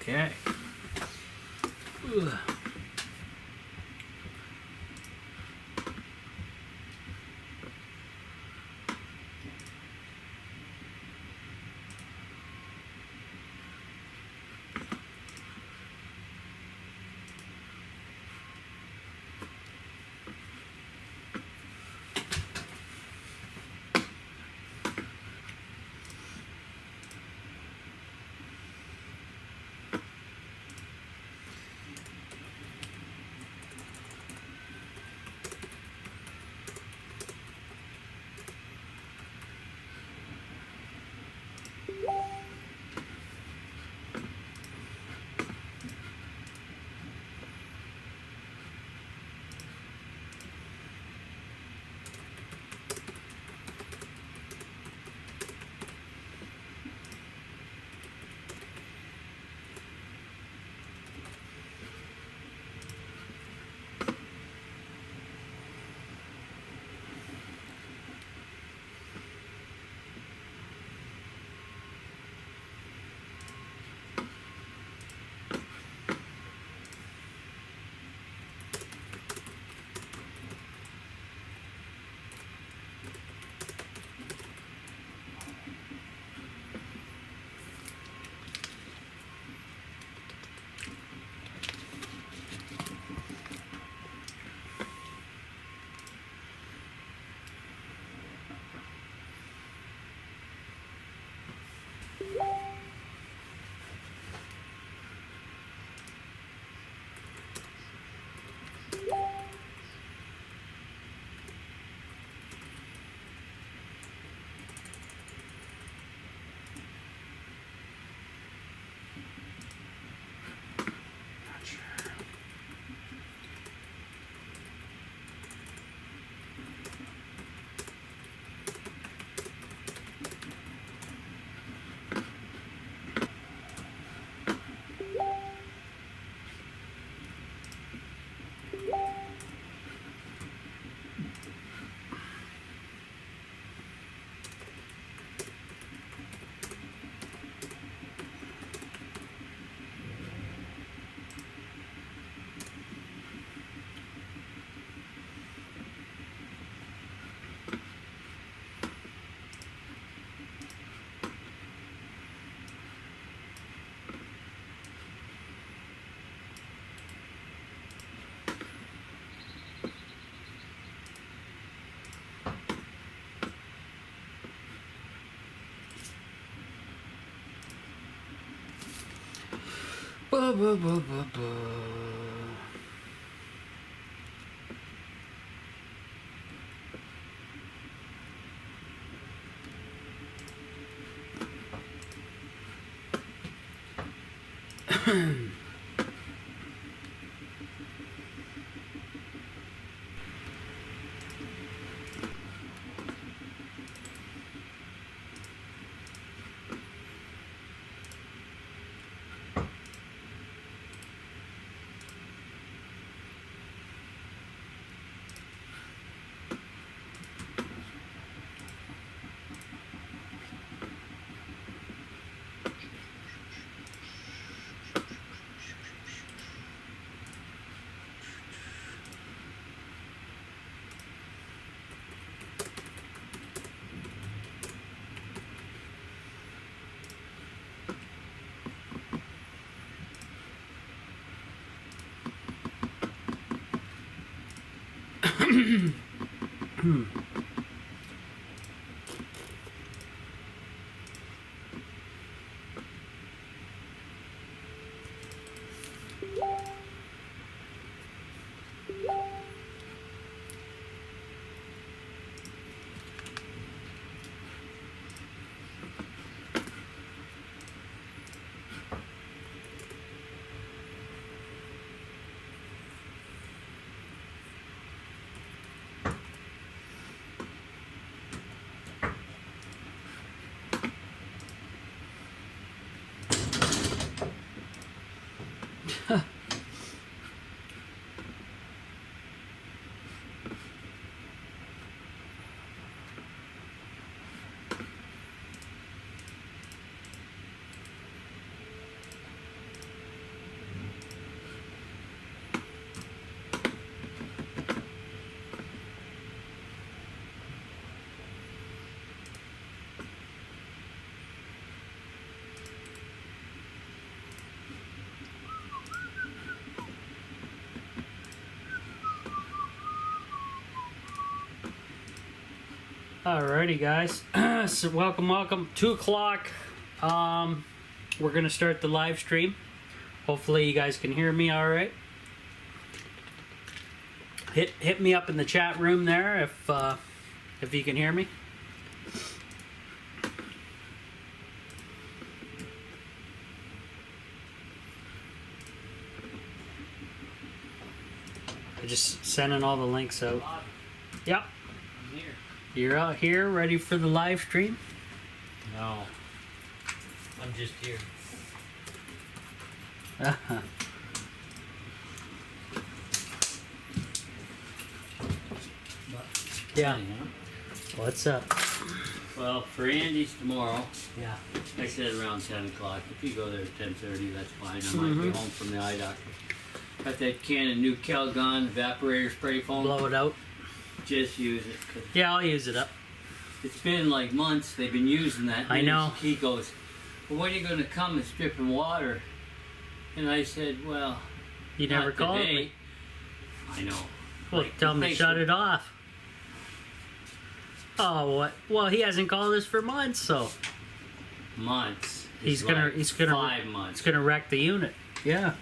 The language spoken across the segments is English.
Okay. Ugh. Not sure. Ba, ba, ba, ba, ba. Alrighty, guys. So welcome. 2 o'clock. We're gonna start the live stream. Hopefully, you guys can hear me all right. Hit me up in the chat room there if you can hear me. I just sending all the links out. Yep. I'm here. You're out here ready for the live stream? No. I'm just here. Yeah. Anyhow. What's up? Well, for Andy's tomorrow, Yeah. I said around 10 o'clock. If you go there at 10:30, that's fine. I might be home from the eye doctor. Got that can of new Calgon evaporator spray foam. Blow it out. Just use it. 'Cause Yeah, I'll use it up. it's been like months they've been using that. I know. He goes, well, when are you going to come and strip in water? And I said, well, You never not called today. me. I know. Well, Like, tell him to thanks shut for- it off. Oh, what? Well, he hasn't called us for months, so Months. he's It's gonna like he's gonna 5 months. it's gonna wreck the unit. Yeah.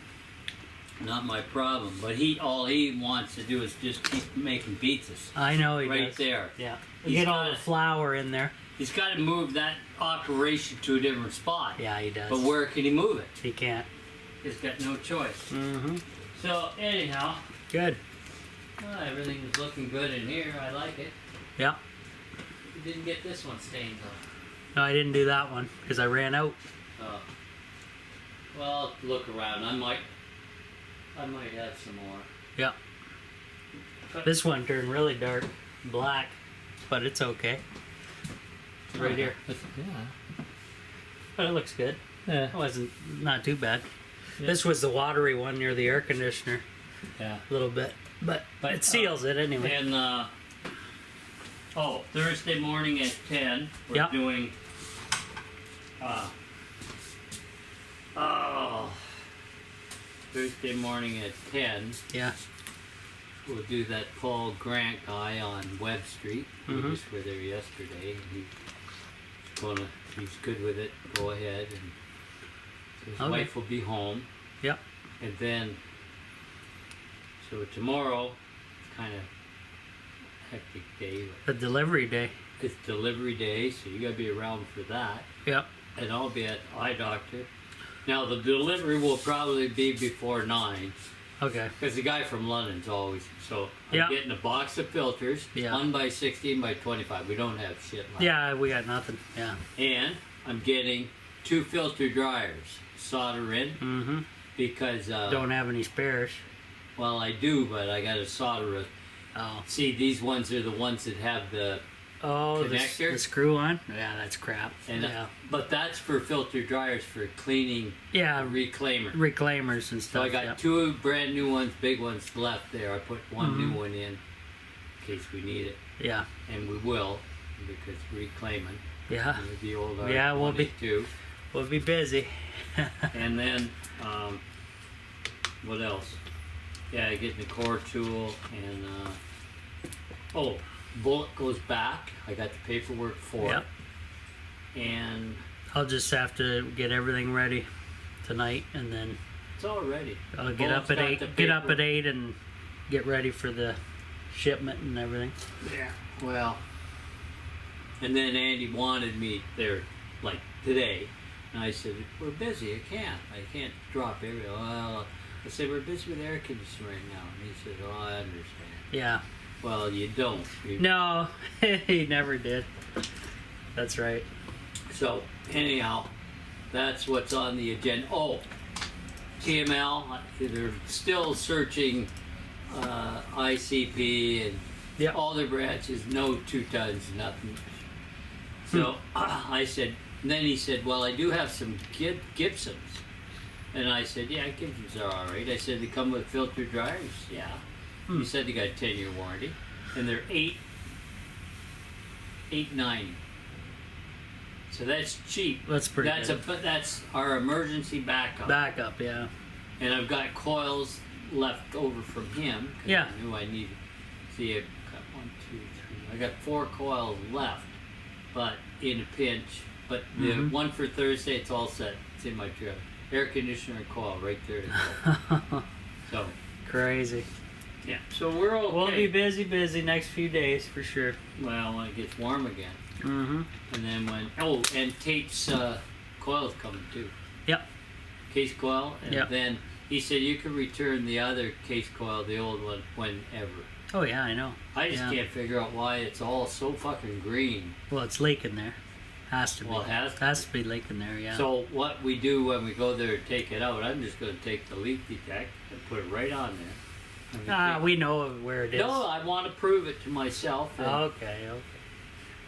Not my problem. But all he wants to do is just keep making pizzas. I know he Right does. there. Yeah. He's Get all got the it. flour in there. He's got to move that operation to a different spot. Yeah, he does. But where can he move it? He can't. He's got no choice. Mm-hmm. So anyhow, Good. everything is looking good in here. I like it. Yeah. You didn't get this one stained though. No, I didn't do that one because I ran out. Oh. Well, look around. I might have some more. Yeah. This one turned really dark, black, but it's okay. It's right here. Yeah. But it looks good. Yeah. It wasn't not too bad. Yeah. This was the watery one near the air conditioner, Yeah. a little bit, but it seals it anyway. And Thursday morning at 10, we're Yeah. doing Thursday morning at 10, Yeah. we'll do that Paul Grant guy on Webb Street. We Mhm. just were there yesterday, and he's good with it. Go ahead, and his Okay. wife will be home. Yep. And then, so tomorrow, kind of hectic day. The delivery day. It's delivery day, so you gotta be around for that. Yep. And I'll be at eye doctor. Now the delivery will probably be before 9, Okay. because the guy from London's always. So I'm Yeah. getting a box of filters, Yeah. 1 by 16 by 25. We don't have shit left. Yeah, we got nothing. Yeah. And I'm getting 2 filter dryers, solder in, Mm-hmm. because Don't have any spares. well, I do, but I got to solder a. Oh. See, these ones are the ones that have the. Oh, Connector? the screw on? Yeah, that's crap. And yeah. But that's for filter dryers for cleaning Yeah, reclaimer. reclaimers and So stuff. I got yep. 2 brand new ones, big ones left there. I put one new Mhm. one in case we need it, Yeah. and we will, because reclaiming Yeah. with the old Yeah, we'll be- R22. We'll be busy. And then what else? Yeah, getting the core tool and bullet goes back. I got the paperwork for Yep. it, and I'll just have to get everything ready tonight, and then it's all ready. I'll get Bullet's up at got 8. the Get up paper- at 8 and get ready for the shipment and everything. Yeah. Well, and then Andy wanted me there like today, and I said, "We're busy. I can't drop every." Well, I said, "We're busy with air conditioning right now," and he said, "Oh, I understand." Yeah. Well, you don't. No, he never did. That's right. So anyhow, that's what's on the agenda. Oh, TML, they're still searching ICP and Yep. all their branches, no 2 tons, nothing. So I said, and then he said, well, I do have some Gibsons. And I said, yeah, Gibsons are all right. I said, they come with filter dryers? Yeah. He said they got a 10-year warranty. And they're $8.90. So that's cheap. That's pretty That's good. that's our emergency backup. Backup, yeah. And I've got coils left over from him. 'Cause Yeah. I knew I needed. See, 1, 2, 3. I got 4 coils left, but in a pinch. But the one for Thursday, it's all set. It's in my trailer. Air conditioner coil right there. So Crazy. yeah, so we're okay. We'll be busy next few days for sure. Well, when it gets warm again, Mm-hmm. and then and Tate's coil's coming too. Yep. Case coil, and Yep. then he said you can return the other case coil, the old one, whenever. Oh yeah, I know. I just Yeah. can't figure out why it's all so fucking green. Well, it's leaking there. Has to be. Well, it has to has to be leaking there. Yeah. So what we do when we go there to take it out, I'm just going to take the leak detect and put it right on there. And we know where it is. No, I want to prove it to myself. And Okay.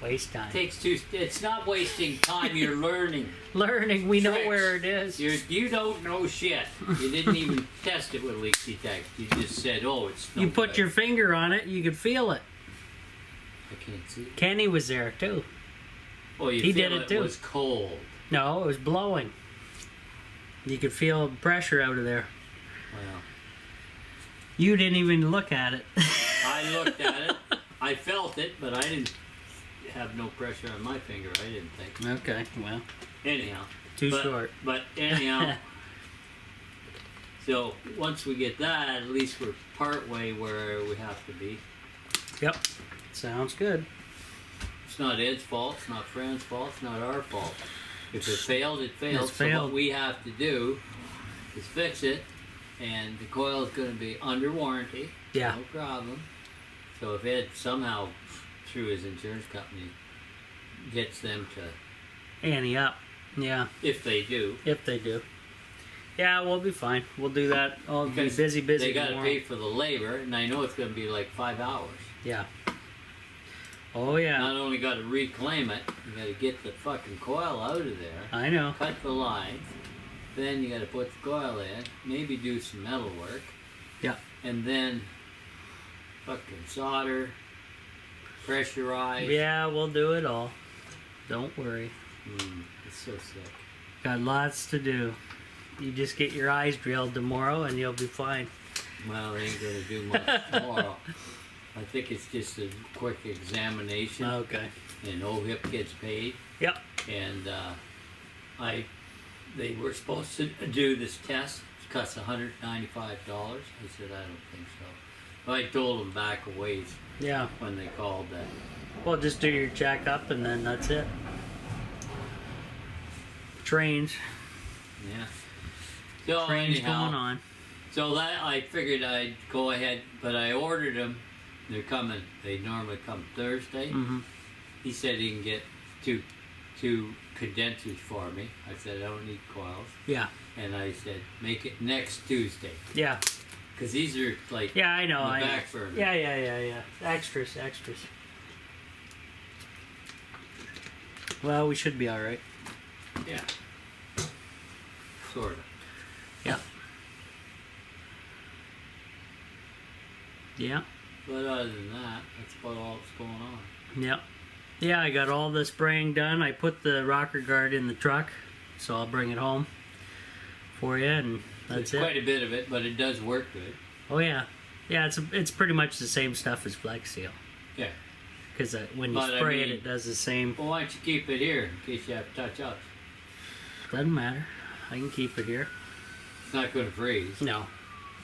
Waste time. It's not wasting time. You're learning. Learning. We know Tricks. where it is. You don't know shit. You didn't even test it with leak detect. You just said, "Oh, it's." No You put good. your finger on it, you could feel it. I can't see. Kenny was there too. Oh, you He feel did it too. was cold. No, it was blowing. You could feel pressure out of there. Well, You didn't even look at it. I looked at it. I felt it, but I didn't have no pressure on my finger. I didn't think. Okay, well, Anyhow. too But- short. But anyhow, so once we get that, at least we're part way where we have to be. Yep. Sounds good. It's not Ed's fault. It's not Fran's fault. It's not our fault. If it failed, it failed. It's So failed. what we have to do is fix it, and the coil is going to be under warranty. Yeah. No problem. So if Ed somehow, through his insurance company, gets them to, Annie up. Yeah, if they do, if they do. Yeah, we'll be fine. We'll do that. I'll be because busy they got to tomorrow. pay for the labor, and I know it's going to be like 5 hours. Yeah. Oh yeah. Not only got to reclaim it, you got to get the fucking coil out of there, I know. cut the lines, then you got to put the coil in, maybe do some metal work. Yeah. And then fucking solder, pressurize. Yeah, we'll do it all. Don't worry. It's so sick. Got lots to do. You just get your eyes drilled tomorrow and you'll be fine. Well, they ain't gonna do much tomorrow. I think it's just a quick examination, Okay. and OHIP gets paid. Yep. And they were supposed to do this test. It costs $195. I said I don't think so. But I told them back a ways Yeah. when they called that. Well, just do your checkup and then that's it. Trains. Yeah. So Trains anyhow, going on. so that I figured I'd go ahead, but I ordered them. They're coming. They normally come Thursday. Mm-hmm. He said he can get two condensers for me. I said I don't need coils, Yeah. and I said make it next Tuesday Yeah. because these are like Yeah, I know. on the I know. back burner. Yeah. Extras. Well, we should be all right. Yeah. Sort of. Yeah. Yeah. But other than that, that's about all that's going on. Yep. Yeah, I got all the spraying done. I put the rocker guard in the truck, so I'll bring it home for you, and that's It's it. quite a bit of it, but it does work good. Oh yeah, yeah. It's pretty much the same stuff as Flex Seal, Yeah. because when you But, I spray mean- it does the same. Well, why don't you keep it here in case you have touch ups? Doesn't matter. I can keep it here. It's not going to freeze. No,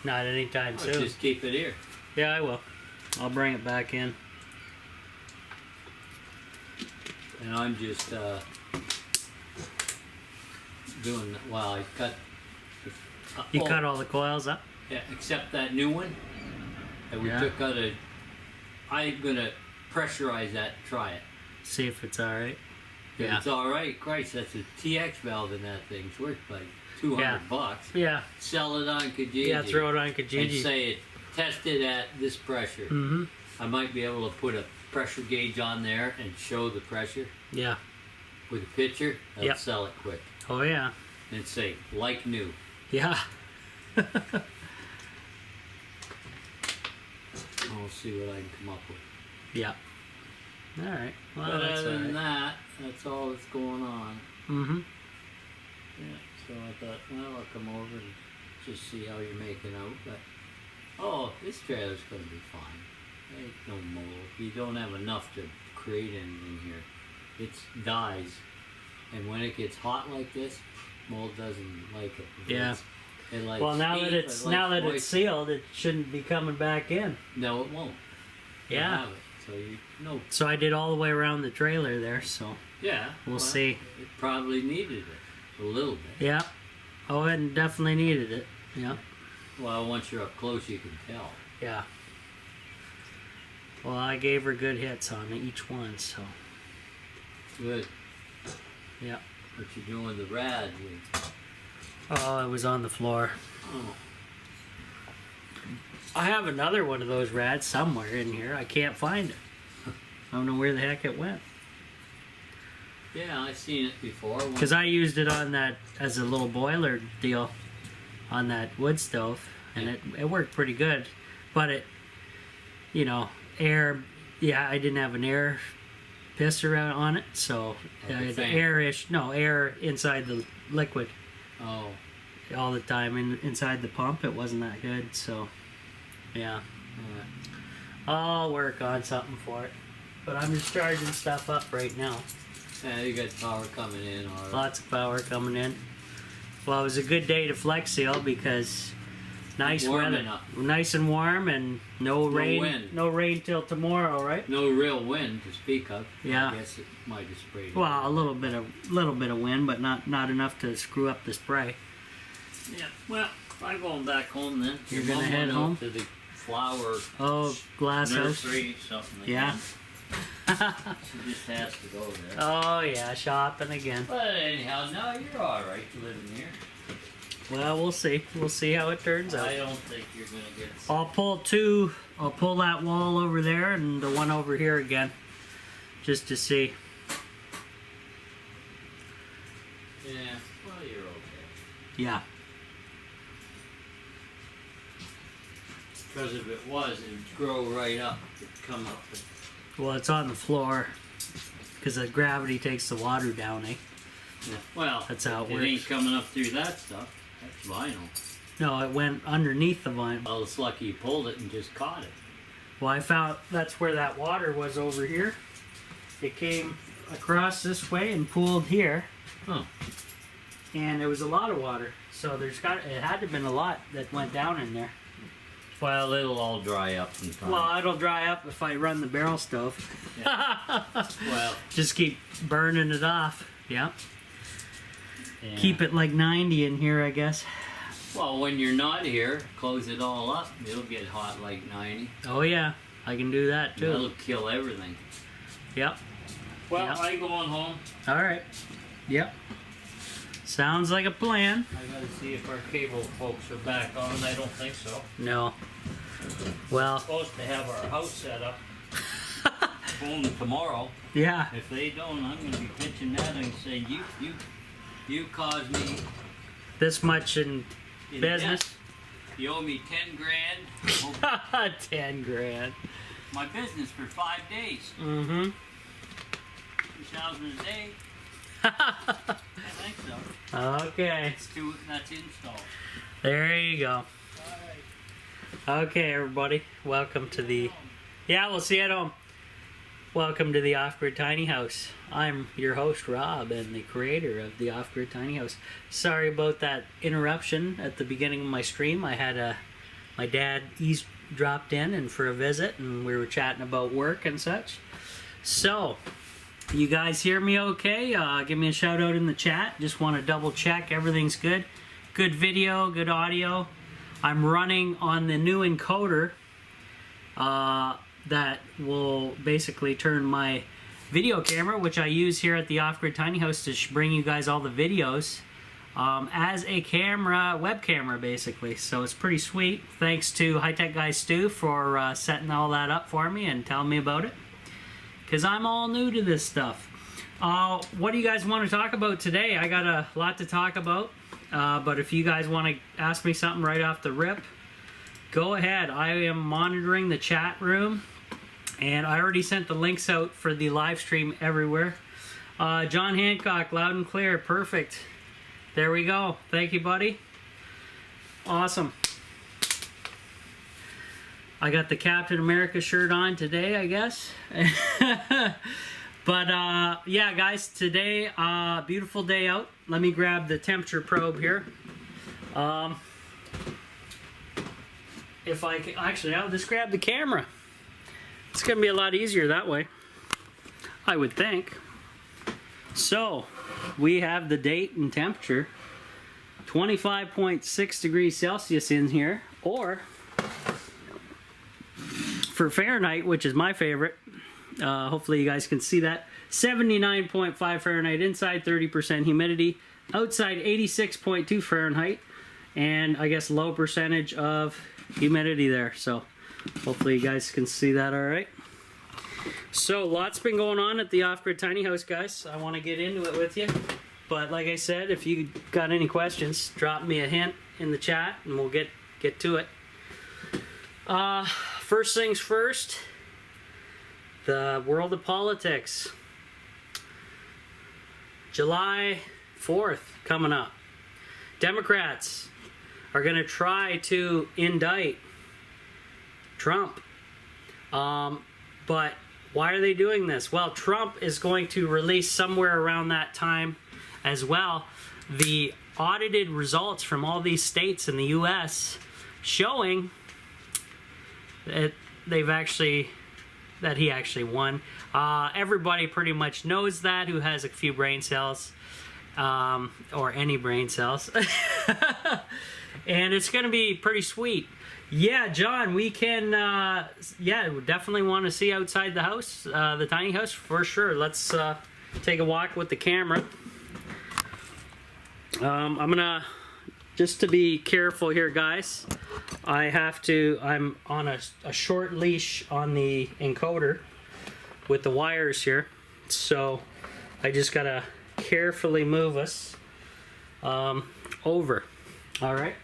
not anytime I'll soon. just keep it here. Yeah, I will. I'll bring it back in. And I'm just doing, well, I cut. You cut all the coils up. Yeah, except that new one that we Yeah. took out of. I'm going to pressurize that and try it. See if it's all right. If Yeah. it's alright, Christ, that's a TX valve in that thing. It's worth like $200. Yeah. Sell it on Kijiji. Yeah. Throw it on And Kijiji. say it tested at this pressure. Mm-hmm. I might be able to put a pressure gauge on there and show the pressure Yeah. with a picture. That'll Yep. sell it quick. Oh yeah. And say, like new. Yeah. I'll see what I can come up with. Yeah. All right. Well, But that's other all than right. that, that's all that's going on. Mm-hmm. Yeah, so I thought, well, I'll come over and just see how you're making out. But, oh, this trailer's going to be fine. Ain't no mold. You don't have enough to create anything here. It dies, and when it gets hot like this, mold doesn't like it. Yeah. It likes Well, now heat, that but it's it likes it's moisture. sealed, it shouldn't be coming back in. No, it won't. You Yeah. have it. So you no. So I did all the way around the trailer there. So Yeah. we'll see. It probably needed it a little bit. Yeah. Oh, it definitely needed it. Yeah. Well, once you're up close, you can tell. Yeah. Well, I gave her good hits on each one, so Good. yeah. What you doing with the rad? Oh, it was on the floor. Oh. I have another one of those rads somewhere in here. I can't find it. I don't know where the heck it went. Yeah, I've seen it before. Because I used it on that as a little boiler deal on that wood stove, and it worked pretty good. But it, you know, air, yeah, I didn't have an air pisser out on it, so Like a the fan. air inside the liquid Oh. all the time, and inside the pump it wasn't that good, so yeah. I'll work on something for it. But I'm just charging stuff up right now. Yeah, you got power coming in. All right. Lots of power coming in. Well, it was a good day to flex seal because nice Warm weather, enough. nice and warm, and no rain. wind. No rain till tomorrow, right? No real wind to speak of. Yeah. I guess it might have sprayed. Well, a little bit of wind, but not enough to screw up the spray. Yeah. Well, I'm going back home then. You're Your gonna mom head went home? out to the flower Oh, glass house. nursery, something like Yeah. that. She just has to go there. Oh yeah, shopping again. But anyhow, no, you're all right living here. Well, we'll see. We'll see how it turns out. I don't think you're gonna get. I'll pull that wall over there and the one over here again, just to see. Yeah. Well, you're okay. Yeah. Because if it was, it'd grow right up. It'd come up. Well, it's on the floor because the gravity takes the water down, eh? Yeah. Well, That's how it it ain't works. coming up through that stuff. That's vinyl. No, it went underneath the vine. Well, it's lucky you pulled it and just caught it. Well, I found that's where that water was over here. It came across this way and pooled here, Huh. and there was a lot of water. So it had to have been a lot that went down in there. Well, it'll all dry up in time. Well, it'll dry up if I run the barrel stove. Well, Just keep burning it off. Yeah. yeah. Keep it like 90 in here, I guess. Well, when you're not here, close it all up. It'll get hot like 90. Oh yeah, I can do that too. That'll kill everything. Yep. Well, Yeah. I'm going home. All right. Yep. Sounds like a plan. I gotta see if our cable folks are back on. I don't think so. No. Well, Supposed to have our house set up. Phone tomorrow. yeah. If they don't, I'm gonna be pitching that and saying you caused me This much in in business. debt. You owe me 10 grand. Oh, 10 grand. my business for 5 days. Mm-hmm. 2,000 a day. I think so. Okay. That's installed. There you go. Alright. Okay, everybody. Welcome to the... Yeah, we'll see you at home. Welcome to the Off-Grid Tiny House. I'm your host, Rob, and the creator of the Off-Grid Tiny House. Sorry about that interruption at the beginning of my stream. I had my dad dropped in and for a visit, and we were chatting about work and such. So, you guys hear me okay? Give me a shout out in the chat. Just want to double check everything's good. Good video, good audio. I'm running on the new encoder that will basically turn my video camera, which I use here at the Off-Grid Tiny House to bring you guys all the videos, as a camera, web camera basically. So it's pretty sweet. Thanks to High Tech Guy Stu for setting all that up for me and telling me about it, because I'm all new to this stuff. What do you guys want to talk about today? I got a lot to talk about, but if you guys want to ask me something right off the rip, go ahead. I am monitoring the chat room, and I already sent the links out for the live stream everywhere. John Hancock, loud and clear, perfect. There we go. Thank you, buddy. Awesome. I got the Captain America shirt on today, I guess. But yeah, guys, today, beautiful day out. Let me grab the temperature probe here. If I can, actually, I'll just grab the camera. It's gonna be a lot easier that way, I would think. So, we have the date and temperature. 25.6 degrees Celsius in here, or for Fahrenheit, which is my favorite, hopefully you guys can see that, 79.5 Fahrenheit inside, 30% humidity, outside 86.2 Fahrenheit, and I guess low percentage of humidity there. So hopefully you guys can see that all right. So lots been going on at the Off-Grid Tiny House, guys. I want to get into it with you, but like I said, if you got any questions, drop me a hint in the chat and we'll get to it. First things first, the world of politics. July 4th coming up. Democrats are going to try to indict Trump. But why are they doing this? Well, Trump is going to release somewhere around that time as well the audited results from all these states in the U.S. showing that he actually won. Everybody pretty much knows that who has a few brain cells, or any brain cells. And it's going to be pretty sweet. Yeah, John, we can, yeah, we definitely want to see outside the house, the tiny house, for sure. Let's take a walk with the camera. I'm going to, just to be careful here, guys, I'm on a short leash on the encoder with the wires here. So I just got to carefully move us over. All right.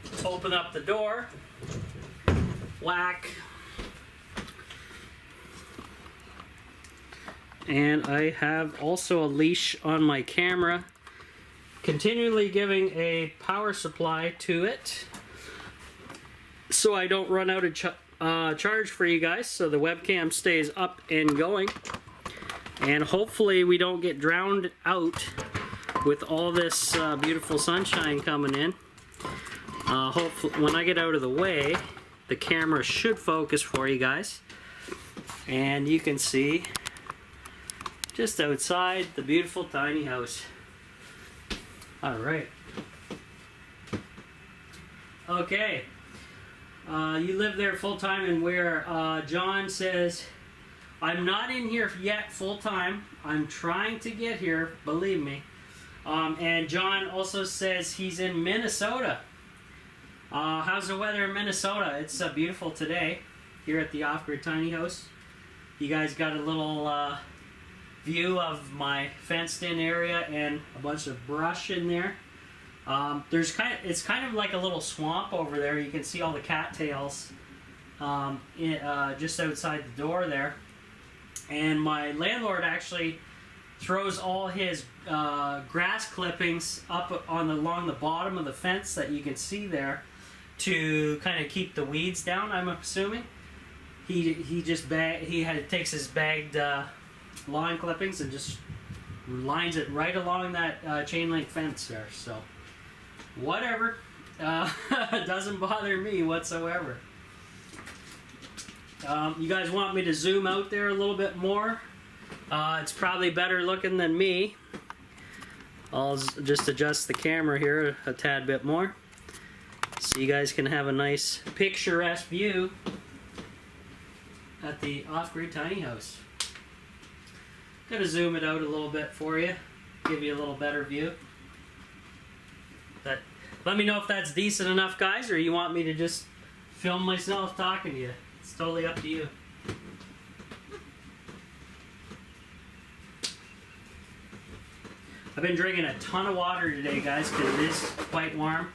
Let's open up the door. Whack. And I have also a leash on my camera, continually giving a power supply to it so I don't run out of charge for you guys, so the webcam stays up and going. And hopefully we don't get drowned out with all this beautiful sunshine coming in. Hopefully, when I get out of the way, the camera should focus for you guys. And you can see just outside the beautiful tiny house. All right. Okay. You live there full time, and where John says, I'm not in here yet full time. I'm trying to get here, believe me. And John also says he's in Minnesota. How's the weather in Minnesota? It's beautiful today here at the Off-Grid Tiny House. You guys got a little view of my fenced-in area and a bunch of brush in there. It's kind of like a little swamp over there. You can see all the cattails just outside the door there. And my landlord actually throws all his grass clippings up along the bottom of the fence that you can see there to kind of keep the weeds down, I'm assuming. He takes his bagged lawn clippings and just lines it right along that chain link fence there. So whatever, it doesn't bother me whatsoever. You guys want me to zoom out there a little bit more? It's probably better looking than me. I'll just adjust the camera here a tad bit more so you guys can have a nice picturesque view at the Off-Grid Tiny House. Gotta zoom it out a little bit for you, give you a little better view. Let me know if that's decent enough, guys, or you want me to just film myself talking to you. It's totally up to you. I've been drinking a ton of water today, guys, because it is quite warm.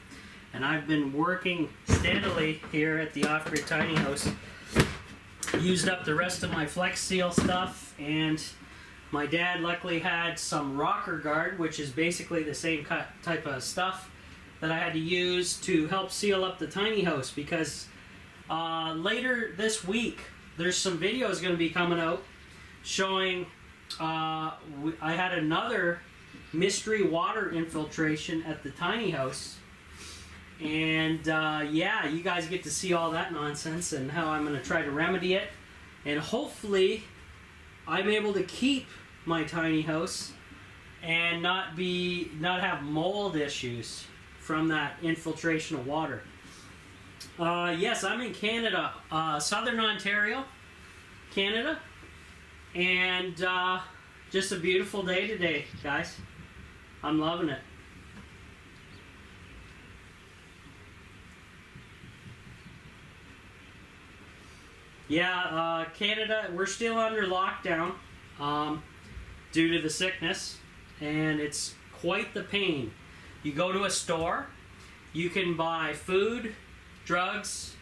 And I've been working steadily here at the Off-Grid Tiny House. Used up the rest of my Flex Seal stuff, and my dad luckily had some Rocker Guard, which is basically the same type of stuff that I had to use to help seal up the tiny house, because later this week there's some videos going to be coming out showing I had another mystery water infiltration at the tiny house, and yeah, you guys get to see all that nonsense and how I'm going to try to remedy it, and hopefully I'm able to keep my tiny house and not have mold issues from that infiltration of water. Yes, I'm in Canada, Southern Ontario, Canada, and just a beautiful day today, guys. I'm loving it. Yeah, Canada, we're still under lockdown due to the sickness, and it's quite the pain. You go to a store, you can buy food, drugs,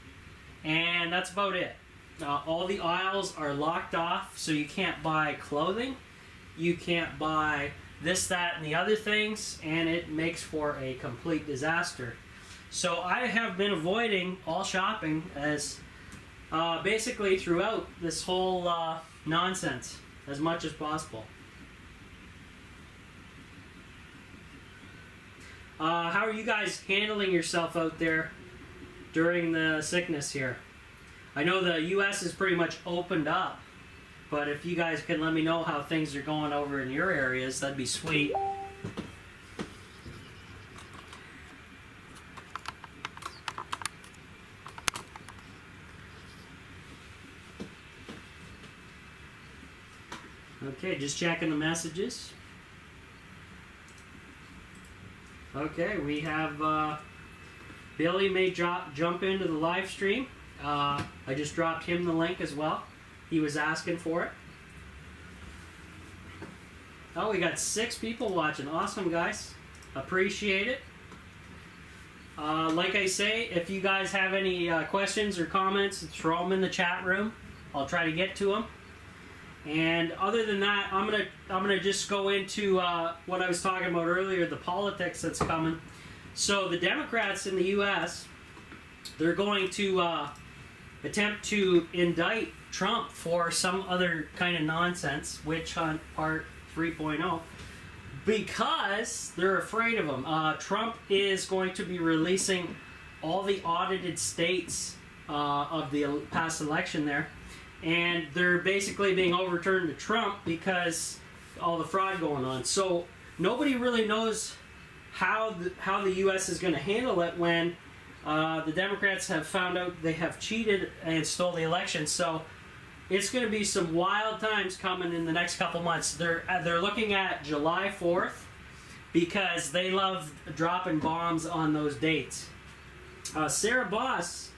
and that's about it. All the aisles are locked off, so you can't buy clothing, you can't buy this, that, and the other things, and it makes for a complete disaster. So I have been avoiding all shopping as basically throughout this whole nonsense as much as possible. How are you guys handling yourself out there during the sickness here? I know the U.S. is pretty much opened up, but if you guys can let me know how things are going over in your areas, that'd be sweet. Okay, just checking the messages. Okay, we have Billy may jump into the live stream. I just dropped him the link as well. He was asking for it. Oh, we got 6 people watching. Awesome, guys. Appreciate it. Like I say, if you guys have any questions or comments, throw them in the chat room. I'll try to get to them. And other than that, I'm gonna just go into what I was talking about earlier, the politics that's coming. So the Democrats in the U.S., they're going to attempt to indict Trump for some other kind of nonsense, witch hunt part 3.0, because they're afraid of him. Trump is going to be releasing all the audited states of the past election there, and they're basically being overturned to Trump because all the fraud going on. So nobody really knows how the U.S. is going to handle it when the Democrats have found out they have cheated and stole the election. So it's going to be some wild times coming in the next couple months. They're looking at July 4th because they love dropping bombs on those dates. Sarah Boss,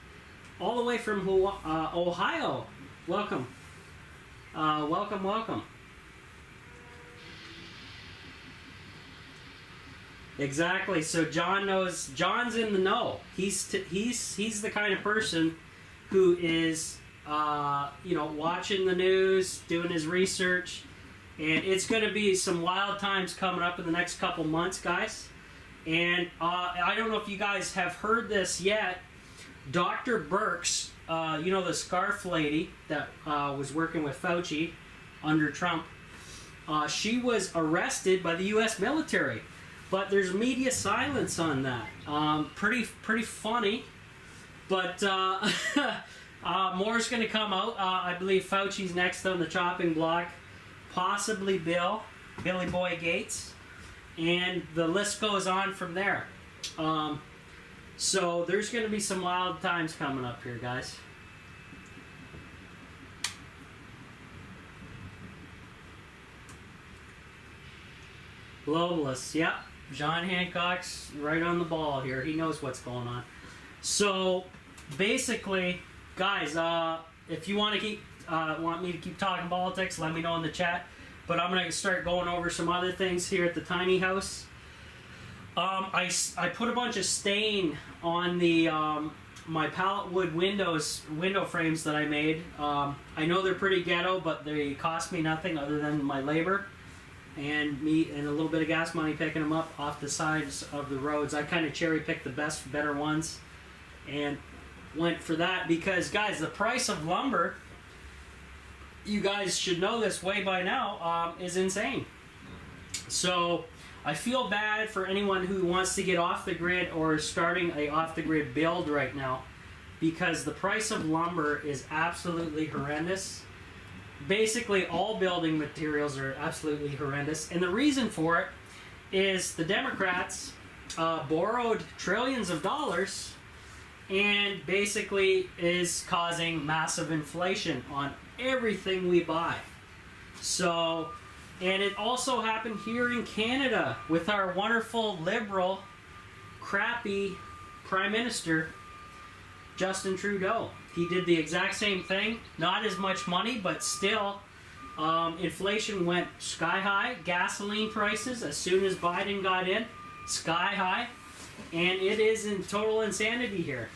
all the way from Ohio. Welcome. Welcome. Exactly. So John's in the know. He's the kind of person who is watching the news, doing his research, and it's going to be some wild times coming up in the next couple months, guys. And I don't know if you guys have heard this yet. Dr. Birx, the scarf lady that was working with Fauci under Trump, she was arrested by the U.S. military. But there's media silence on that. Pretty funny. But more's going to come out. I believe Fauci's next on the chopping block. Possibly Billy Boy Gates. And the list goes on from there. So there's going to be some wild times coming up here, guys. Globalists, yep. John Hancock's right on the ball here. He knows what's going on. So basically, guys, if you want me to keep talking politics, let me know in the chat. But I'm going to start going over some other things here at the tiny house. I put a bunch of stain on the my pallet wood window frames that I made. I know they're pretty ghetto, but they cost me nothing other than my labor. and me and a little bit of gas money picking them up off the sides of the roads. I kind of cherry picked the better ones and went for that because, guys, the price of lumber, you guys should know this way by now, is insane. So I feel bad for anyone who wants to get off the grid or is starting a off the grid build right now, because the price of lumber is absolutely horrendous. Basically, all building materials are absolutely horrendous, and the reason for it is the Democrats borrowed trillions of dollars and basically is causing massive inflation on everything we buy. So, and it also happened here in Canada with our wonderful liberal, crappy Prime Minister, Justin Trudeau. He did the exact same thing, not as much money, but still, inflation went sky high. Gasoline prices, as soon as Biden got in, sky high, and it is in total insanity here.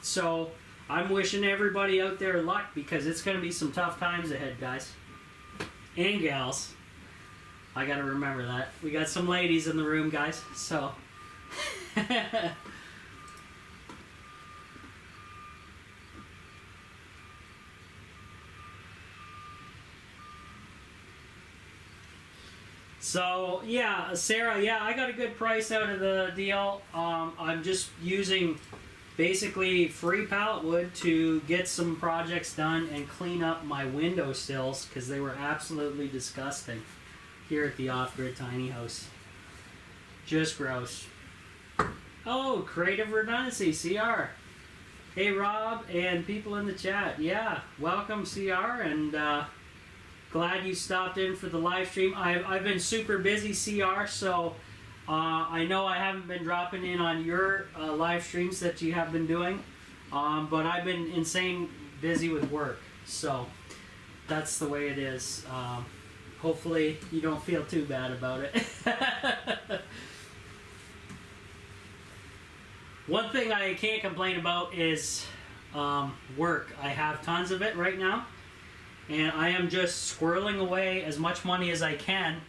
So I'm wishing everybody out there luck, because it's going to be some tough times ahead, guys and gals. I got to remember that. We got some ladies in the room, guys, so. So yeah, Sarah, yeah, I got a good price out of the deal. I'm just using basically free pallet wood to get some projects done and clean up my windowsills, because they were absolutely disgusting here at the Off-Grid Tiny House. Just gross. Oh, Creative Redundancy, CR. Hey Rob and people in the chat. Yeah, welcome CR, and glad you stopped in for the live stream. I've been super busy, CR, so I know I haven't been dropping in on your live streams that you have been doing, but I've been insane busy with work, so that's the way it is. Hopefully you don't feel too bad about it. One thing I can't complain about is work. I have tons of it right now, and I am just squirreling away as much money as I can,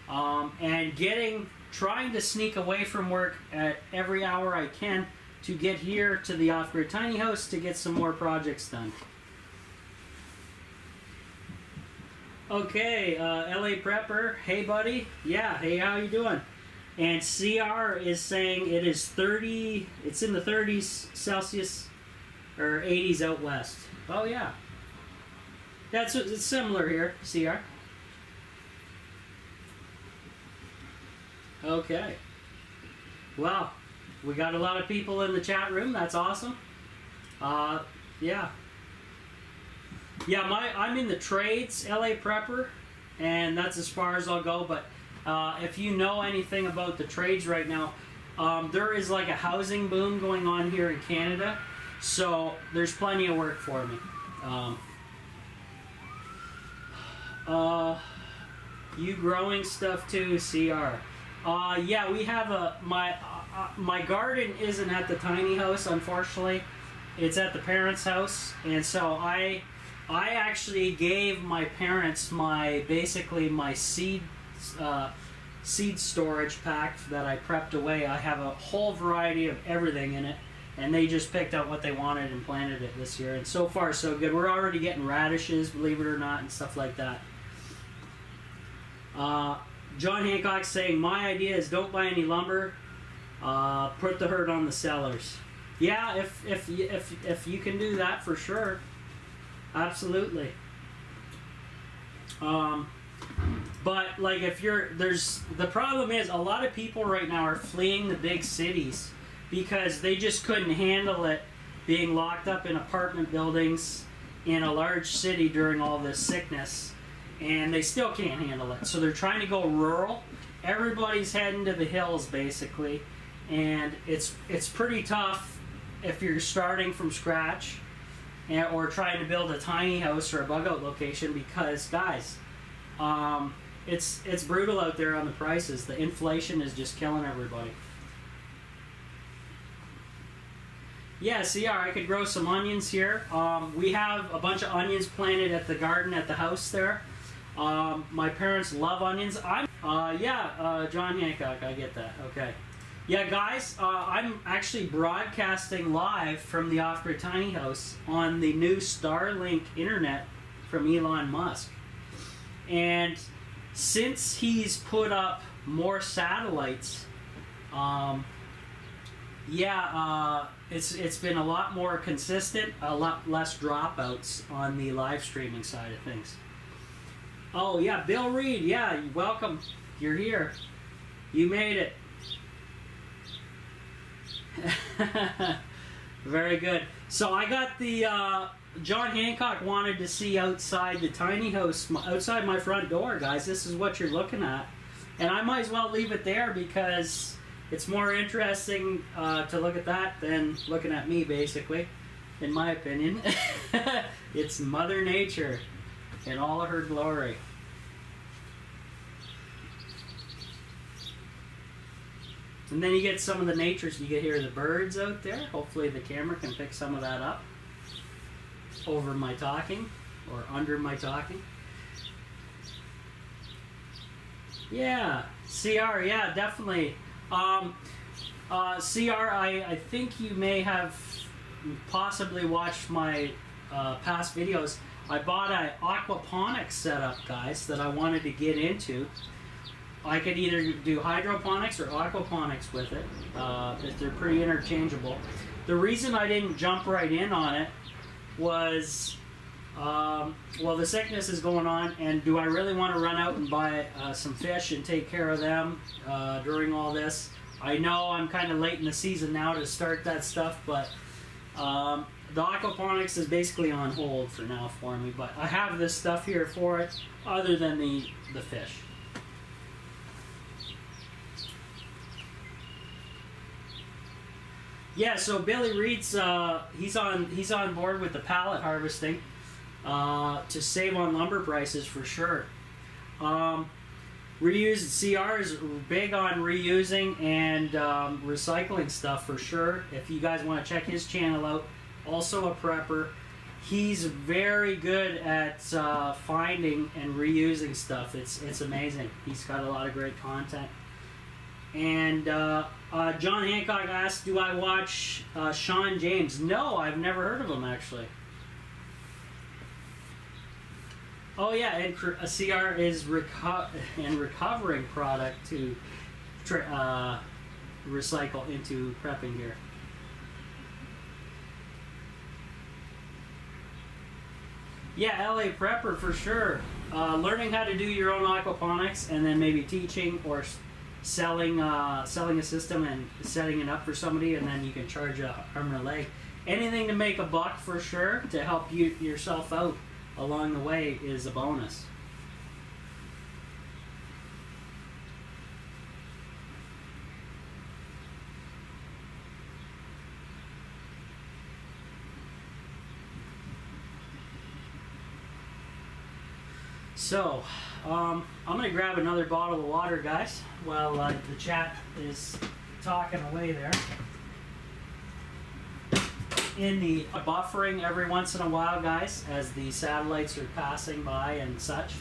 and trying to sneak away from work at every hour I can to get here to the Off-Grid Tiny House to get some more projects done. Okay, LA Prepper, hey buddy. Yeah, hey, how you doing? And CR is saying it is 30, it's in the 30s Celsius, or 80s out west. Oh yeah. It's similar here, CR. Okay. Well, we got a lot of people in the chat room. That's awesome. Yeah. Yeah, I'm in the trades, LA Prepper, and that's as far as I'll go. But if you know anything about the trades right now, there is like a housing boom going on here in Canada, so there's plenty of work for me. You growing stuff too, CR? Yeah, we have my garden isn't at the tiny house, unfortunately. It's at the parents' house, and so I actually gave my parents basically my seed storage pack that I prepped away. I have a whole variety of everything in it, and they just picked out what they wanted and planted it this year. And so far, so good. We're already getting radishes, believe it or not, and stuff like that. John Hancock saying, my idea is don't buy any lumber. Put the hurt on the sellers. Yeah, if you can do that, for sure. Absolutely. But like the problem is a lot of people right now are fleeing the big cities because they just couldn't handle it being locked up in apartment buildings in a large city during all this sickness, and they still can't handle it. So they're trying to go rural. Everybody's heading to the hills basically, and it's pretty tough if you're starting from scratch or trying to build a tiny house or a bug out location, because guys, it's brutal out there on the prices. The inflation is just killing everybody. Yeah, CR, I could grow some onions here. We have a bunch of onions planted at the garden at the house there. My parents love onions. John Hancock, I get that. Okay. Yeah, guys, I'm actually broadcasting live from the Off-Grid Tiny House on the new Starlink internet from Elon Musk. And since he's put up more satellites, it's been a lot more consistent, a lot less dropouts on the live streaming side of things. Oh yeah, Bill Reed, yeah, welcome. You're here. You made it. Very good. So I got the John Hancock wanted to see outside the tiny house, outside my front door, guys. This is what you're looking at, and I might as well leave it there because it's more interesting to look at that than looking at me, basically, in my opinion. It's Mother Nature in all of her glory. And then you get some of the natures, you get hear the birds out there. Hopefully the camera can pick some of that up over my talking or under my talking. Yeah, CR, yeah, definitely. CR, I think you may have possibly watched my past videos. I bought an aquaponics setup, guys, that I wanted to get into. I could either do hydroponics or aquaponics with it. They're pretty interchangeable. The reason I didn't jump right in on it was, the sickness is going on, and do I really want to run out and buy some fish and take care of them during all this? I know I'm kind of late in the season now to start that stuff, but the aquaponics is basically on hold for now for me, but I have this stuff here for it other than the fish. Yeah, so Billy Reed's he's on board with the pallet harvesting to save on lumber prices for sure. CR is big on reusing and recycling stuff for sure. If you guys want to check his channel out, also a prepper. He's very good at finding and reusing stuff. It's amazing. He's got a lot of great content. And John Hancock asked, do I watch Sean James? No, I've never heard of him, actually. Oh yeah, and CR is recovering product to recycle into prepping gear. Yeah, LA Prepper for sure. Learning how to do your own aquaponics and then maybe teaching or selling a system and setting it up for somebody, and then you can charge a arm and a leg. Anything to make a buck for sure to help yourself out along the way is a bonus. So, I'm going to grab another bottle of water, guys, while the chat is talking away there. In the buffering every once in a while, guys, as the satellites are passing by and such.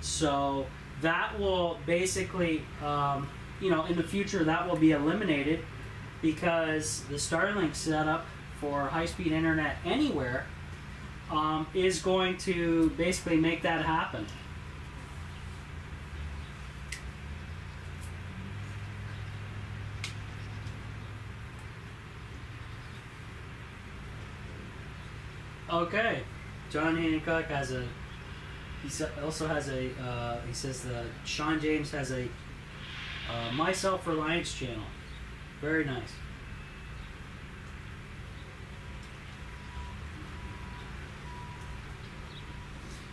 So that will basically, in the future, that will be eliminated because the Starlink setup for high-speed internet anywhere is going to basically make that happen. Okay, John Hancock has a. He also has a. He says Sean James has a My Self-Reliance channel. Very nice.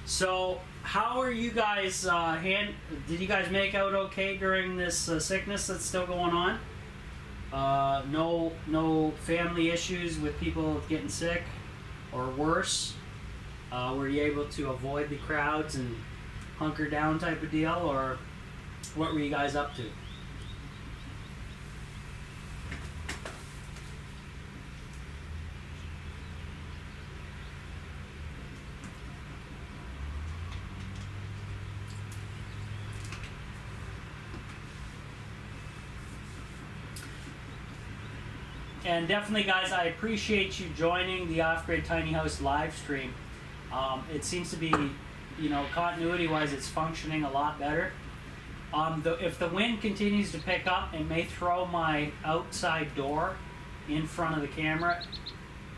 So, how are you guys? Did you guys make out okay during this sickness that's still going on? No family issues with people getting sick or worse? Were you able to avoid the crowds and hunker down type of deal, or what were you guys up to? And definitely, guys, I appreciate you joining the Off-Grid Tiny House live stream. It seems to be, you know, continuity-wise, it's functioning a lot better. If the wind continues to pick up, it may throw my outside door in front of the camera,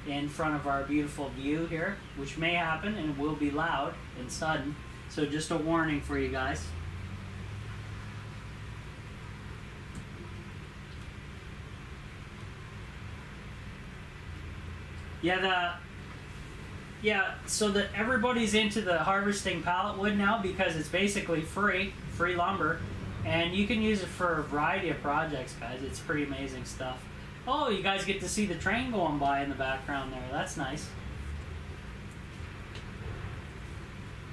in front of our beautiful view here, which may happen and will be loud and sudden. So just a warning for you guys. So that everybody's into the harvesting pallet wood now because it's basically free lumber, and you can use it for a variety of projects, guys. It's pretty amazing stuff. Oh, you guys get to see the train going by in the background there. That's nice.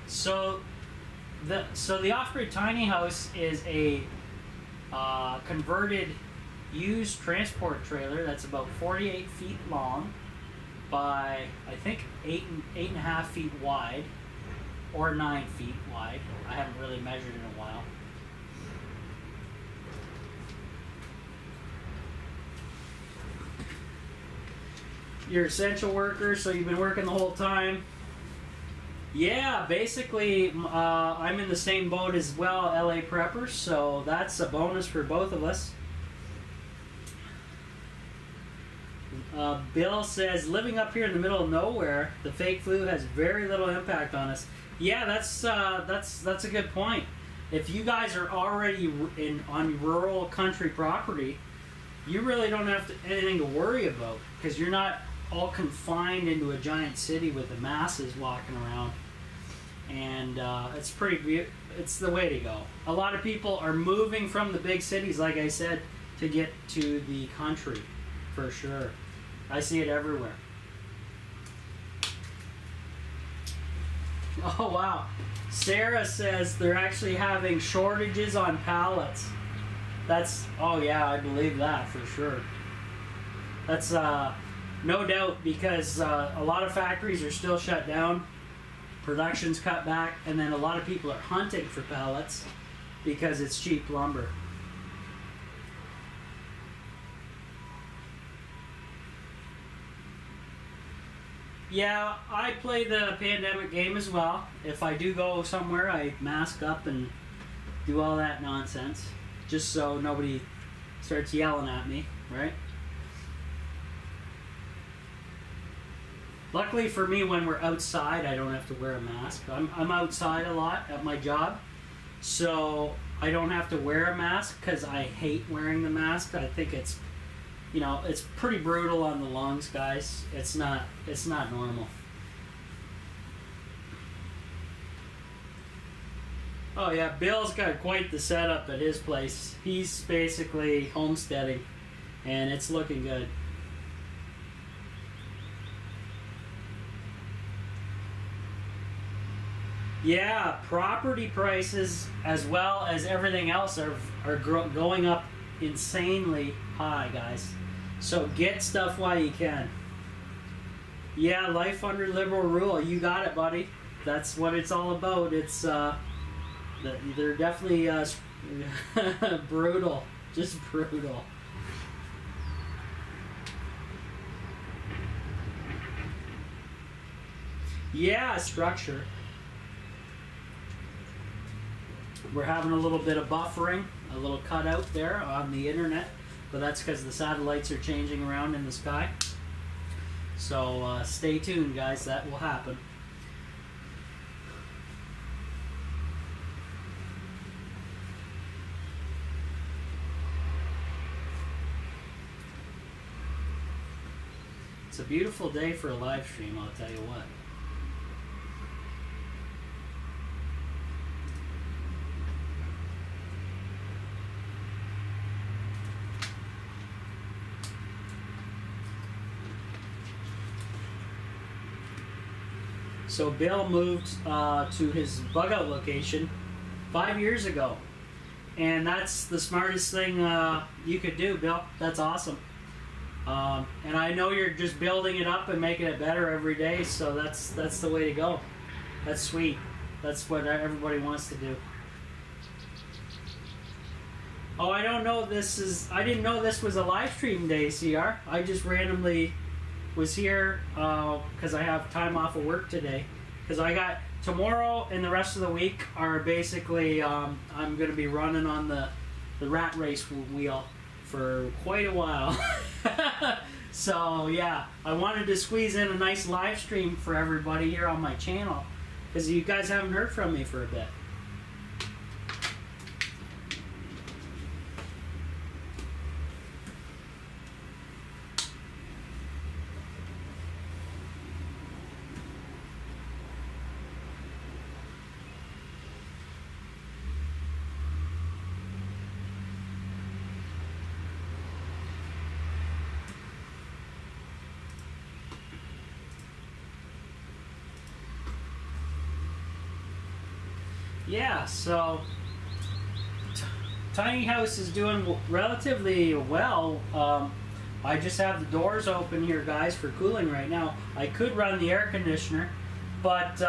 So the Off-Grid Tiny House is a converted used transport trailer that's about 48 feet long by, I think, 8.5 feet wide, or 9 feet wide. I haven't really measured in a while. You're essential worker, so you've been working the whole time. Yeah, basically, I'm in the same boat as well, LA Preppers, so that's a bonus for both of us. Bill says, living up here in the middle of nowhere, the fake flu has very little impact on us. Yeah, that's a good point. If you guys are already on rural country property, you really don't have anything to worry about because you're not all confined into a giant city with the masses walking around. And it's the way to go. A lot of people are moving from the big cities, like I said, to get to the country, for sure. I see it everywhere. Oh, wow. Sarah says they're actually having shortages on pallets. Oh yeah, I believe that for sure. That's no doubt because a lot of factories are still shut down, production's cut back, and then a lot of people are hunting for pallets because it's cheap lumber. Yeah, I play the pandemic game as well. If I do go somewhere, I mask up and do all that nonsense, just so nobody starts yelling at me, right? Luckily for me, when we're outside, I don't have to wear a mask. I'm outside a lot at my job, so I don't have to wear a mask because I hate wearing the mask. I think it's, you know, it's pretty brutal on the lungs, guys. It's not normal. Oh yeah, Bill's got quite the setup at his place. He's basically homesteading, and it's looking good. Yeah, property prices as well as everything else are going up insanely high, guys. So get stuff while you can. Yeah, life under liberal rule. You got it, buddy. That's what it's all about. It's they're definitely brutal, just brutal. Yeah, structure. We're having a little bit of buffering, a little cutout there on the internet, but that's because the satellites are changing around in the sky. So stay tuned, guys. That will happen. It's a beautiful day for a live stream, I'll tell you what. So Bill moved to his bug out location 5 years ago, and that's the smartest thing you could do, Bill. That's awesome. And I know you're just building it up and making it better every day, so that's the way to go. That's sweet. That's what everybody wants to do. Oh, I don't know. I didn't know this was a live stream day, CR. I just randomly was here because I have time off of work today. Because I got tomorrow and the rest of the week are basically I'm going to be running on the rat race wheel for quite a while. So yeah, I wanted to squeeze in a nice live stream for everybody here on my channel because you guys haven't heard from me for a bit. Yeah, so tiny house is doing relatively well. I just have the doors open here, guys, for cooling right now. I could run the air conditioner, but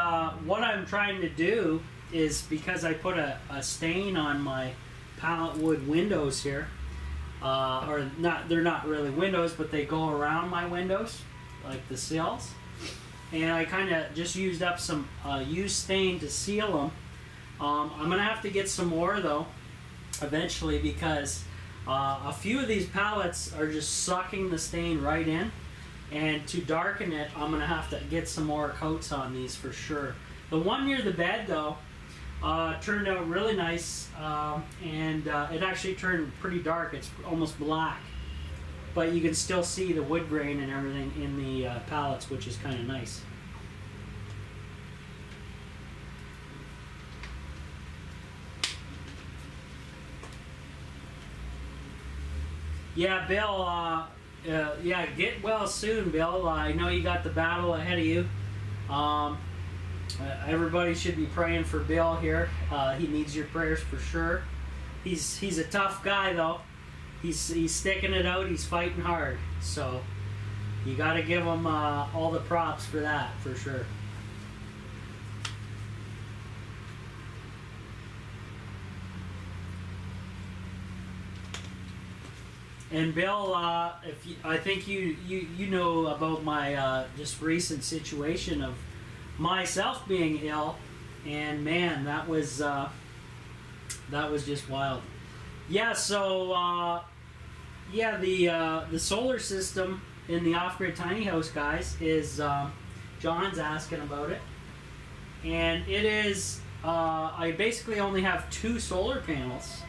what I'm trying to do is, because I put a stain on my pallet wood windows here, or not, they're not really windows, but they go around my windows, like the sills, and I kind of just used up some used stain to seal them. I'm going to have to get some more, though, eventually, because a few of these pallets are just sucking the stain right in. And to darken it, I'm going to have to get some more coats on these for sure. The one near the bed, though, turned out really nice, and it actually turned pretty dark. It's almost black. But you can still see the wood grain and everything in the pallets, which is kind of nice. Yeah, Bill, yeah, get well soon, Bill. I know you got the battle ahead of you. Everybody should be praying for Bill here. He needs your prayers for sure. He's a tough guy, though. He's sticking it out. He's fighting hard. So you got to give him all the props for that, for sure. And Bill, I think you know about my just recent situation of myself being ill, and man, that was just wild. Yeah, so yeah, the solar system in the off-grid tiny house, guys, is John's asking about it, and it is I basically only have 2 solar panels.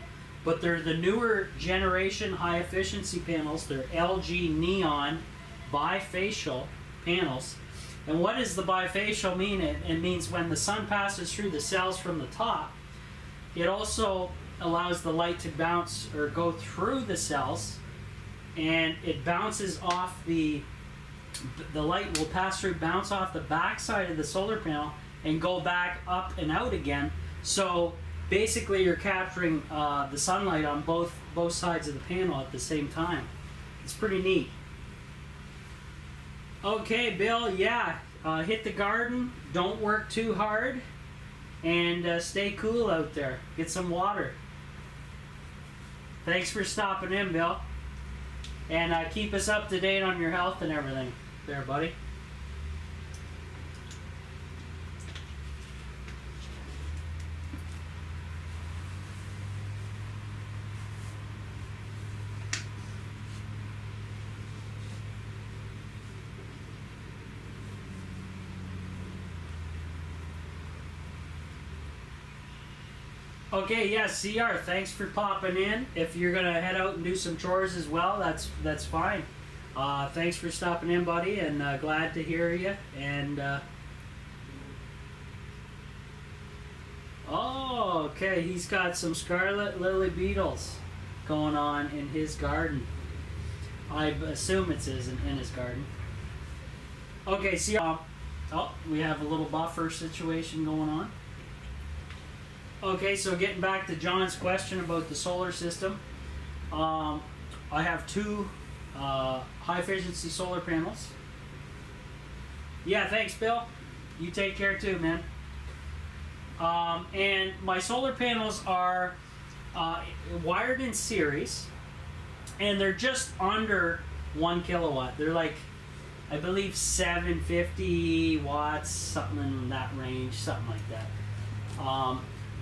But they're the newer generation high efficiency panels. They're LG Neon bifacial panels. And what does the bifacial mean? It means when the sun passes through the cells from the top, it also allows the light to bounce or go through the cells, and it bounces off the light will pass through, bounce off the back side of the solar panel and go back up and out again. So basically, you're capturing the sunlight on both sides of the panel at the same time. It's pretty neat. Okay, Bill, yeah, hit the garden, don't work too hard, and stay cool out there. Get some water. Thanks for stopping in, Bill. And keep us up to date on your health and everything there, buddy. Okay, yeah, CR, thanks for popping in. If you're gonna head out and do some chores as well, that's fine. Thanks for stopping in, buddy, and glad to hear you. And oh, okay, he's got some scarlet lily beetles going on in his garden. I assume it's in his garden. Okay, CR. Oh, we have a little buffer situation going on. Okay, so getting back to John's question about the solar system, I have 2 high efficiency solar panels. Yeah, thanks, Bill. You take care too, man. And my solar panels are wired in series, and they're just under 1 kilowatt. They're like, I believe 750 watts, something in that range, something like that.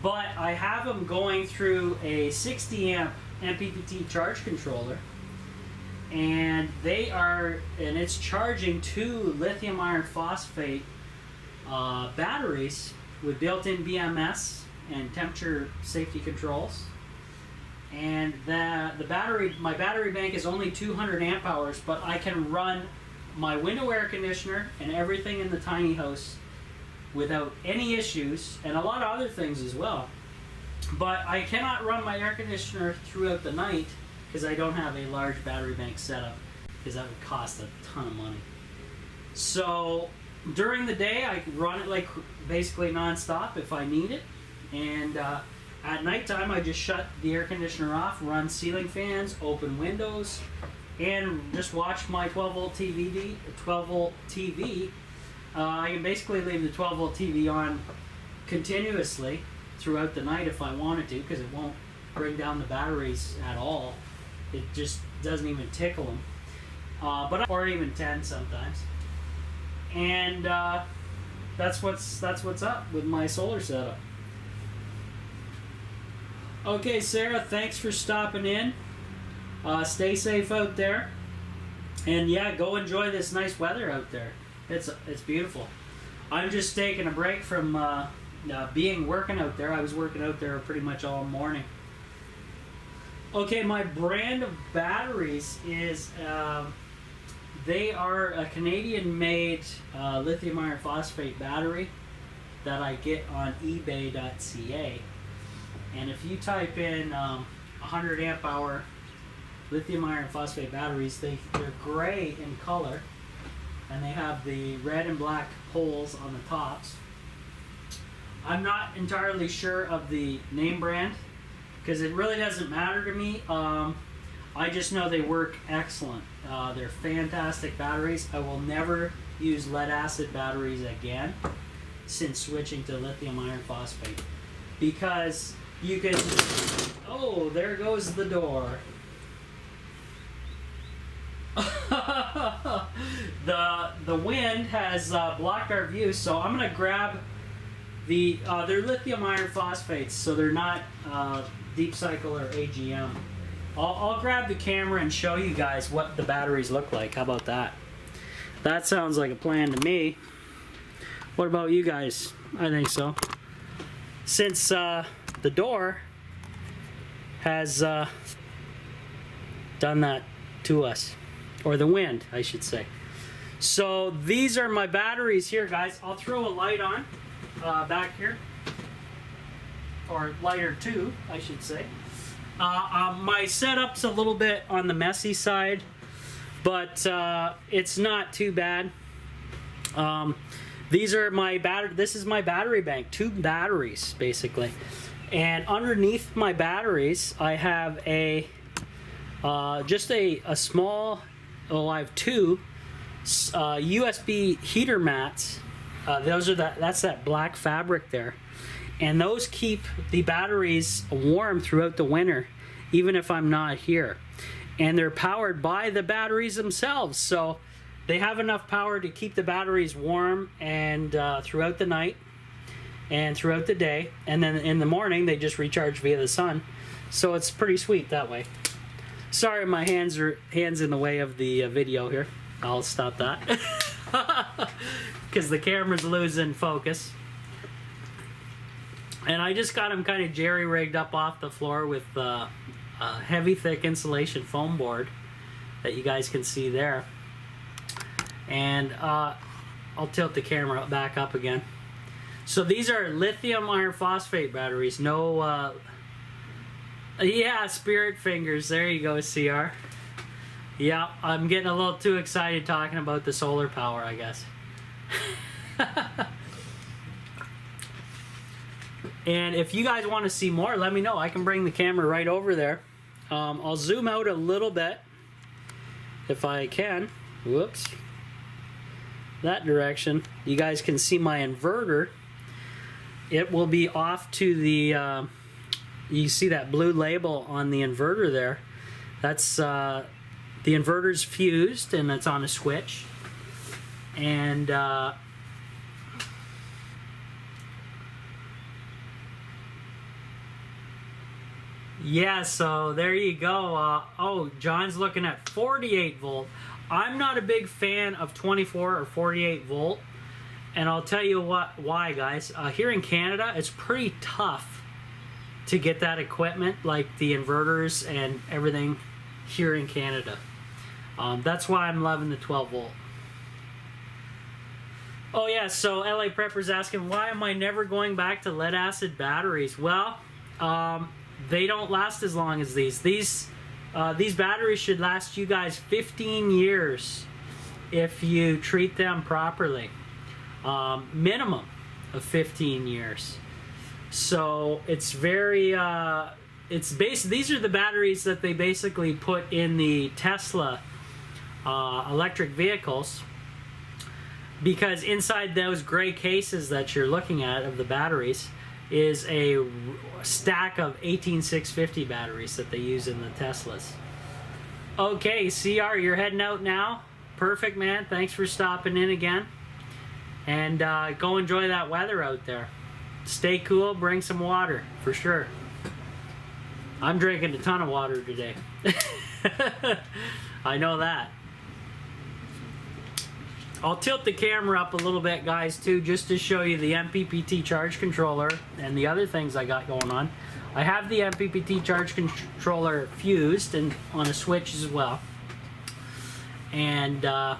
But I have them going through a 60 amp MPPT charge controller, and it's charging 2 lithium iron phosphate batteries with built-in BMS and temperature safety controls. And my battery bank is only 200 amp hours, but I can run my window air conditioner and everything in the tiny house without any issues, and a lot of other things as well. But I cannot run my air conditioner throughout the night because I don't have a large battery bank setup, because that would cost a ton of money. So during the day I can run it like basically non-stop if I need it, and at nighttime I just shut the air conditioner off, run ceiling fans, open windows, and just watch my 12 volt TV. I can basically leave the 12 volt TV on continuously throughout the night if I wanted to, because it won't bring down the batteries at all. It just doesn't even tickle them, or even 10 sometimes. And that's what's up with my solar setup. Okay, Sarah, thanks for stopping in. Stay safe out there, and yeah, go enjoy this nice weather out there. It's beautiful. I'm just taking a break from working out there. I was working out there pretty much all morning. Okay, my brand of batteries is they are a Canadian-made lithium iron phosphate battery that I get on eBay.ca. And if you type in 100 amp hour lithium iron phosphate batteries, they're gray in color, and they have the red and black holes on the tops. I'm not entirely sure of the name brand because it really doesn't matter to me. I just know they work excellent. They're fantastic batteries. I will never use lead acid batteries again since switching to lithium iron phosphate, because you can... Oh, there goes the door. The wind has blocked our view, so I'm gonna grab they're lithium iron phosphates, so they're not Deep Cycle or AGM. I'll grab the camera and show you guys what the batteries look like. How about that? That sounds like a plan to me. What about you guys? I think so. Since the door has done that to us. Or the wind, I should say. So these are my batteries here, guys. I'll throw a light on back here. Or light or two, I should say. My setup's a little bit on the messy side, but it's not too bad. These are my this is my battery bank, 2 batteries basically. And underneath my batteries, I have just a small, I have 2 USB heater mats. That's that black fabric there. And those keep the batteries warm throughout the winter, even if I'm not here. And they're powered by the batteries themselves, so they have enough power to keep the batteries warm and throughout the night and throughout the day. And then in the morning, they just recharge via the sun. So it's pretty sweet that way. Sorry, my hands in the way of the video here. I'll stop that because the camera's losing focus. And I just got them kind of jerry-rigged up off the floor with a heavy, thick insulation foam board that you guys can see there. And I'll tilt the camera back up again. So these are lithium iron phosphate batteries. No, yeah, spirit fingers. There you go, CR. Yeah, I'm getting a little too excited talking about the solar power, I guess. And if you guys want to see more, let me know. I can bring the camera right over there. I'll zoom out a little bit if I can. Whoops. That direction. You guys can see my inverter. It will be off to the you see that blue label on the inverter there. That's the inverter's fused and it's on a switch. And yeah, so there you go. Oh, John's looking at 48 volt. I'm not a big fan of 24 or 48 volt. And I'll tell you why, guys. Here in Canada, it's pretty tough to get that equipment, like the inverters and everything here in Canada. That's why I'm loving the 12 volt. Oh yeah, so LA Prepper's asking, why am I never going back to lead acid batteries? Well, they don't last as long as these. These batteries should last you guys 15 years if you treat them properly. Minimum of 15 years. So it's very, these are the batteries that they basically put in the Tesla electric vehicles, because inside those gray cases that you're looking at of the batteries is a stack of 18650 batteries that they use in the Teslas. Okay, CR, you're heading out now? Perfect, man. Thanks for stopping in again. And go enjoy that weather out there. Stay cool, bring some water, for sure. I'm drinking a ton of water today. I know that. I'll tilt the camera up a little bit, guys, too, just to show you the MPPT charge controller and the other things I got going on. I have the MPPT charge controller fused and on a switch as well. And I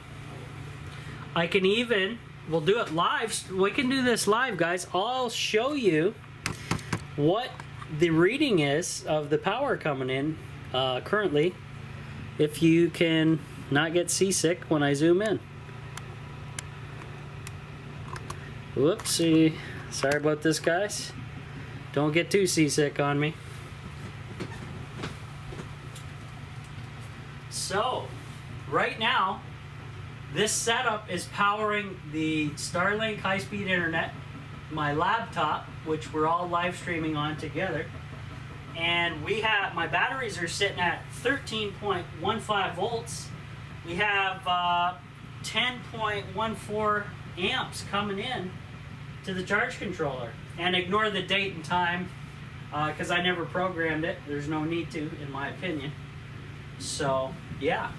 can even, we'll do it live. We can do this live, guys. I'll show you what the reading is of the power coming in currently, if you can not get seasick when I zoom in. Whoopsie. Sorry about this, guys. Don't get too seasick on me. So, right now, this setup is powering the Starlink high-speed internet, my laptop, which we're all live streaming on together, and we have, my batteries are sitting at 13.15 volts. We have 10.14 amps coming in to the charge controller. And ignore the date and time, because I never programmed it. There's no need to, in my opinion. So, yeah.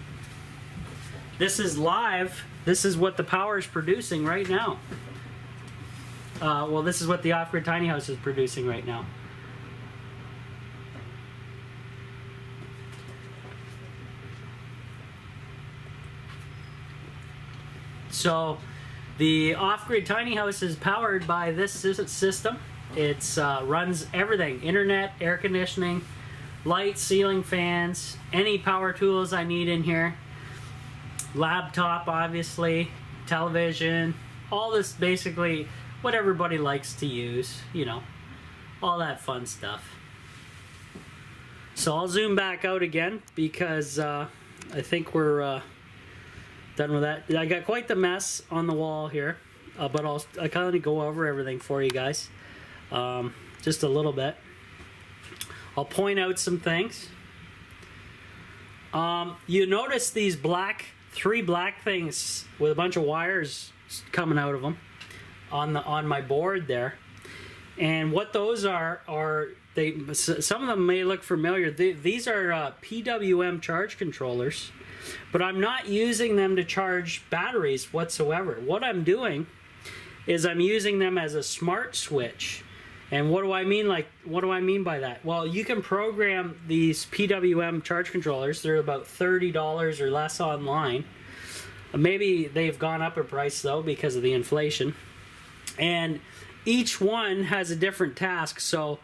This is live. This is what the power is producing right now. Well, this is what the Off-Grid Tiny House is producing right now. So, the Off-Grid Tiny House is powered by this system. It runs everything: internet, air conditioning, lights, ceiling fans, any power tools I need in here. Laptop, obviously, television, all this, basically what everybody likes to use, you know, all that fun stuff. So I'll zoom back out again because I think we're done with that. I got quite the mess on the wall here, but I kind of go over everything for you guys, just a little bit. I'll point out some things. You notice these three black things with a bunch of wires coming out of them on my board there, and what those are some of them may look familiar. These are PWM charge controllers. But I'm not using them to charge batteries whatsoever. What I'm doing is I'm using them as a smart switch. And what do I mean by that? Well, you can program these PWM charge controllers. They're about $30 or less online. Maybe they've gone up in price though because of the inflation. And each one has a different task. So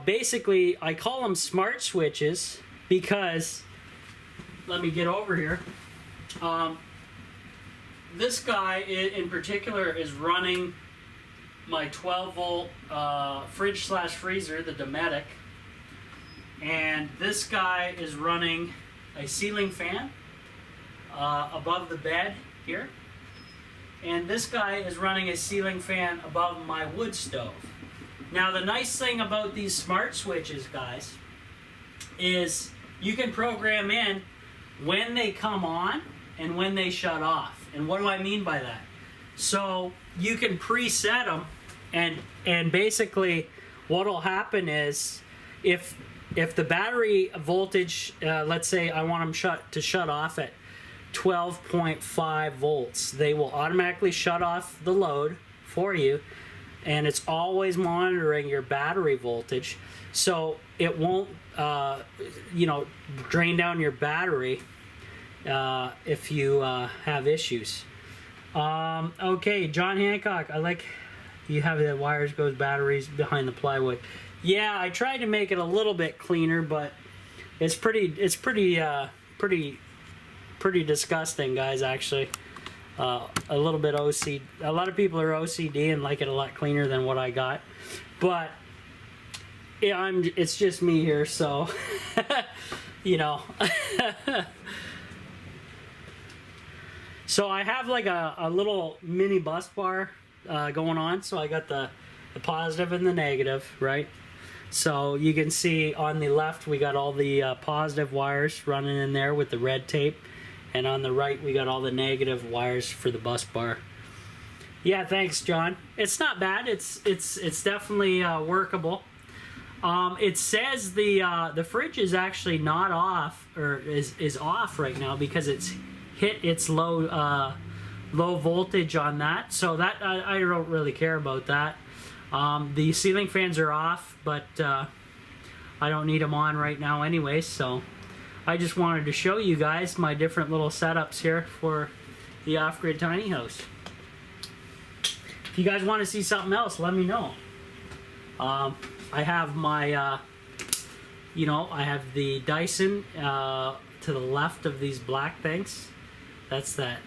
basically I call them smart switches because, let me get over here. This guy in particular is running my 12 volt fridge / freezer, the Dometic. And this guy is running a ceiling fan above the bed here. And this guy is running a ceiling fan above my wood stove. Now the nice thing about these smart switches, guys, is you can program in when they come on and when they shut off. And what do I mean by that? So you can preset them, and basically what will happen is if the battery voltage, let's say I want them to shut off at 12.5 volts, they will automatically shut off the load for you, and it's always monitoring your battery voltage, so it won't drain down your battery if you have issues. Okay, John Hancock, I like you have the wires goes batteries behind the plywood. Yeah, I tried to make it a little bit cleaner, but it's pretty disgusting, guys. Actually, a little bit OCD. A lot of people are OCD and like it a lot cleaner than what I got, but yeah, it's just me here, so you know. So I have like a little mini bus bar going on. So I got the positive and the negative, right? So you can see on the left we got all the positive wires running in there with the red tape, and on the right we got all the negative wires for the bus bar. Yeah, thanks, John. It's not bad. It's definitely workable. It says the fridge is actually not off, or is off right now because it's hit its low voltage on that, so that I don't really care about that. The ceiling fans are off, but I don't need them on right now anyway, so I just wanted to show you guys my different little setups here for the off-grid tiny house. If you guys want to see something else, let me know. I have my I have the Dyson to the left of these black things. That's that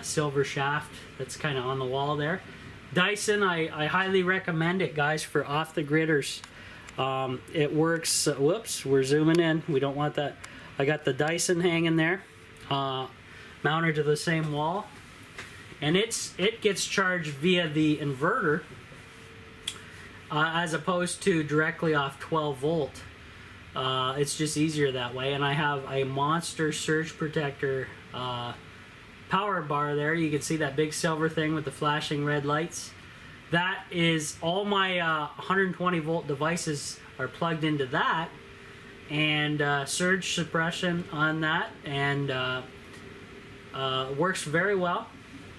silver shaft that's kind of on the wall there. Dyson, I highly recommend it, guys, for off the gridders. It works. Whoops, we're zooming in. We don't want that. I got the Dyson hanging there, mounted to the same wall, and it gets charged via the inverter as opposed to directly off 12 volt. It's just easier that way. And I have a Monster surge protector power bar there. You can see that big silver thing with the flashing red lights. That is all my 120 volt devices are plugged into that, and surge suppression on that, and works very well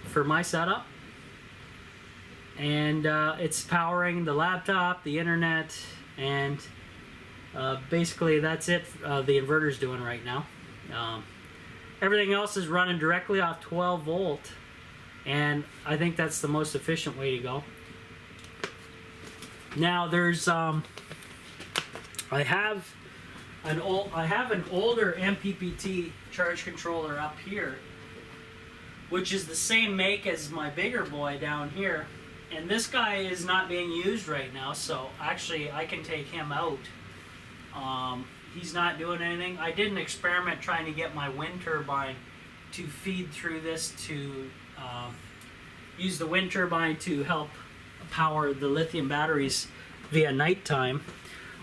for my setup. And it's powering the laptop, the internet, and basically that's it. The inverter's doing right now. Everything else is running directly off 12 volt, and I think that's the most efficient way to go. Now there's I have an older MPPT charge controller up here, which is the same make as my bigger boy down here, and this guy is not being used right now, so actually I can take him out. He's not doing anything. I did an experiment trying to get my wind turbine to feed through this to use the wind turbine to help power the lithium batteries via nighttime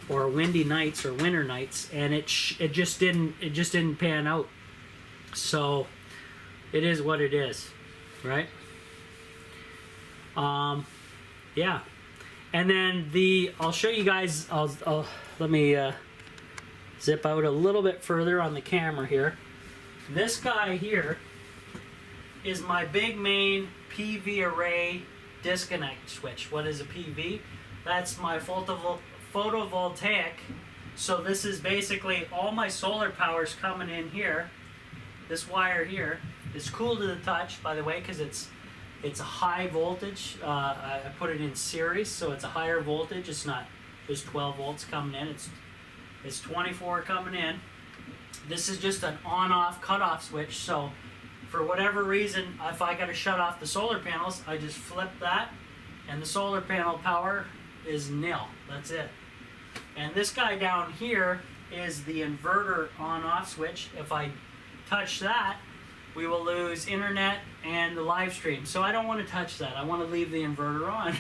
or windy nights or winter nights, and it just didn't pan out. So it is what it is, right? Yeah. And then I'll show you guys. Let me zip out a little bit further on the camera here. This guy here is my big main PV array disconnect switch. What is a PV? That's my photovoltaic. So this is basically all my solar power's coming in here. This wire here is cool to the touch, by the way, because it's a high voltage. I put it in series, so it's a higher voltage. It's not just 12 volts coming in. It's 24 coming in. This is just an on-off cutoff switch, so for whatever reason, if I got to shut off the solar panels, I just flip that, and the solar panel power is nil. That's it. And this guy down here is the inverter on-off switch. If I touch that, we will lose internet and the live stream. So I don't want to touch that. I want to leave the inverter on.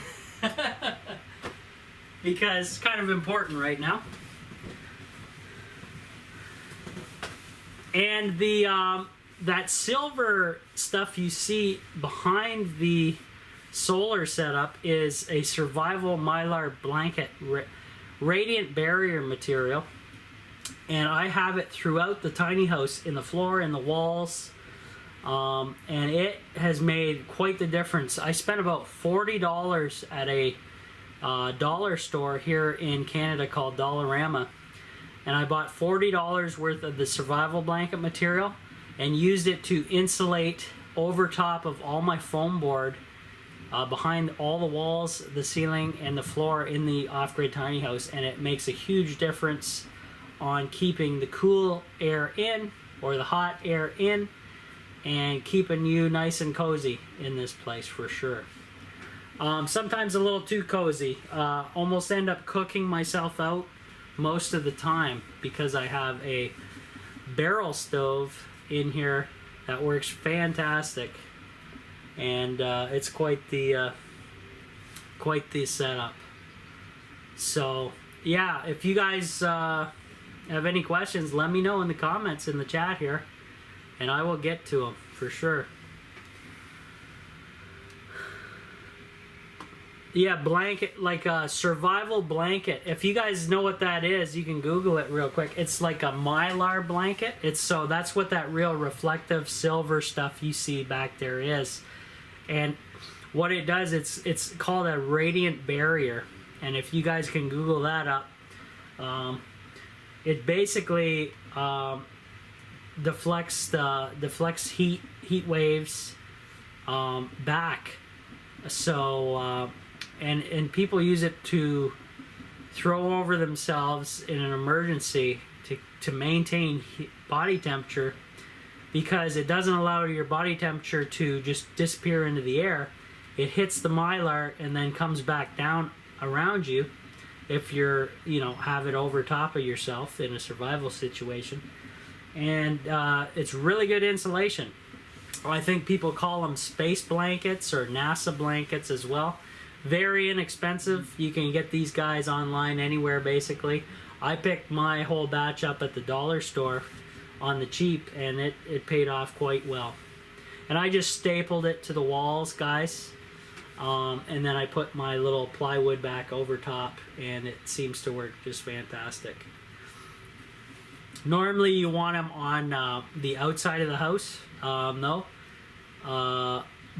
because it's kind of important right now. And the that silver stuff you see behind the solar setup is a survival mylar blanket, radiant barrier material, and I have it throughout the tiny house, in the floor, in the walls, and it has made quite the difference. I spent about $40 at a dollar store here in Canada called Dollarama, and I bought $40 worth of the survival blanket material and used it to insulate over top of all my foam board behind all the walls, the ceiling, and the floor in the off-grid tiny house, and it makes a huge difference on keeping the cool air in, or the hot air in, and keeping you nice and cozy in this place for sure. Sometimes a little too cozy. Almost end up cooking myself out most of the time because I have a barrel stove in here that works fantastic, and it's quite the setup. So yeah, if you guys have any questions, let me know in the comments in the chat here, and I will get to them for sure. Yeah, blanket, like a survival blanket. If you guys know what that is, you can Google it real quick. It's like a mylar blanket. So that's what that real reflective silver stuff you see back there is. And what it does, it's called a radiant barrier. And if you guys can Google that up, it basically deflects heat waves back. So and people use it to throw over themselves in an emergency to maintain body temperature, because it doesn't allow your body temperature to just disappear into the air. It hits the mylar and then comes back down around you if you're, have it over top of yourself in a survival situation. And it's really good insulation. I think people call them space blankets or NASA blankets as well. Very inexpensive. You can get these guys online anywhere basically. I picked my whole batch up at the dollar store on the cheap, and it paid off quite well. And I just stapled it to the walls, guys. And then I put my little plywood back over top, and it seems to work just fantastic. Normally you want them on the outside of the house, though.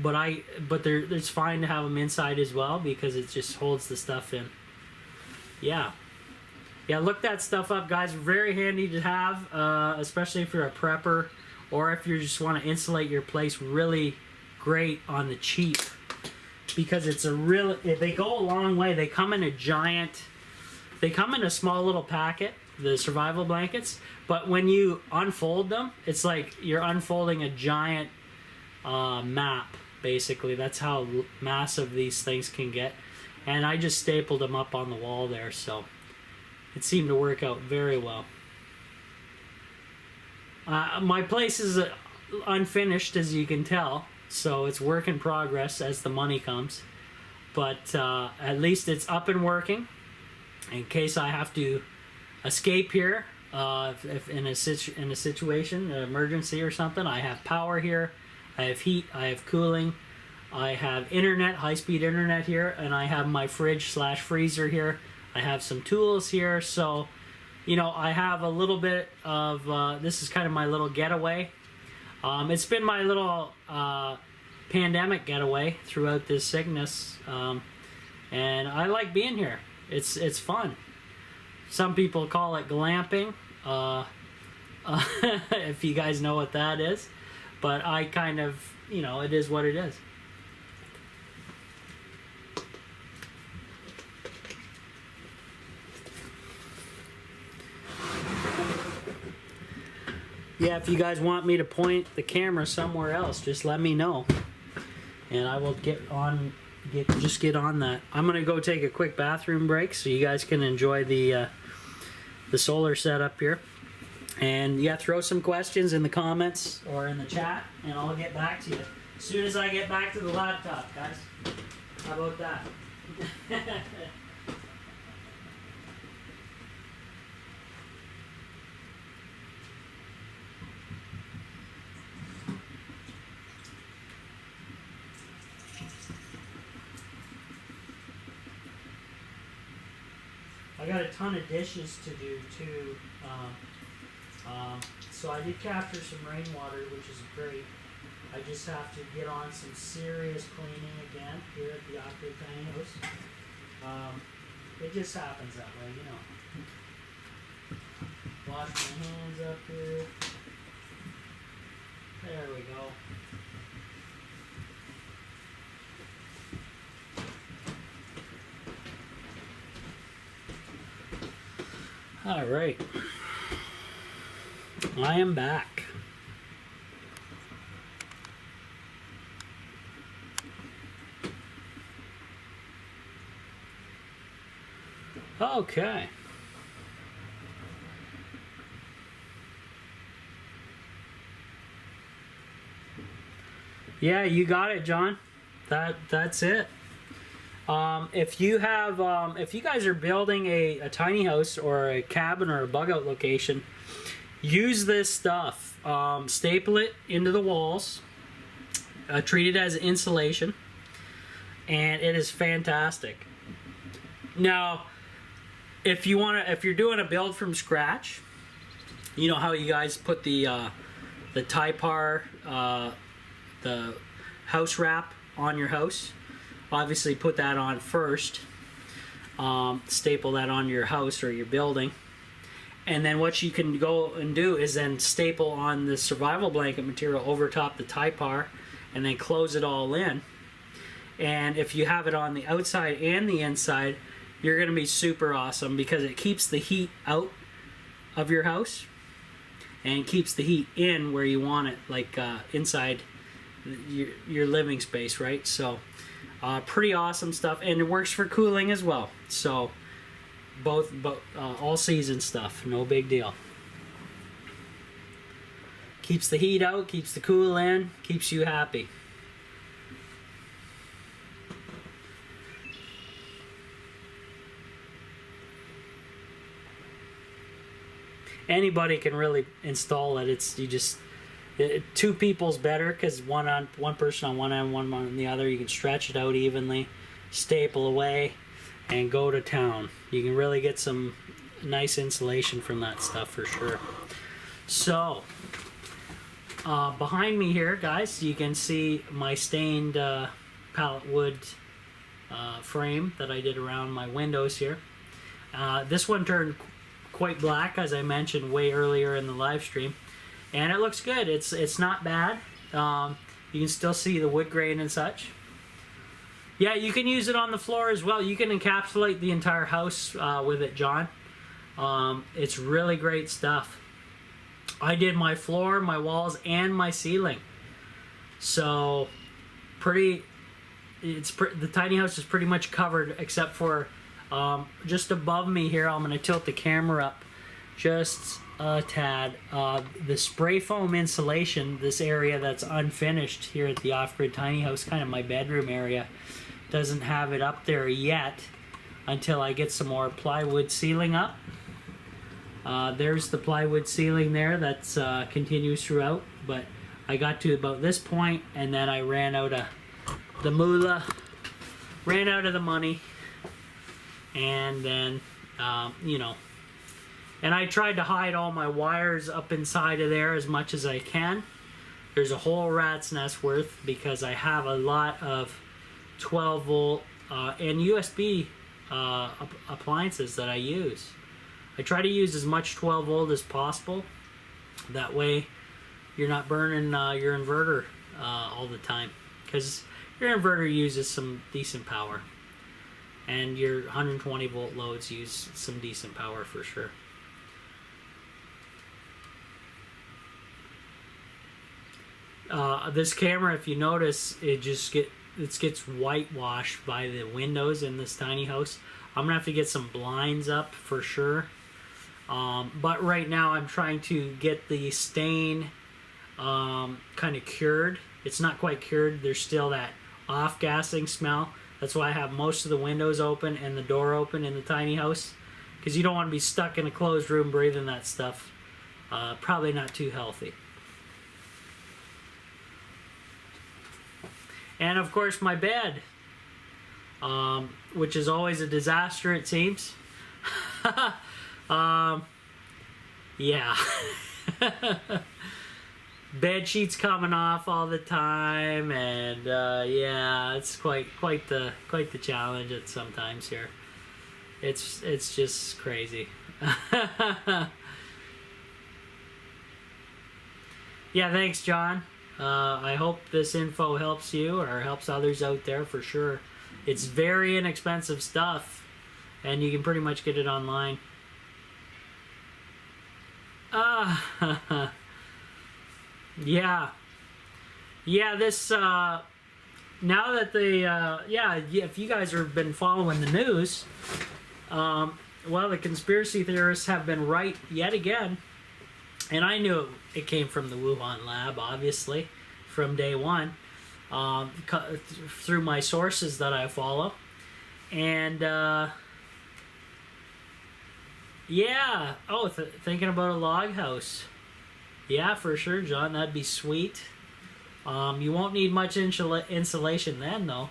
But it's fine to have them inside as well, because it just holds the stuff in. Yeah, look that stuff up, guys. Very handy to have, especially if you're a prepper, or if you just want to insulate your place really great on the cheap, because they go a long way. They come in a small little packet, the survival blankets, but when you unfold them, it's like you're unfolding a giant map, basically. That's how massive these things can get. And I just stapled them up on the wall there, so it seemed to work out very well. My place is unfinished, as you can tell, so it's work in progress as the money comes. But at least it's up and working in case I have to escape here, if in a situation, an emergency or something. I have power here, I have heat, I have cooling, I have internet, high-speed internet here, and I have my fridge/freezer here. I have some tools here, so I have a little bit of this is kind of my little getaway. It's been my little pandemic getaway throughout this sickness, and I like being here. It's fun. Some people call it glamping, if you guys know what that is, but I kind of, it is what it is. Yeah, if you guys want me to point the camera somewhere else, just let me know, and I will get on that. I'm gonna go take a quick bathroom break so you guys can enjoy the solar setup here. And yeah, throw some questions in the comments or in the chat, and I'll get back to you as soon as I get back to the laptop, guys. How about that? got a ton of dishes to do too. So I did capture some rainwater, which is great. I just have to get on some serious cleaning again here at the Off-Grid Tiny House. It just happens that way, you know. Wash my hands up here. There we go. All right. I am back. Okay. Yeah, you got it, John. That's it. If you have, if you guys are building a tiny house or a cabin or a bug out location, use this stuff. Staple it into the walls. Treat it as insulation, and it is fantastic. Now, if you're doing a build from scratch, you know how you guys put the Typar, the house wrap on your house. Obviously, put that on first. Staple that on your house or your building, and then what you can go and do is then staple on the survival blanket material over top the Typar, and then close it all in. And if you have it on the outside and the inside, you're going to be super awesome because it keeps the heat out of your house and keeps the heat in where you want it, like inside your living space, right? So pretty awesome stuff, and it works for cooling as well. So both all season stuff, no big deal. Keeps the heat out, keeps the cool in, keeps you happy. Anybody can really install it. Two people's better because one person on one end, one on the other. You can stretch it out evenly, staple away, and go to town. You can really get some nice insulation from that stuff for sure. So behind me here, guys, you can see my stained pallet wood frame that I did around my windows here. This one turned quite black, as I mentioned way earlier in the live stream, and it looks good. It's not bad. You can still see the wood grain and such. Yeah, you can use it on the floor as well. You can encapsulate the entire house with it, John. It's really great stuff. I did my floor, my walls, and my ceiling. So the tiny house is pretty much covered except for just above me here. I'm going to tilt the camera up just a tad. The spray foam insulation, this area that's unfinished here at the Off-Grid Tiny House, kind of my bedroom area, doesn't have it up there yet until I get some more plywood ceiling up. There's the plywood ceiling there that's continues throughout, but I got to about this point and then I ran out of the moolah, ran out of the money, and then and I tried to hide all my wires up inside of there as much as I can. There's a whole rat's nest worth because I have a lot of 12 volt and USB appliances that I use. I try to use as much 12 volt as possible. That way you're not burning your inverter all the time, because your inverter uses some decent power. And your 120 volt loads use some decent power for sure. This camera, if you notice, it gets whitewashed by the windows in this tiny house. I'm gonna have to get some blinds up for sure. But right now I'm trying to get the stain kind of cured. It's not quite cured. There's still that off-gassing smell. That's why I have most of the windows open and the door open in the tiny house, because you don't want to be stuck in a closed room breathing that stuff. Probably not too healthy. And of course my bed, which is always a disaster, it seems. Yeah. Bed sheets coming off all the time, and yeah, it's quite the challenge at sometimes here. It's just crazy. Yeah, thanks, John. I hope this info helps you or helps others out there for sure. It's very inexpensive stuff, and you can pretty much get it online. Yeah. Yeah, this, now that if you guys have been following the news, well, the conspiracy theorists have been right yet again. And I knew it came from the Wuhan lab, obviously, from day one, through my sources that I follow. And, yeah. Oh, thinking about a log house. Yeah, for sure, John. That'd be sweet. You won't need much insulation then, though.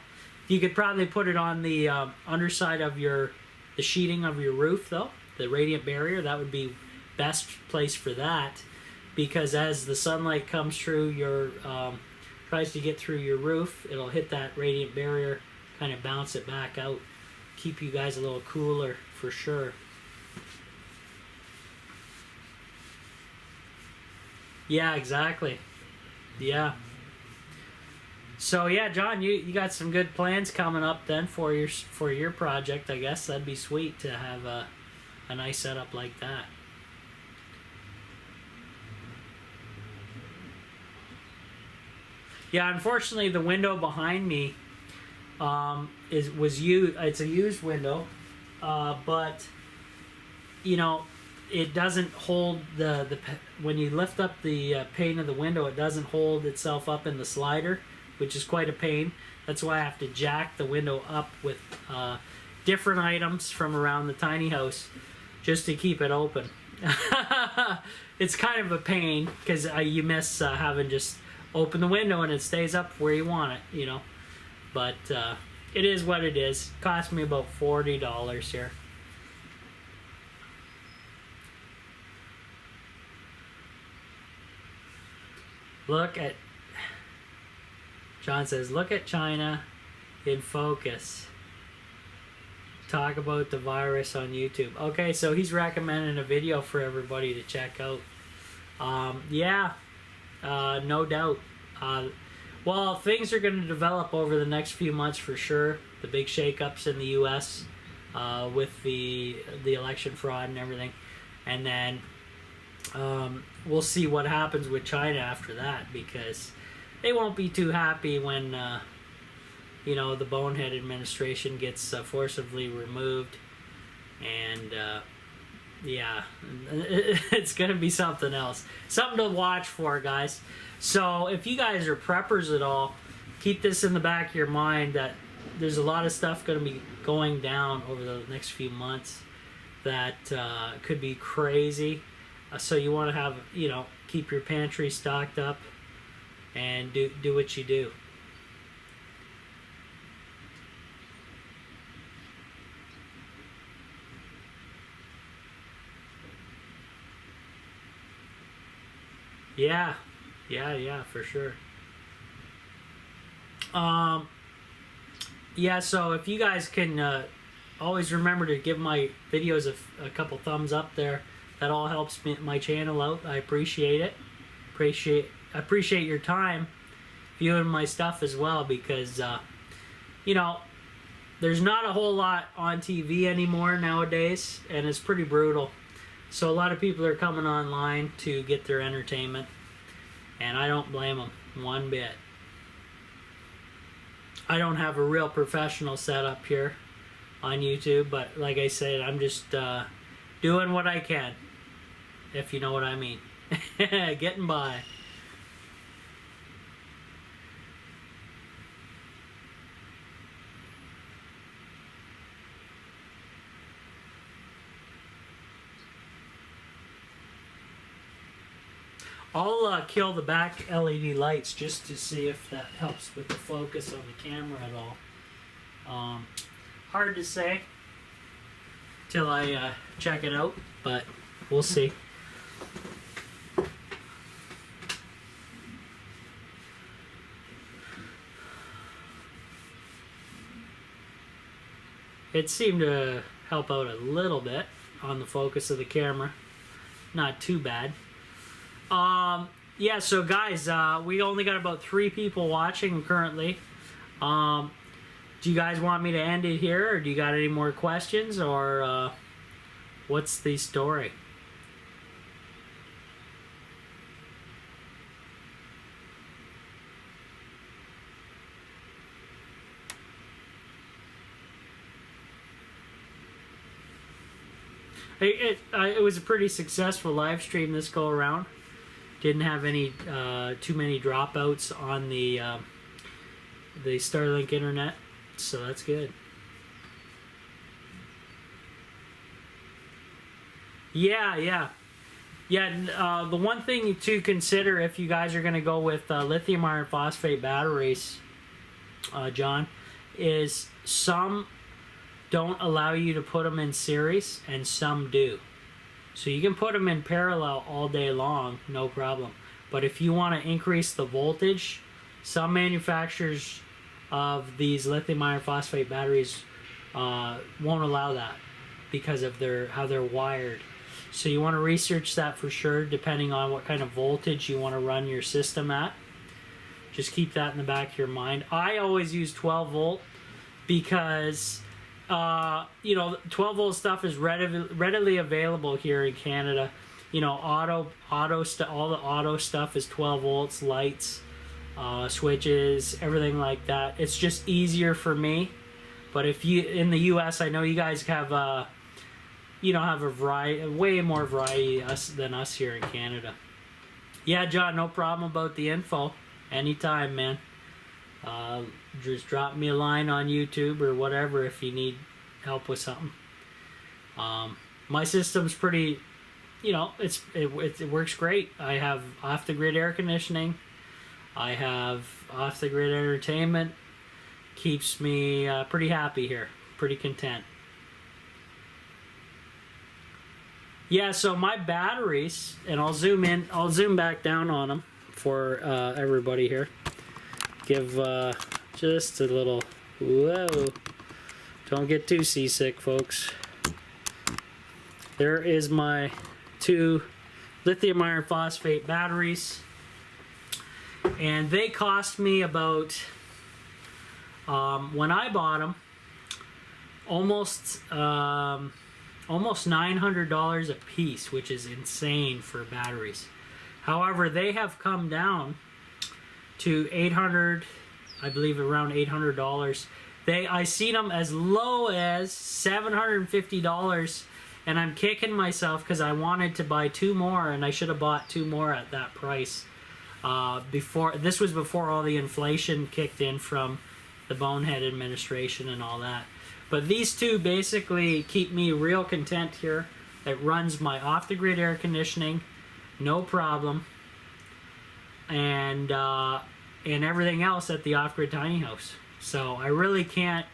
You could probably put it on the underside of the sheeting of your roof, though. The radiant barrier, that would be best place for that, because as the sunlight comes through your tries to get through your roof, it'll hit that radiant barrier, kind of bounce it back out, keep you guys a little cooler for sure. Yeah, exactly. Yeah. So yeah, John, you got some good plans coming up then for your project. I guess that'd be sweet to have a nice setup like that. Yeah, unfortunately, the window behind me was used. It's a used window, but you know, it doesn't hold the when you lift up the pane of the window, it doesn't hold itself up in the slider, which is quite a pain. That's why I have to jack the window up with different items from around the tiny house just to keep it open. It's kind of a pain because you miss having just open the window and it stays up where you want it, you know. But it is what it is. Cost me about $40 here. John says, look at China in focus. Talk about the virus on YouTube. Okay, so he's recommending a video for everybody to check out. Yeah, no doubt. Well, things are going to develop over the next few months for sure. The big shakeups in the U.S. With the election fraud and everything. And then we'll see what happens with China after that, because they won't be too happy when you know, the bonehead administration gets forcibly removed, and yeah, it's gonna be something else, something to watch for, guys. So if you guys are preppers at all, keep this in the back of your mind that there's a lot of stuff going to be going down over the next few months that could be crazy. So you want to have, you know, keep your pantry stocked up and do what you do. Yeah, for sure. Yeah, so if you guys can always remember to give my videos a couple thumbs up there, that all helps my channel out. I appreciate it. I appreciate your time viewing my stuff as well, because you know, there's not a whole lot on TV anymore nowadays, and it's pretty brutal. So a lot of people are coming online to get their entertainment, and I don't blame them one bit. I don't have a real professional setup here on YouTube, but like I said, I'm just doing what I can, if you know what I mean. Getting by. I'll kill the back LED lights just to see if that helps with the focus on the camera at all. Hard to say. till I check it out, but we'll see. It seemed to help out a little bit on the focus of the camera. Not too bad. Yeah, so guys, we only got about 3 people watching currently. Do you guys want me to end it here, or do you got any more questions, or what's the story? It was a pretty successful live stream this go around. Didn't have any too many dropouts on the Starlink internet, so that's good. Yeah. The one thing to consider if you guys are going to go with lithium iron phosphate batteries, John, is some don't allow you to put them in series and some do. So you can put them in parallel all day long, no problem. But if you want to increase the voltage, some manufacturers of these lithium iron phosphate batteries won't allow that because of how they're wired. So you want to research that for sure, depending on what kind of voltage you want to run your system at. Just keep that in the back of your mind. I always use 12 volt because 12 volt stuff is readily available here in Canada. All the auto stuff is 12 volts, lights, switches, everything like that. It's just easier for me. But if you in the U.S., I know you guys have have a variety, way more variety than us here in Canada. Yeah, John, no problem about the info. Anytime, man. Just drop me a line on YouTube or whatever if you need help with something. My system's pretty, it works great. I have off-the-grid air conditioning. I have off-the-grid entertainment. Keeps me pretty happy here. Pretty content. Yeah, so my batteries, and I'll zoom back down on them for everybody here. Give just a little, whoa, don't get too seasick, folks. There is my 2 lithium iron phosphate batteries, and they cost me about, when I bought them, almost $900 a piece, which is insane for batteries. However, they have come down to $800, I believe around $800. I seen them as low as $750, and I'm kicking myself because I wanted to buy 2 more, and I should have bought 2 more at that price. This was before all the inflation kicked in from the Bonehead administration and all that. But these 2 basically keep me real content here. It runs my off-the-grid air conditioning, no problem, and everything else at the off-grid tiny house. So I really can't.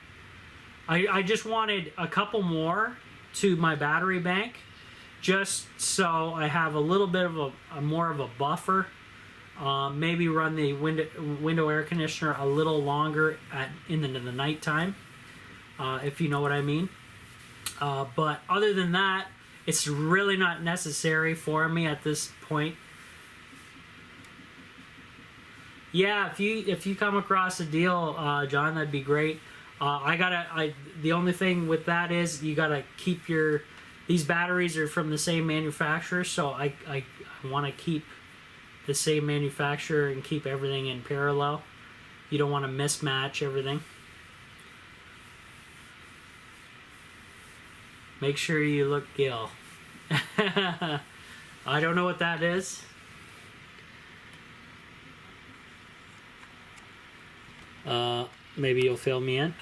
I just wanted a couple more to my battery bank, just so I have a little bit of a more of a buffer. Maybe run the window air conditioner a little longer in the nighttime. If you know what I mean. But other than that, it's really not necessary for me at this point. Yeah, if you come across a deal, John, that'd be great. The only thing with that is you gotta keep these batteries are from the same manufacturer, so I want to keep the same manufacturer and keep everything in parallel. You don't want to mismatch everything. Make sure you look Gil. I don't know what that is. Maybe you'll fill me in.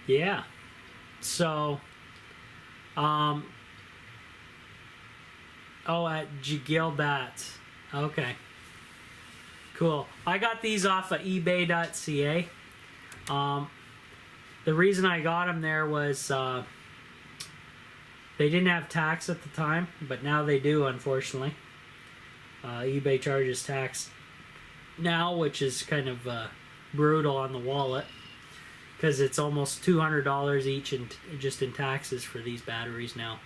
Yeah. So, at Gilbat. Okay. Cool. I got these off of eBay.ca. The reason I got them there was they didn't have tax at the time, but now they do, unfortunately. eBay charges tax now, which is kind of brutal on the wallet, because it's almost $200 each just in taxes for these batteries now.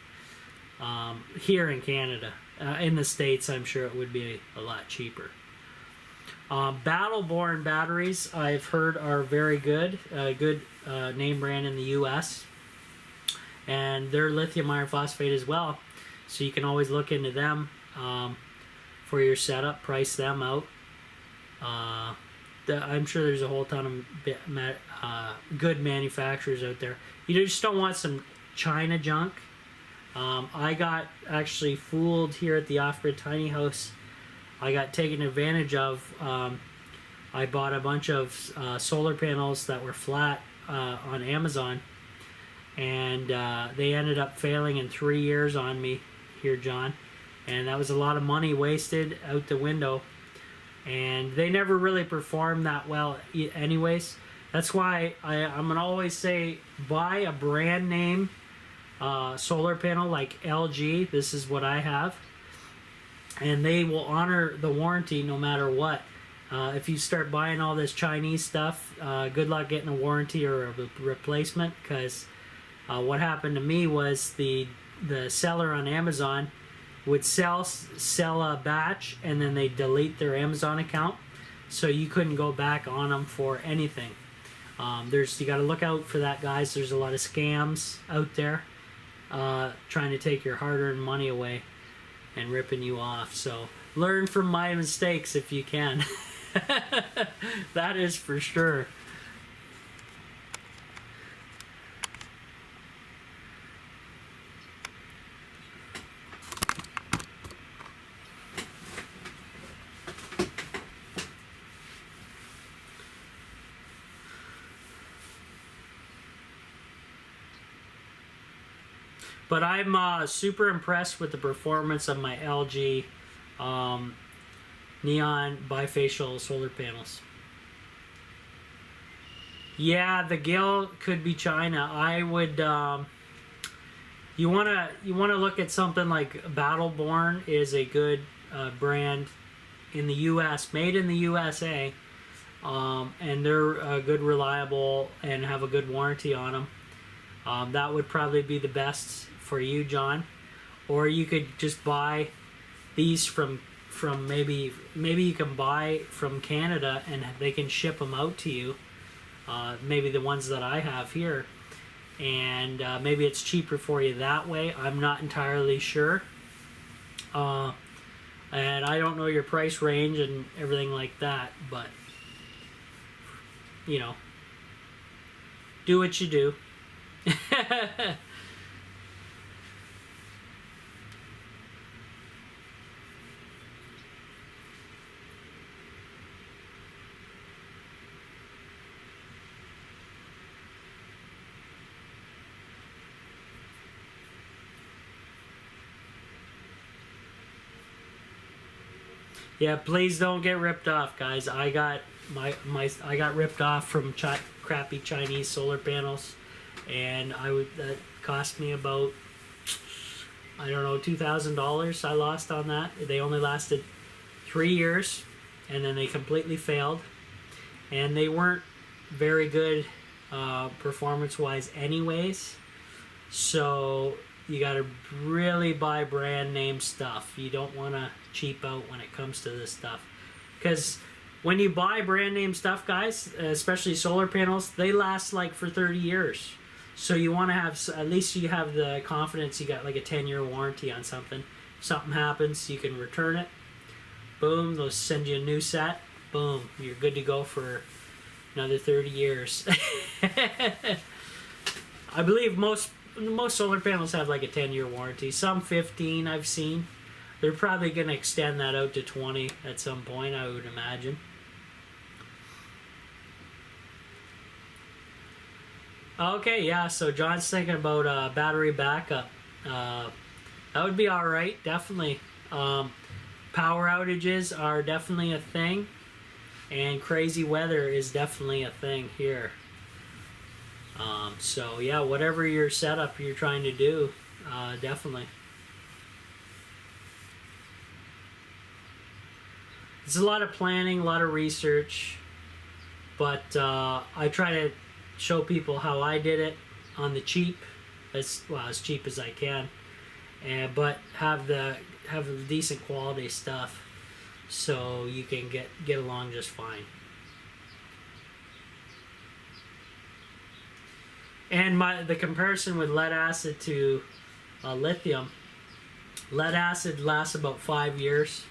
Here in Canada. In the States, I'm sure it would be a lot cheaper. Battleborn batteries, I've heard, are very good. Good name brand in the U.S. And they're lithium iron phosphate as well. So you can always look into them for your setup, price them out. I'm sure there's a whole ton of good manufacturers out there. You just don't want some China junk. I got actually fooled here at the Off-Grid Tiny House. I got taken advantage of. I bought a bunch of solar panels that were flat on Amazon, and they ended up failing in 3 years on me here, John. And that was a lot of money wasted out the window. And they never really performed that well anyways. That's why I'm going to always say buy a brand name solar panel like LG. This is what I have. And they will honor the warranty no matter what. If you start buying all this Chinese stuff, good luck getting a warranty or a replacement, because what happened to me was the seller on Amazon would sell a batch and then they delete their Amazon account, so you couldn't go back on them for anything. You got to look out for that, guys. There's a lot of scams out there trying to take your hard-earned money away and ripping you off. So learn from my mistakes if you can. That is for sure. But I'm super impressed with the performance of my LG neon bifacial solar panels. Yeah, the gill could be China. I would. You wanna look at something like Battleborn is a good brand in the U.S., made in the USA, and they're good, reliable, and have a good warranty on them. That would probably be the best for you, John. Or you could just buy these from maybe you can buy from Canada and they can ship them out to you. Maybe the ones that I have here, and maybe it's cheaper for you that way. I'm not entirely sure, and I don't know your price range and everything like that, but you know, do what you do. Yeah, please don't get ripped off, guys. I got I got ripped off from crappy Chinese solar panels, and that cost me about, I don't know, $2,000 I lost on that. They only lasted 3 years, and then they completely failed, and they weren't very good performance-wise anyways. So you got to really buy brand name stuff. You don't want to cheap out when it comes to this stuff, because when you buy brand name stuff, guys, especially solar panels, they last like for 30 years. So you want to have, at least you have the confidence you got like a 10-year warranty on something. If something happens, you can return it. Boom, they'll send you a new set. Boom, you're good to go for another 30 years. I believe most solar panels have like a 10-year warranty. Some 15 I've seen. They're probably going to extend that out to 20 at some point, I would imagine. Okay, yeah. So John's thinking about battery backup. That would be all right, definitely. Power outages are definitely a thing, and crazy weather is definitely a thing here. So yeah, whatever your setup you're trying to do, definitely. It's a lot of planning, a lot of research, but I try to show people how I did it on the cheap, as cheap as I can, but have a decent quality stuff, so you can get along just fine. And the comparison with lead acid to lithium, lead acid lasts about 5 years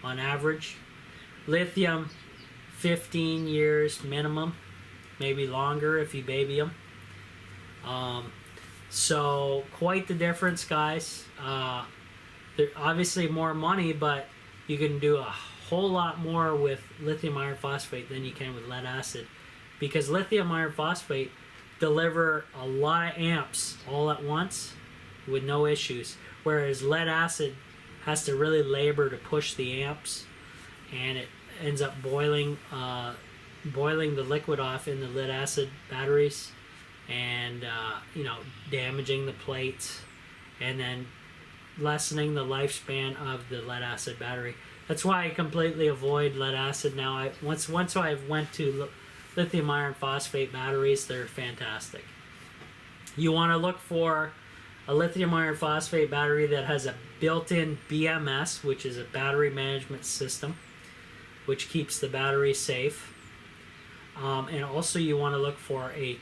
on average. Lithium, 15 years minimum, maybe longer if you baby them. So quite the difference, guys. They're obviously more money, but you can do a whole lot more with lithium iron phosphate than you can with lead acid, because lithium iron phosphate deliver a lot of amps all at once with no issues, whereas lead acid has to really labor to push the amps, and it ends up boiling the liquid off in the lead acid batteries, and damaging the plates, and then lessening the lifespan of the lead acid battery. That's why I completely avoid lead acid now. Once I went to lithium iron phosphate batteries, they're fantastic. You want to look for a lithium iron phosphate battery that has a built-in BMS, which is a battery management system, which keeps the battery safe. And also you want to look for a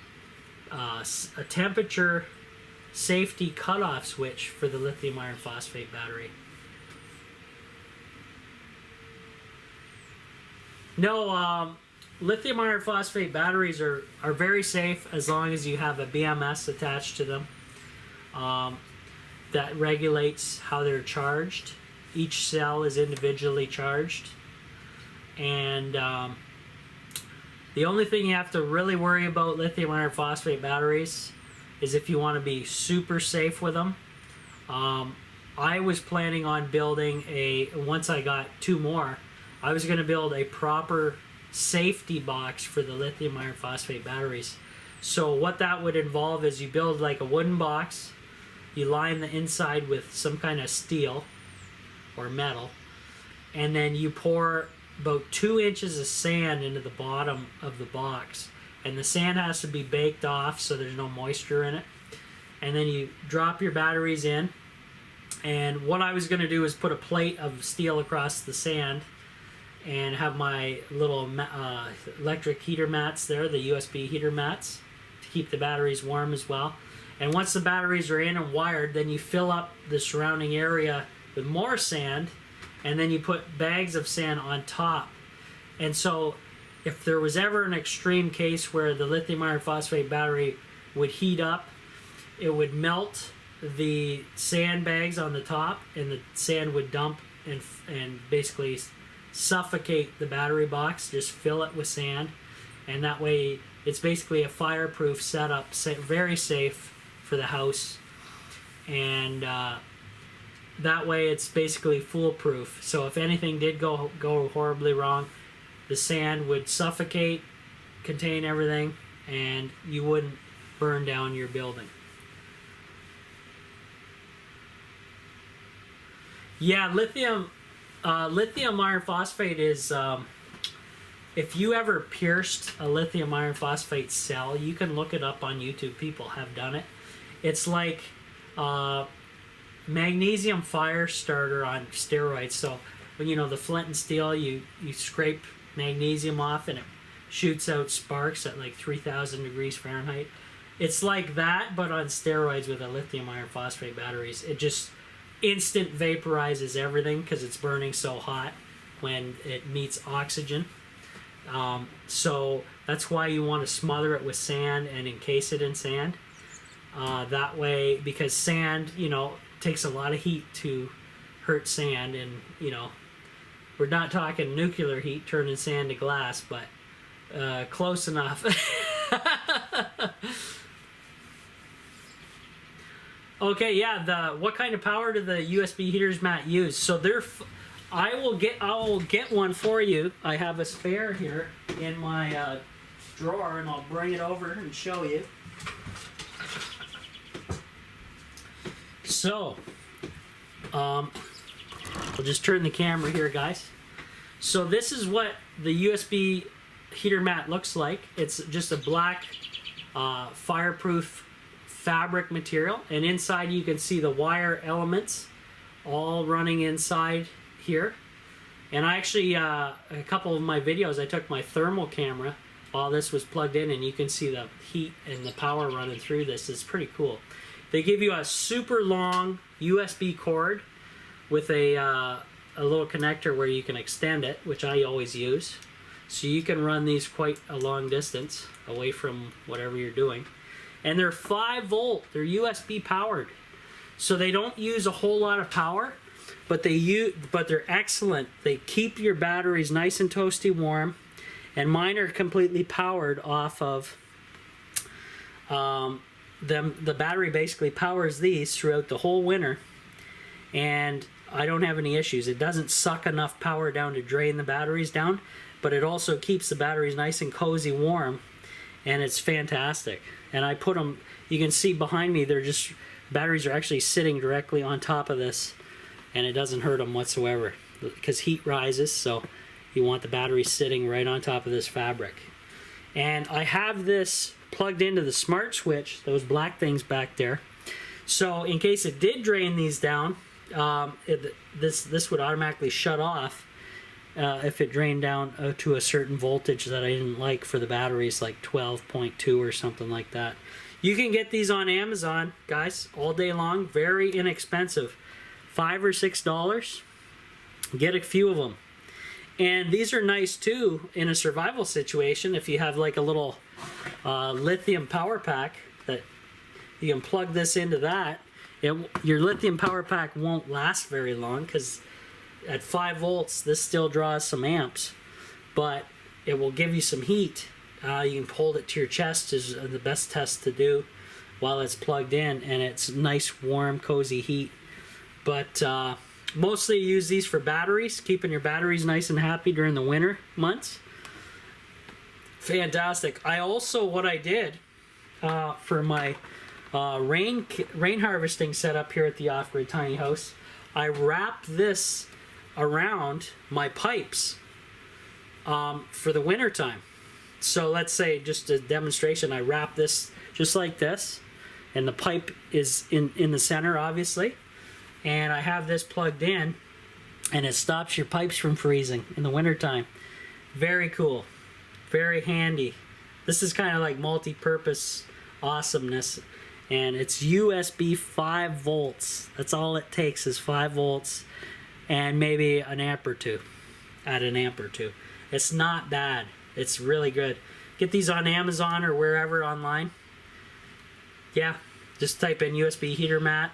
temperature safety cutoff switch for the lithium iron phosphate battery. No, lithium iron phosphate batteries are very safe as long as you have a BMS attached to them that regulates how they're charged. Each cell is individually charged, and the only thing you have to really worry about lithium iron phosphate batteries is if you want to be super safe with them. I was planning on building once I got 2 more, I was going to build a proper safety box for the lithium iron phosphate batteries. So what that would involve is you build like a wooden box, you line the inside with some kind of steel or metal, and then you pour about 2 inches of sand into the bottom of the box, and the sand has to be baked off so there's no moisture in it. And then you drop your batteries in, and what I was going to do is put a plate of steel across the sand and have my little electric heater mats there, the USB heater mats, to keep the batteries warm as well. And once the batteries are in and wired, then you fill up the surrounding area with more sand, and then you put bags of sand on top. And so if there was ever an extreme case where the lithium iron phosphate battery would heat up, it would melt the sandbags on the top, and the sand would dump and basically suffocate the battery box, just fill it with sand, and that way it's basically a fireproof setup, very safe for the house, and that way it's basically foolproof. So if anything did go horribly wrong, the sand would suffocate, contain everything, and you wouldn't burn down your building. Yeah, lithium iron phosphate is, if you ever pierced a lithium iron phosphate cell, you can look it up on YouTube. People have done it. It's like magnesium fire starter on steroids. So when the flint and steel, you scrape magnesium off and it shoots out sparks at like 3,000 degrees Fahrenheit. It's like that, but on steroids with a lithium iron phosphate batteries. It just instant vaporizes everything because it's burning so hot when it meets oxygen. So that's why you want to smother it with sand and encase it in sand. That way, because sand, takes a lot of heat to hurt sand, and we're not talking nuclear heat turning sand to glass, but close enough. Okay, yeah. What kind of power do the USB heaters, Matt, use? So I will get one for you. I have a spare here in my drawer, and I'll bring it over and show you. So, I'll just turn the camera here, guys. So this is what the USB heater mat looks like. It's just a black fireproof fabric material, and inside you can see the wire elements all running inside here. And I actually, a couple of my videos, I took my thermal camera while this was plugged in, and you can see the heat and the power running through this. It's pretty cool. They give you a super long USB cord with a little connector where you can extend it, which I always use. So you can run these quite a long distance away from whatever you're doing. And they're 5 volt, they're USB powered. So they don't use a whole lot of power, but they're excellent. They keep your batteries nice and toasty warm. And mine are completely powered off of the battery basically powers these throughout the whole winter, and I don't have any issues. It doesn't suck enough power down to drain the batteries down, but it also keeps the batteries nice and cozy warm, and it's fantastic. And I put them, you can see behind me, batteries are actually sitting directly on top of this, and it doesn't hurt them whatsoever because heat rises, so you want the battery sitting right on top of this fabric. And I have this plugged into the smart switch, those black things back there. So in case it did drain these down, this would automatically shut off if it drained down to a certain voltage that I didn't like for the batteries, like 12.2 or something like that. You can get these on Amazon, guys, all day long. Very inexpensive, $5 or $6. Get a few of them. And these are nice too in a survival situation. If you have like a little lithium power pack that you can plug this into that, your lithium power pack won't last very long because at 5 volts this still draws some amps, but it will give you some heat. You can hold it to your chest is the best test to do while it's plugged in, and it's nice warm cozy heat. But mostly use these for batteries, keeping your batteries nice and happy during the winter months. Fantastic. I also, what I did for my rain harvesting setup here at the Off-Grid Tiny House, I wrapped this around my pipes for the winter time. So let's say, just a demonstration, I wrap this just like this, and the pipe is in the center, obviously. And I have this plugged in, and it stops your pipes from freezing in the wintertime. Very cool. Very handy. This is kind of like multi-purpose awesomeness. And it's USB 5 volts. That's all it takes is 5 volts and maybe an amp or two. Add an amp or two. It's not bad. It's really good. Get these on Amazon or wherever online. Yeah, just type in USB heater mat.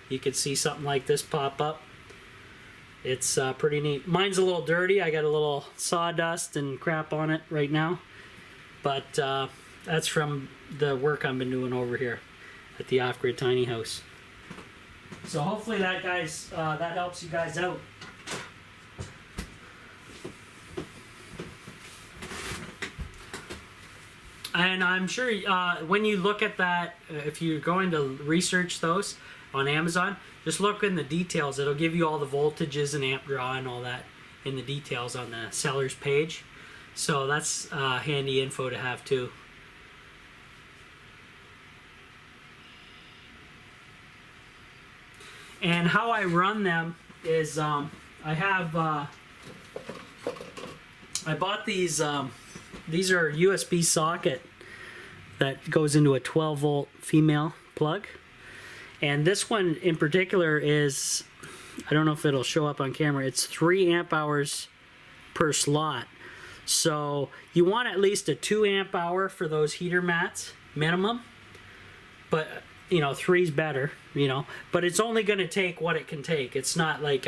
You can see something like this pop up. It's pretty neat. Mine's a little dirty. I got a little sawdust and crap on it right now. But that's from the work I've been doing over here at the Off-Grid Tiny House. So hopefully that helps you guys out. And I'm sure when you look at that, if you're going to research those on Amazon, just look in the details. It'll give you all the voltages and amp draw and all that in the details on the seller's page. So that's handy info to have too. And how I run them is I bought these. These are USB socket that goes into a 12 volt female plug. And this one in particular is, I don't know if it'll show up on camera, it's 3 amp hours per slot. So you want at least a 2 amp hour for those heater mats minimum, but 3's better, but it's only going to take what it can take. It's not like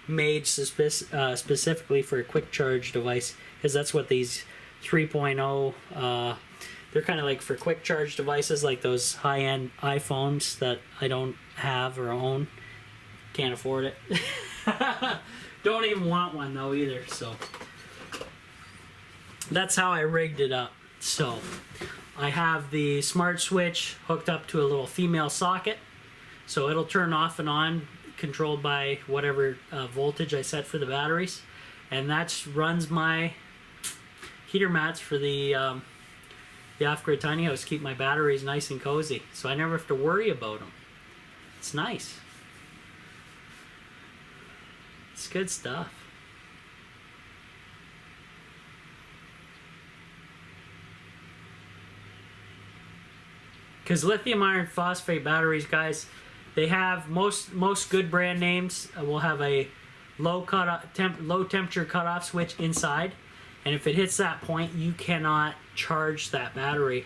made specifically for a quick charge device, because that's what these 3.0 they're kind of like for quick charge devices, like those high-end iPhones that I don't have or own. Can't afford it. Don't even want one though either. So that's how I rigged it up. So I have the smart switch hooked up to a little female socket, so it'll turn off and on, controlled by whatever voltage I set for the batteries, and that runs my heater mats for the off-grid tiny house. Keep my batteries nice and cozy, so I never have to worry about them. It's nice. It's good stuff. Because lithium iron phosphate batteries, guys, they have most good brand names will have a low temperature cutoff switch inside, and if it hits that point, you cannot charge that battery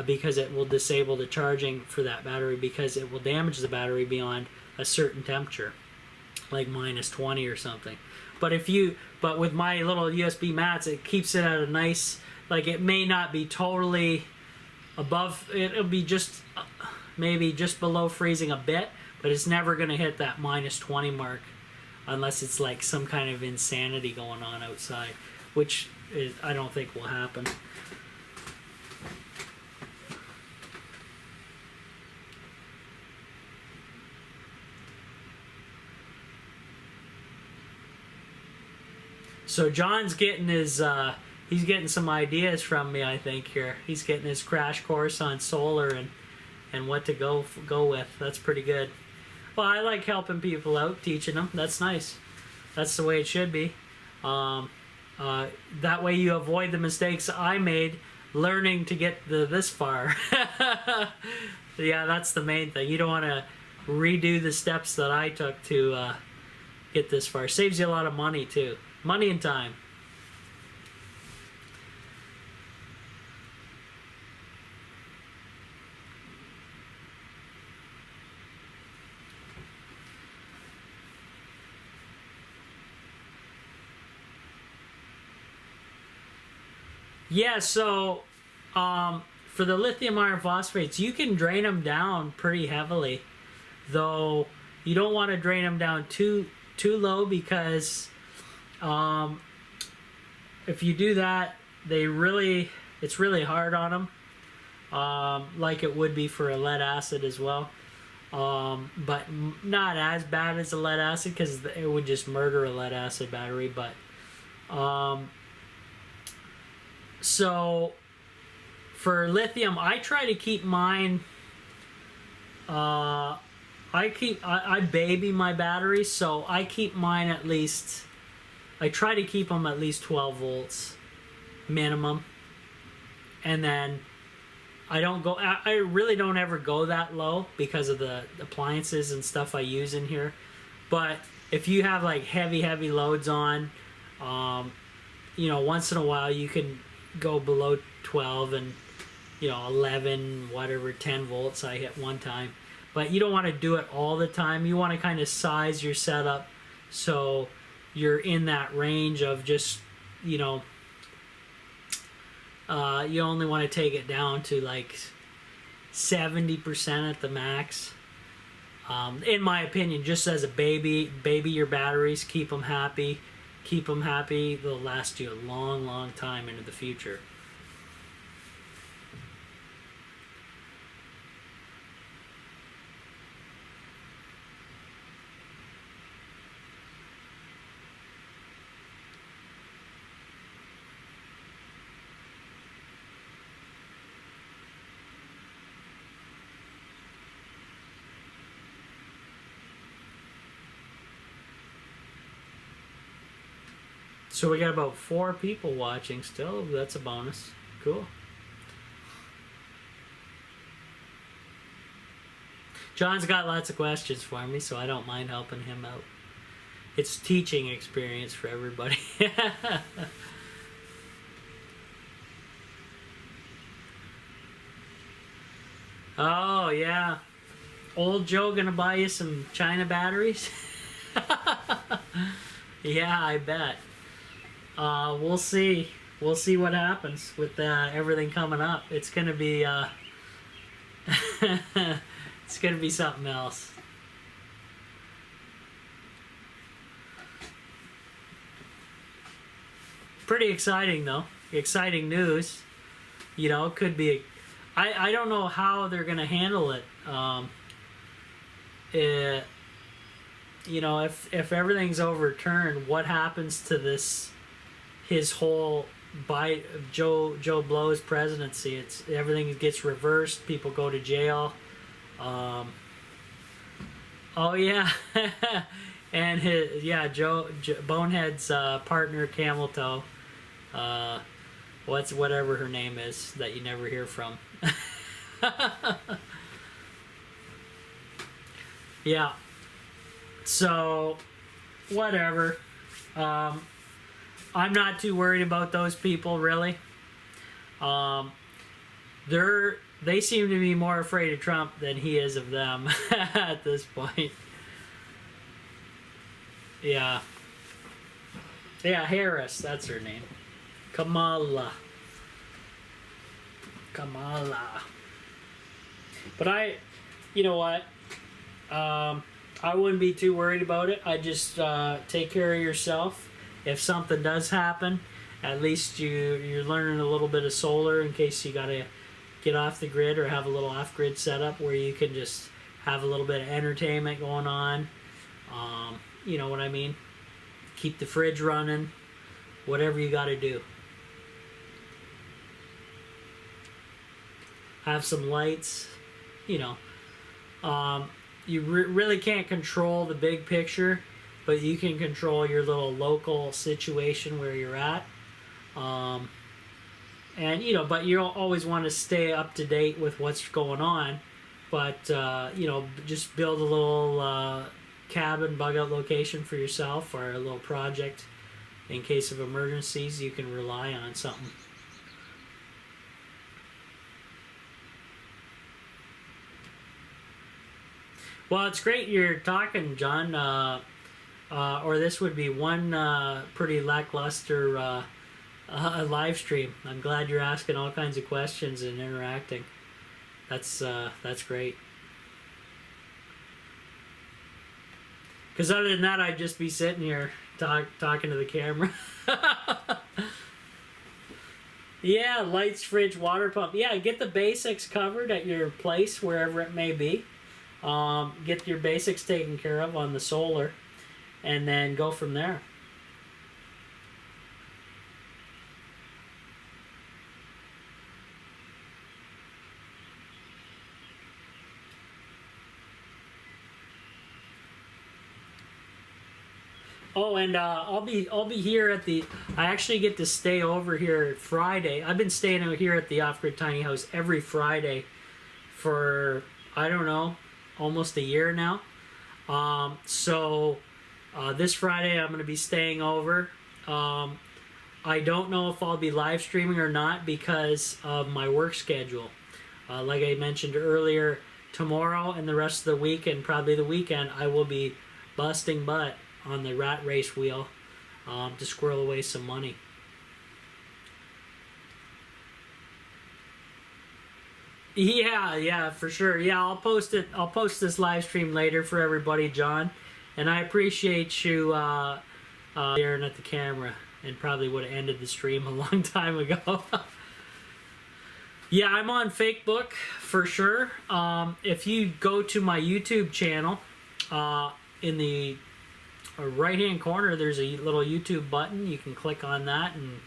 because it will disable the charging for that battery, because it will damage the battery beyond a certain temperature, like -20 or something. But with my little USB mats, it keeps it at a nice, like, it may not be totally above, it'll be just maybe just below freezing a bit, but it's never going to hit that -20 mark unless it's like some kind of insanity going on outside, which I don't think will happen. So John's getting his he's getting some ideas from me, I think, here. He's getting his crash course on solar and what to go with. That's pretty good. Well, I like helping people out, teaching them. That's nice. That's the way it should be. That way you avoid the mistakes I made learning to get this far. Yeah, that's the main thing. You don't want to redo the steps that I took to get this far. Saves you a lot of money, too. Money and time. Yeah, so for the lithium iron phosphates, you can drain them down pretty heavily, though you don't want to drain them down too low, because if you do that, it's really hard on them, like it would be for a lead acid as well, but not as bad as a lead acid, because it would just murder a lead acid battery. But so for lithium, I try to keep mine, I baby my batteries, so I keep mine at least, I try to keep them at least 12 volts minimum, and then I really don't ever go that low because of the appliances and stuff I use in here. But if you have like heavy loads on, once in a while you can go below 12 and 11, whatever, 10 volts I hit one time. But you don't want to do it all the time. You want to kind of size your setup so you're in that range of just, you only want to take it down to like 70% at the max. In my opinion, just as a baby your batteries, keep them happy. They'll last you a long time into the future. So we got about 4 people watching still. That's a bonus. Cool. John's got lots of questions for me, so I don't mind helping him out. It's teaching experience for everybody. Oh, yeah. Old Joe gonna buy you some China batteries? Yeah, I bet. We'll see. we'll see what happens with everything coming up. It's gonna be it's gonna be something else. Pretty exciting though. Exciting news. You know, could be. I don't know how they're gonna handle it. You know, if everything's overturned, what happens to this? His whole Joe Blow's presidency. It's everything gets reversed. People go to jail. Oh yeah, and Joe Bonehead's partner Camel Toe. Whatever her name is that you never hear from. Yeah. So, whatever. I'm not too worried about those people, really. They seem to be more afraid of Trump than he is of them at this point. Yeah. Yeah, Harris, that's her name. Kamala. But you know what? I wouldn't be too worried about it. I just take care of yourself. If something does happen, at least you're learning a little bit of solar in case you gotta get off the grid or have a little off-grid setup where you can just have a little bit of entertainment going on. You know what I mean? Keep the fridge running. Whatever you gotta do. Have some lights. You know. You really can't control the big picture, but you can control your little local situation where you're at. And, you know, but you always want to stay up to date with what's going on. But, you know, just build a little cabin, bug out location for yourself or a little project in case of emergencies. You can rely on something. Well, it's great you're talking, John. Or this would be one pretty lackluster live stream. I'm glad you're asking all kinds of questions and interacting. That's great. Because other than that, I'd just be sitting here talking to the camera. Yeah, lights, fridge, water pump. Yeah, get the basics covered at your place, wherever it may be. Get your basics taken care of on the solar, and then go from there. Oh, and I'll be here at the. I actually get to stay over here Friday. I've been staying over here at the Off-Grid Tiny House every Friday for, I don't know, almost a year now. So this Friday I'm going to be staying over. I don't know if I'll be live streaming or not because of my work schedule. Like I mentioned earlier, tomorrow and the rest of the week and probably the weekend I will be busting butt on the rat race wheel to squirrel away some money. Yeah, for sure. Yeah, I'll post it. I'll post this live stream later for everybody, John. And I appreciate you staring at the camera, and probably would have ended the stream a long time ago. Yeah, I'm on Facebook for sure. If you go to my YouTube channel, in the right-hand corner, there's a little YouTube button. You can click on that and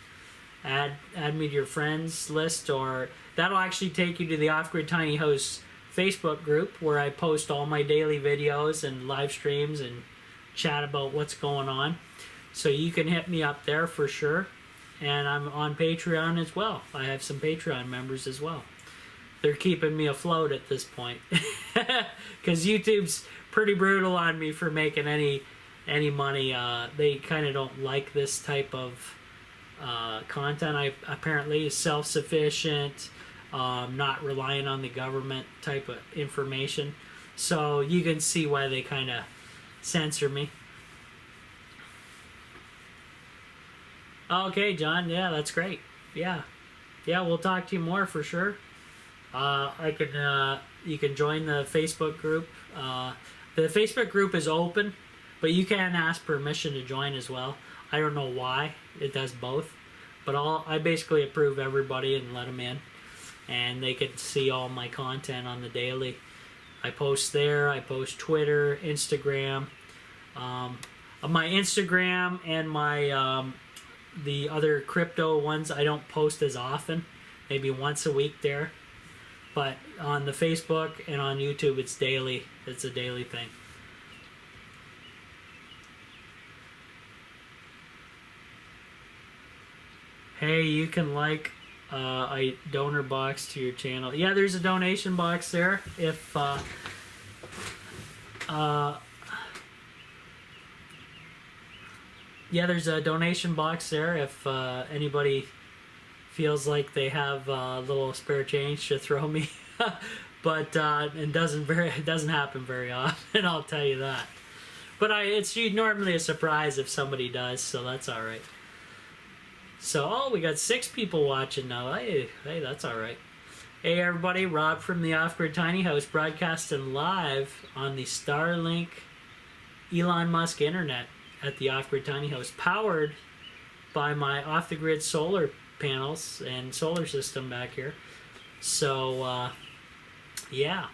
add me to your friends list, or that'll actually take you to the Off-Grid Tiny House Facebook group where I post all my daily videos and live streams and chat about what's going on. So you can hit me up there for sure. And I'm on Patreon as well. I have some Patreon members as well. They're keeping me afloat at this point. Because YouTube's pretty brutal on me for making any money. They kind of don't like this type of content. I apparently is self-sufficient, not relying on the government type of information. So you can see why they kind of censor me. Okay, John. Yeah, that's great. Yeah, yeah. We'll talk to you more for sure. I can. You can join the Facebook group. The Facebook group is open, but you can ask permission to join as well. I don't know why it does both, but I basically approve everybody and let them in, and they can see all my content on the daily. I post there. I post Twitter, Instagram. My Instagram and my the other crypto ones I don't post as often, maybe once a week there. But on the Facebook and on YouTube, it's daily. It's a daily thing. Hey, you can like a donor box to your channel. Yeah, there's a donation box there. If yeah, there's a donation box there if anybody feels like they have a little spare change to throw me. But it doesn't happen very often, I'll tell you that. But it's normally a surprise if somebody does, so that's all right. So, we got 6 people watching now. Hey, that's all right. Hey, everybody, Rob from the Off-Grid Tiny House broadcasting live on the Starlink Elon Musk internet at the Off-Grid Tiny House, powered by my off-the-grid solar panels and solar system back here. So, yeah,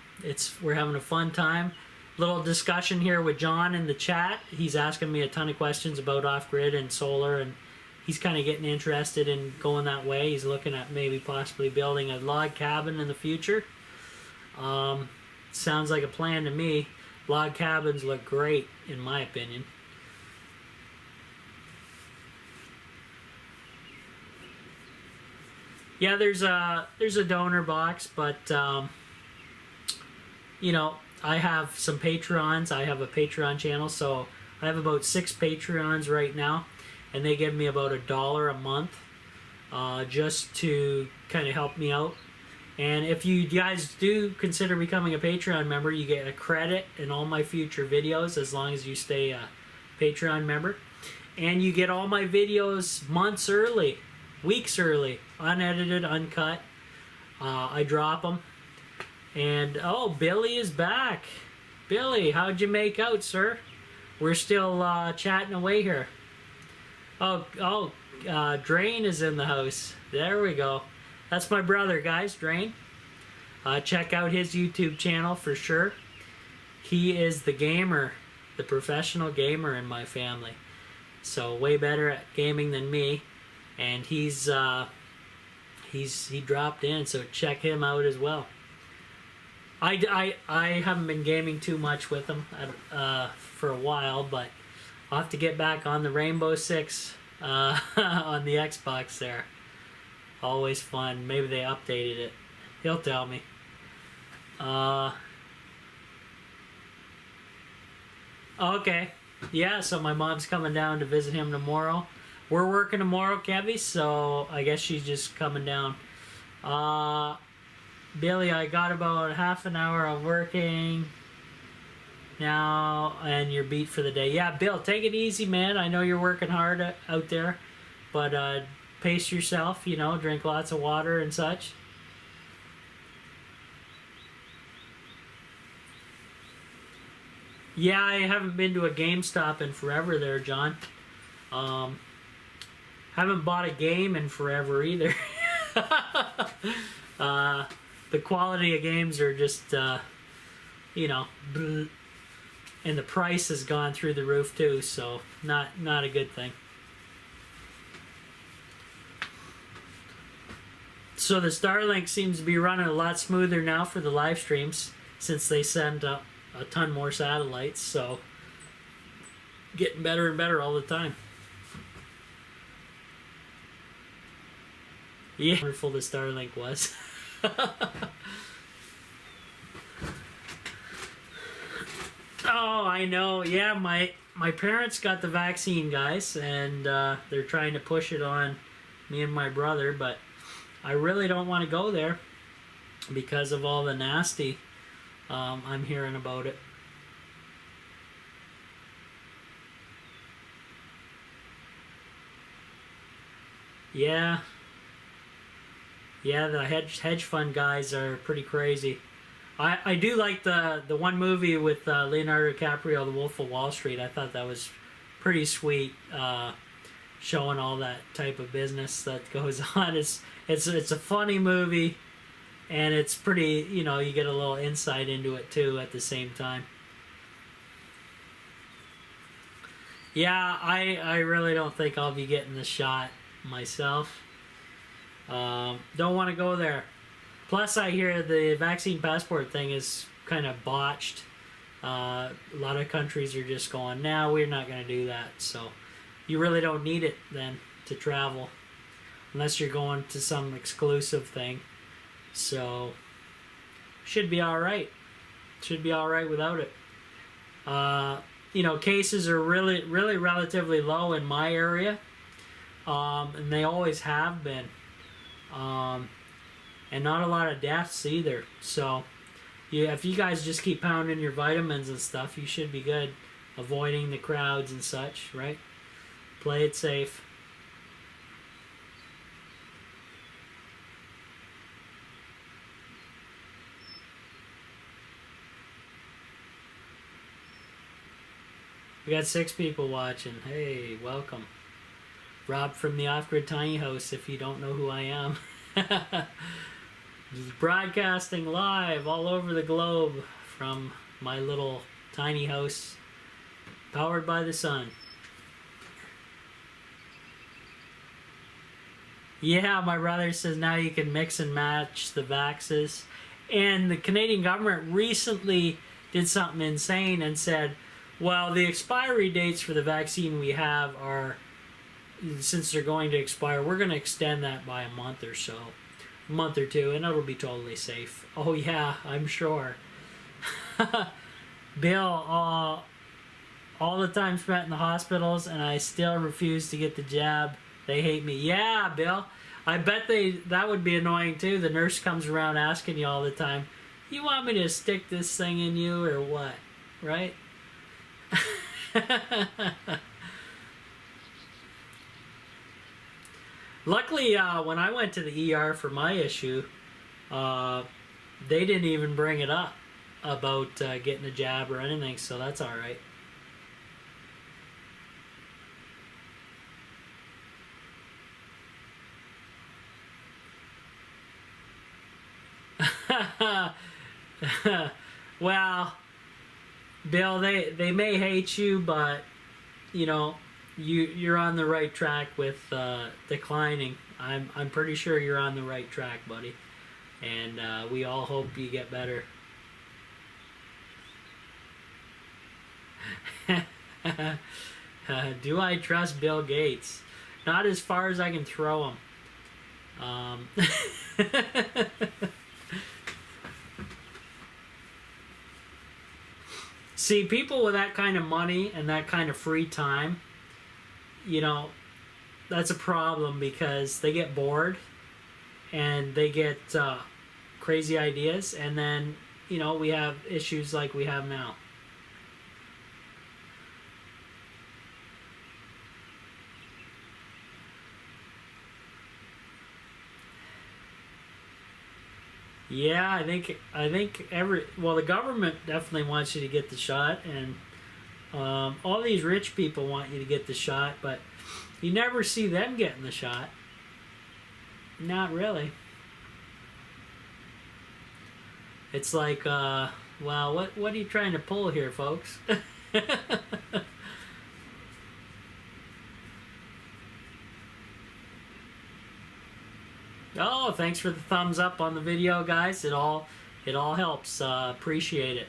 we're having a fun time. Little discussion here with John in the chat. He's asking me a ton of questions about off-grid and solar, and he's kind of getting interested in going that way. He's looking at maybe possibly building a log cabin in the future. Sounds like a plan to me. Log cabins look great, in my opinion. Yeah, there's a donor box, but you know, I have some Patreons. I have a Patreon channel, so I have about 6 Patreons right now, and they give me about $1 a month just to kind of help me out. And if you guys do consider becoming a Patreon member, you get a credit in all my future videos as long as you stay a Patreon member. And you get all my videos months early, weeks early, unedited, uncut. I drop them. And, oh, Billy is back. Billy, how'd you make out, sir? We're still chatting away here. Drain is in the house. There we go. That's my brother, guys, Drain. Check out his YouTube channel for sure. He is the gamer, the professional gamer in my family. So way better at gaming than me. And he dropped in, so check him out as well. I haven't been gaming too much with him for a while, but I'll have to get back on the Rainbow Six on the Xbox there. Always fun. Maybe they updated it. He'll tell me. Okay. Yeah, so my mom's coming down to visit him tomorrow. We're working tomorrow, Kevy, so I guess she's just coming down. Billy, I got about half an hour of working now, and you're beat for the day. Yeah, Bill, take it easy, man. I know you're working hard out there, but pace yourself, you know, drink lots of water and such. Yeah, I haven't been to a GameStop in forever there, John. Haven't bought a game in forever either. The quality of games are just, you know, and the price has gone through the roof too, so not a good thing. So the Starlink seems to be running a lot smoother now for the live streams since they send a ton more satellites, so getting better and better all the time. Yeah, wonderful the Starlink was. Oh, I know. Yeah, my parents got the vaccine, guys, and they're trying to push it on me and my brother, but I really don't want to go there because of all the nasty I'm hearing about it. Yeah. Yeah, the hedge fund guys are pretty crazy. I do like the one movie with Leonardo DiCaprio, The Wolf of Wall Street. I thought that was pretty sweet, showing all that type of business that goes on. It's a funny movie, and it's pretty. You know, you get a little insight into it too at the same time. Yeah, I really don't think I'll be getting the shot myself. Don't want to go there. Plus, I hear the vaccine passport thing is kind of botched. A lot of countries are just going, nah, we're not going to do that. So you really don't need it then to travel unless you're going to some exclusive thing. So should be all right. Should be all right without it. You know, cases are really relatively low in my area, and they always have been. And not a lot of deaths either. So, yeah, if you guys just keep pounding your vitamins and stuff, you should be good. Avoiding the crowds and such, right? Play it safe. We got 6 people watching. Hey, welcome. Rob from the Off-Grid Tiny House, if you don't know who I am. Just broadcasting live all over the globe from my little tiny house powered by the sun. Yeah, my brother says now you can mix and match the vaxes. And the Canadian government recently did something insane and said, well, the expiry dates for the vaccine we have are, since they're going to expire, we're going to extend that by a month or so. A month or two, and it'll be totally safe. Oh yeah, I'm sure. Bill, all the time spent in the hospitals, and I still refuse to get the jab. They hate me. Yeah, Bill. I bet that would be annoying too. The nurse comes around asking you all the time, you want me to stick this thing in you or what? Right? Luckily, when I went to the ER for my issue, they didn't even bring it up about getting a jab or anything, so that's all right. Well, Bill, they may hate you, but you know, you're on the right track with declining. I'm pretty sure you're on the right track, buddy, and we all hope you get better. Do I trust Bill Gates? Not as far as I can throw him. See, people with that kind of money and that kind of free time, you know, that's a problem because they get bored and they get crazy ideas, and then, you know, we have issues like we have now. Yeah, I think the government definitely wants you to get the shot, and all these rich people want you to get the shot, but you never see them getting the shot. Not really. It's like, well, what are you trying to pull here, folks? Oh, thanks for the thumbs up on the video, guys. It all helps. Appreciate it.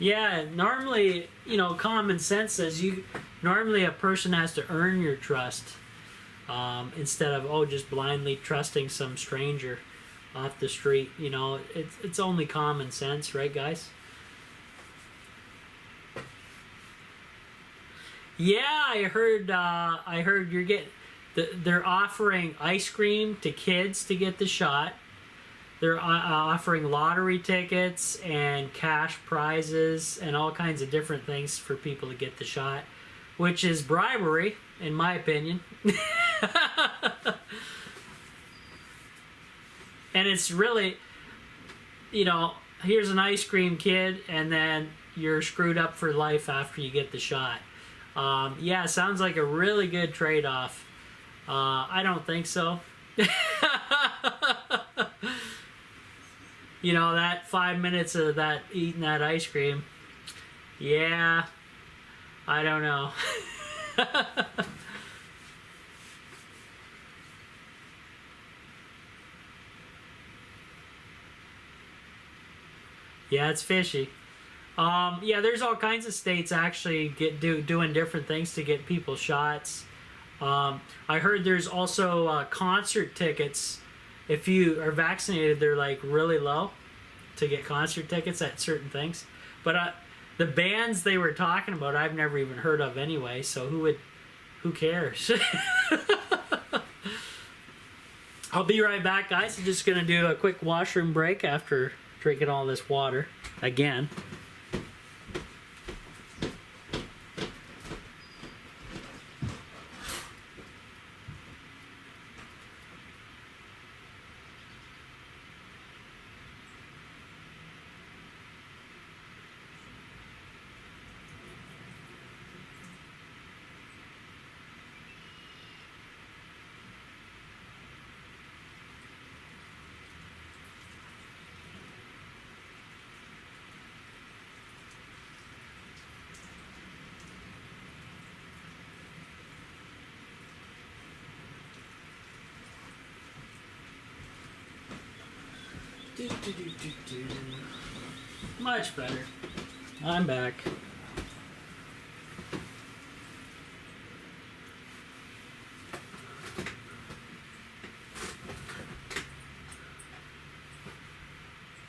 Yeah, normally, you know, common sense says normally a person has to earn your trust, instead of, just blindly trusting some stranger off the street. You know, it's only common sense, right, guys? Yeah, I heard. I heard you're getting. They're offering ice cream to kids to get the shot. They're offering lottery tickets and cash prizes and all kinds of different things for people to get the shot, which is bribery, in my opinion. And it's really, here's an ice cream kid, and then you're screwed up for life after you get the shot. Yeah, sounds like a really good trade-off. I don't think so. That 5 minutes of that eating that ice cream. Yeah, I don't know. Yeah, it's fishy. Yeah, there's all kinds of states actually doing different things to get people shots. I heard there's also concert tickets. If you are vaccinated, they're like really low to get concert tickets at certain things. But the bands they were talking about, I've never even heard of anyway. So who cares? I'll be right back, guys. I'm just gonna do a quick washroom break after drinking all this water again. Much better. I'm back.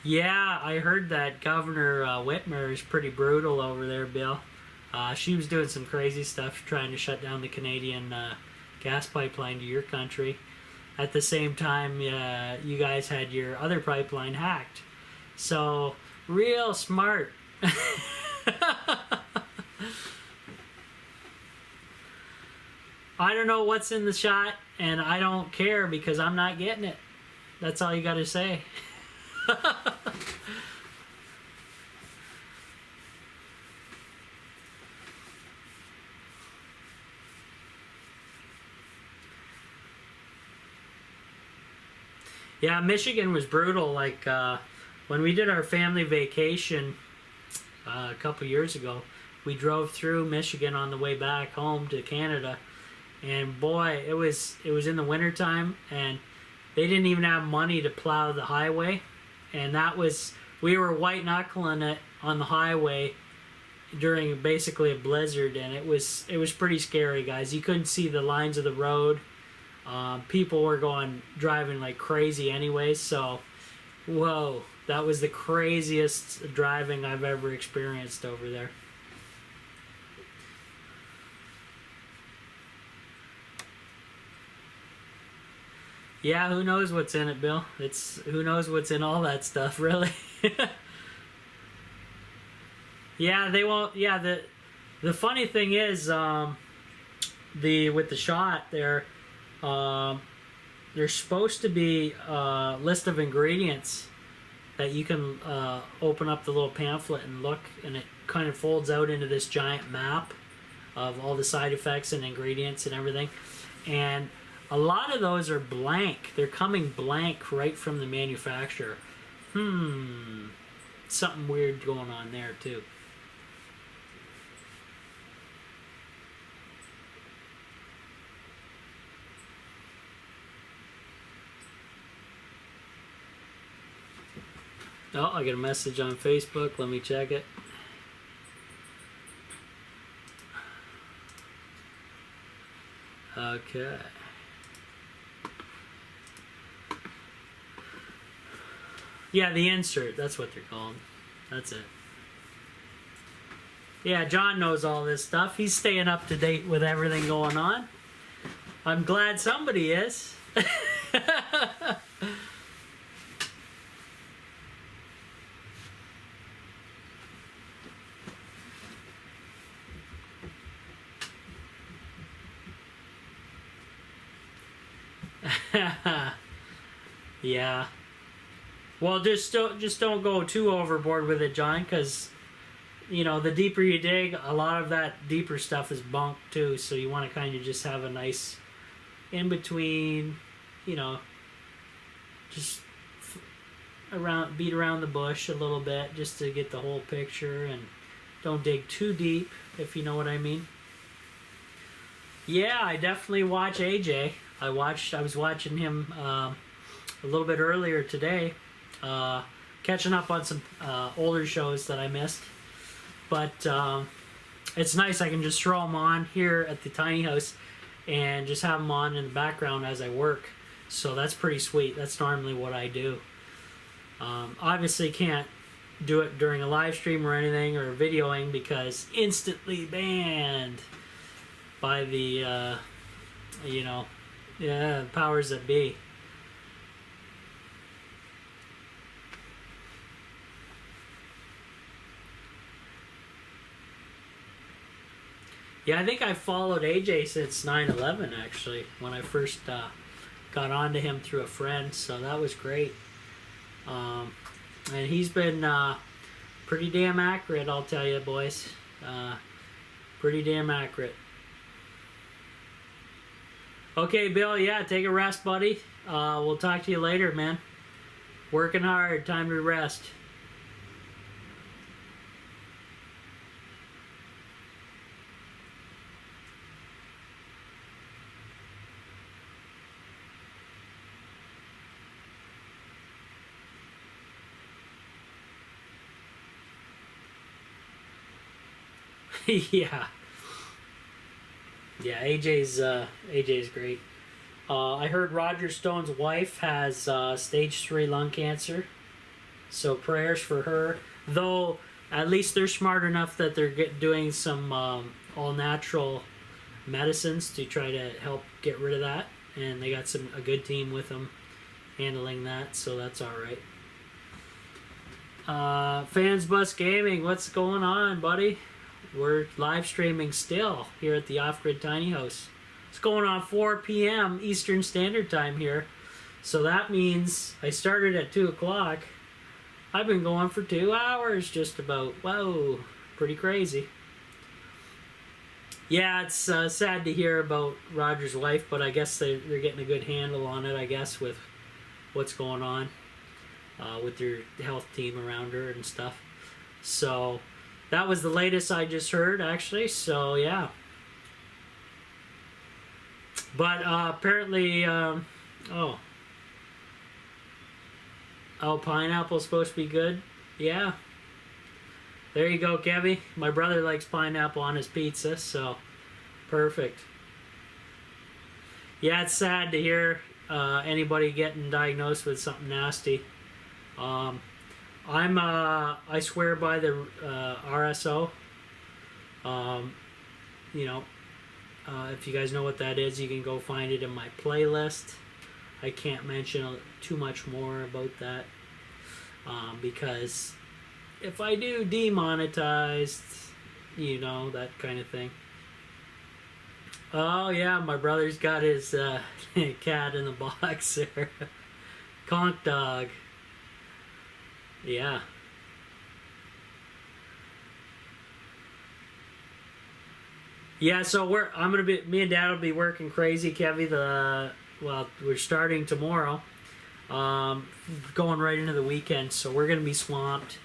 Yeah, I heard that Governor Whitmer is pretty brutal over there, Bill. She was doing some crazy stuff trying to shut down the Canadian gas pipeline to your country. At the same time, you guys had your other pipeline hacked. So, real smart. I don't know what's in the shot, and I don't care because I'm not getting it. That's all you got to say. Yeah, Michigan was brutal. Like when we did our family vacation a couple years ago, we drove through Michigan on the way back home to Canada, and boy, it was in the wintertime, and they didn't even have money to plow the highway, and we were white knuckling it on the highway during basically a blizzard, and it was pretty scary, guys. You couldn't see the lines of the road. People were driving like crazy anyway, so whoa, that was the craziest driving I've ever experienced over there. Yeah, who knows what's in it, Bill? Who knows what's in all that stuff, really. Yeah, they won't. Yeah, the funny thing is, with the shot there, there's supposed to be a list of ingredients that you can open up the little pamphlet and look, and it kind of folds out into this giant map of all the side effects and ingredients and everything. And a lot of those are blank. They're coming blank right from the manufacturer. Something weird going on there too. Oh, I got a message on Facebook. Let me check it. Okay. Yeah, the insert. That's what they're called. That's it. Yeah, John knows all this stuff. He's staying up to date with everything going on. I'm glad somebody is. Yeah. Well, just don't go too overboard with it, John, because you know the deeper you dig, a lot of that deeper stuff is bunk too. So you want to kind of just have a nice in between, you know, just beat around the bush a little bit just to get the whole picture, and don't dig too deep, if you know what I mean. Yeah, I definitely watch AJ. I was watching him a little bit earlier today, catching up on some older shows that I missed. But it's nice, I can just throw them on here at the tiny house and just have them on in the background as I work. So that's pretty sweet. That's normally what I do. Obviously can't do it during a live stream or anything, or videoing, because instantly banned by the you know, yeah, powers that be. Yeah, I think I followed AJ since 9/11, actually, when I first got onto him through a friend, so that was great. And he's been pretty damn accurate, I'll tell you, boys. Pretty damn accurate. Okay, Bill, yeah, take a rest, buddy. We'll talk to you later, man. Working hard, time to rest. Yeah. Yeah, AJ's great. I heard Roger Stone's wife has stage 3 lung cancer, so prayers for her. Though at least they're smart enough that they're doing some all natural medicines to try to help get rid of that, and they got a good team with them handling that, so that's all right. Fans Bus Gaming, what's going on, buddy? We're live streaming still here at the Off-Grid Tiny House. It's going on 4 p.m. Eastern Standard Time here. So that means I started at 2 o'clock. I've been going for 2 hours just about. Whoa, pretty crazy. Yeah, it's sad to hear about Roger's wife, but I guess they're getting a good handle on it, I guess, with what's going on with their health team around her and stuff. So that was the latest I just heard, actually, so yeah. But apparently, oh, pineapple's supposed to be good? Yeah. There you go, Kevy. My brother likes pineapple on his pizza, so perfect. Yeah, it's sad to hear anybody getting diagnosed with something nasty. I swear by the RSO. You know, if you guys know what that is, you can go find it in my playlist. I can't mention too much more about that because if I do demonetized, you know, that kind of thing. Oh yeah, my brother's got his cat in the box there. Conk dog. Yeah. Yeah, so me and Dad will be working crazy, Kevy. We're starting tomorrow, going right into the weekend, so we're gonna be swamped.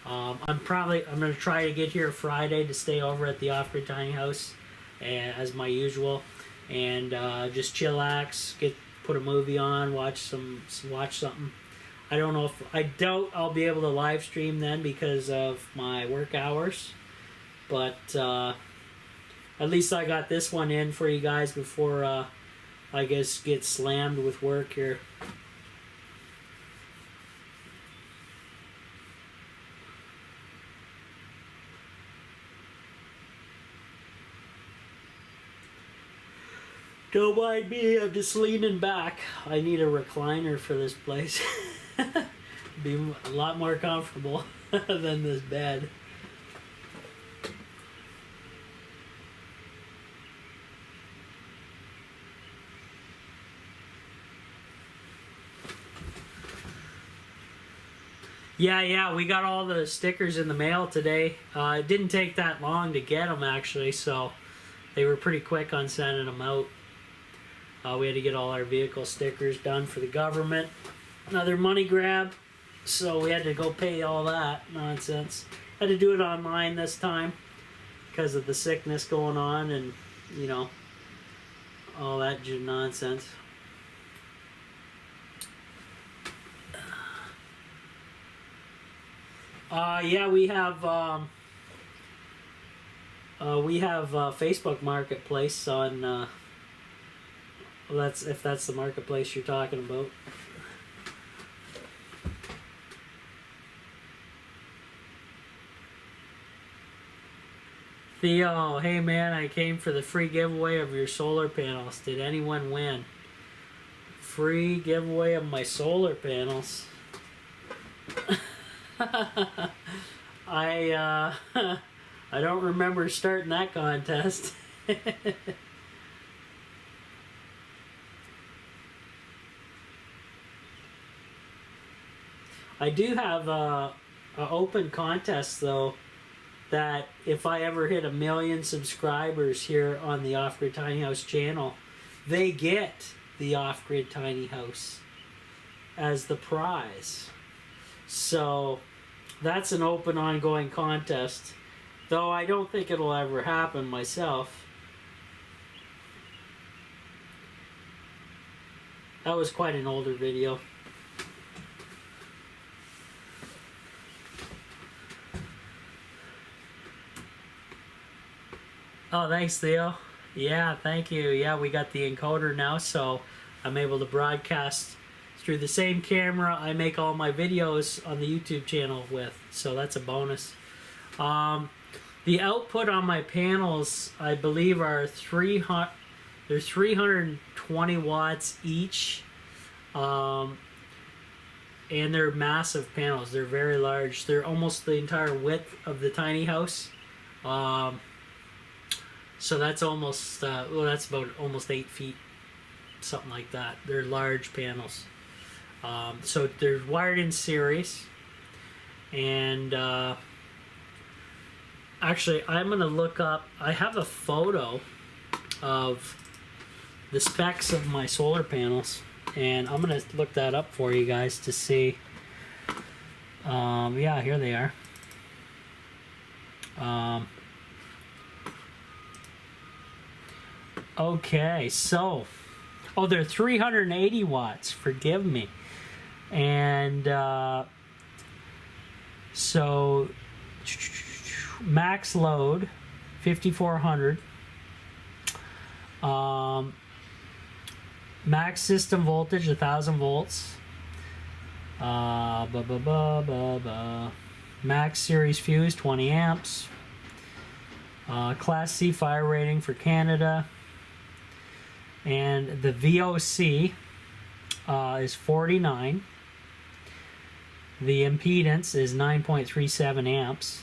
I'm gonna try to get here Friday to stay over at the Off-Grid Tiny House, as my usual, and just chillax, put a movie on, watch something. I doubt I'll be able to live stream then because of my work hours, but at least I got this one in for you guys before I guess get slammed with work here. Don't mind me, I'm just leaning back. I need a recliner for this place. Be a lot more comfortable than this bed. Yeah, we got all the stickers in the mail today. It didn't take that long to get them, actually, so they were pretty quick on sending them out. We had to get all our vehicle stickers done for the government. Another money grab, so we had to go pay all that nonsense. Had to do it online this time because of the sickness going on and, you know, all that nonsense. Yeah, we have Facebook Marketplace on. Well, that's the marketplace you're talking about. Theo, hey man, I came for the free giveaway of your solar panels. Did anyone win? Free giveaway of my solar panels. I don't remember starting that contest. I do have a open contest though, that if I ever hit 1 million subscribers here on the Off-Grid Tiny House channel, they get the Off-Grid Tiny House as the prize. So that's an open ongoing contest, though I don't think it'll ever happen myself. That was quite an older video. Oh, thanks, Theo. Yeah, thank you. Yeah, we got the encoder now, so I'm able to broadcast through the same camera I make all my videos on the YouTube channel with, so that's a bonus. The output on my panels, I believe, are 320 watts each, and they're massive panels. They're very large. They're almost the entire width of the tiny house. So that's almost, well, that's about almost 8 feet, something like that. They're large panels. So they're wired in series. And actually, I'm going to look up, I have a photo of the specs of my solar panels. And I'm going to look that up for you guys to see. Yeah, here they are. Okay, so, oh, they're 380 watts, forgive me. And so, max load, 5400. Max system voltage, 1000 volts. Max series fuse, 20 amps. Class C fire rating for Canada. And the VOC is 49. The impedance is 9.37 amps.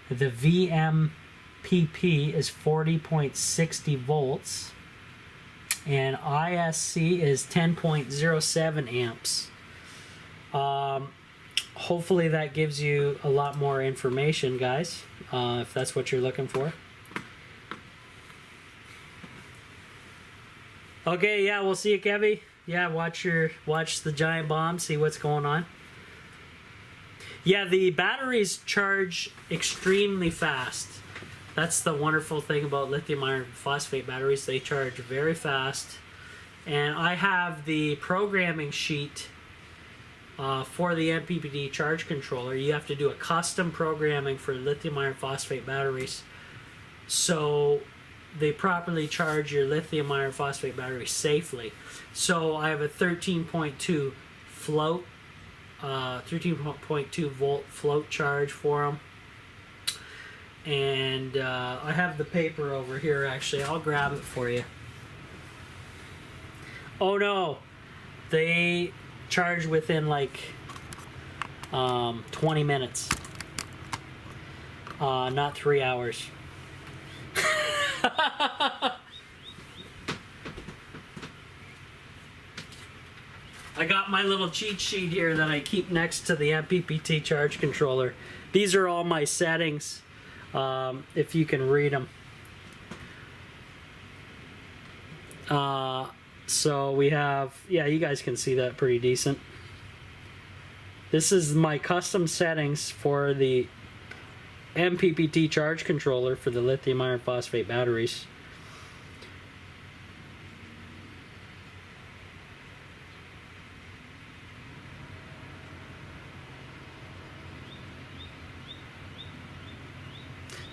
The VMPP is 40.60 volts. And ISC is 10.07 amps. Hopefully that gives you a lot more information, guys, if that's what you're looking for. Okay, yeah, we'll see you, Kevy. Yeah, watch the giant bomb, see what's going on. Yeah, the batteries charge extremely fast. That's the wonderful thing about lithium iron phosphate batteries. They charge very fast. And I have the programming sheet for the MPPT charge controller. You have to do a custom programming for lithium iron phosphate batteries. So they properly charge your lithium iron phosphate battery safely. So I have a 13.2 float, 13.2 volt float charge for them. And I have the paper over here, actually. I'll grab it for you. Oh no, they charge within like 20 minutes. Not 3 hours. I got my little cheat sheet here that I keep next to the MPPT charge controller. These are all my settings, if you can read them. So we have, yeah, you guys can see that pretty decent. This is my custom settings for the MPPT charge controller for the lithium iron phosphate batteries.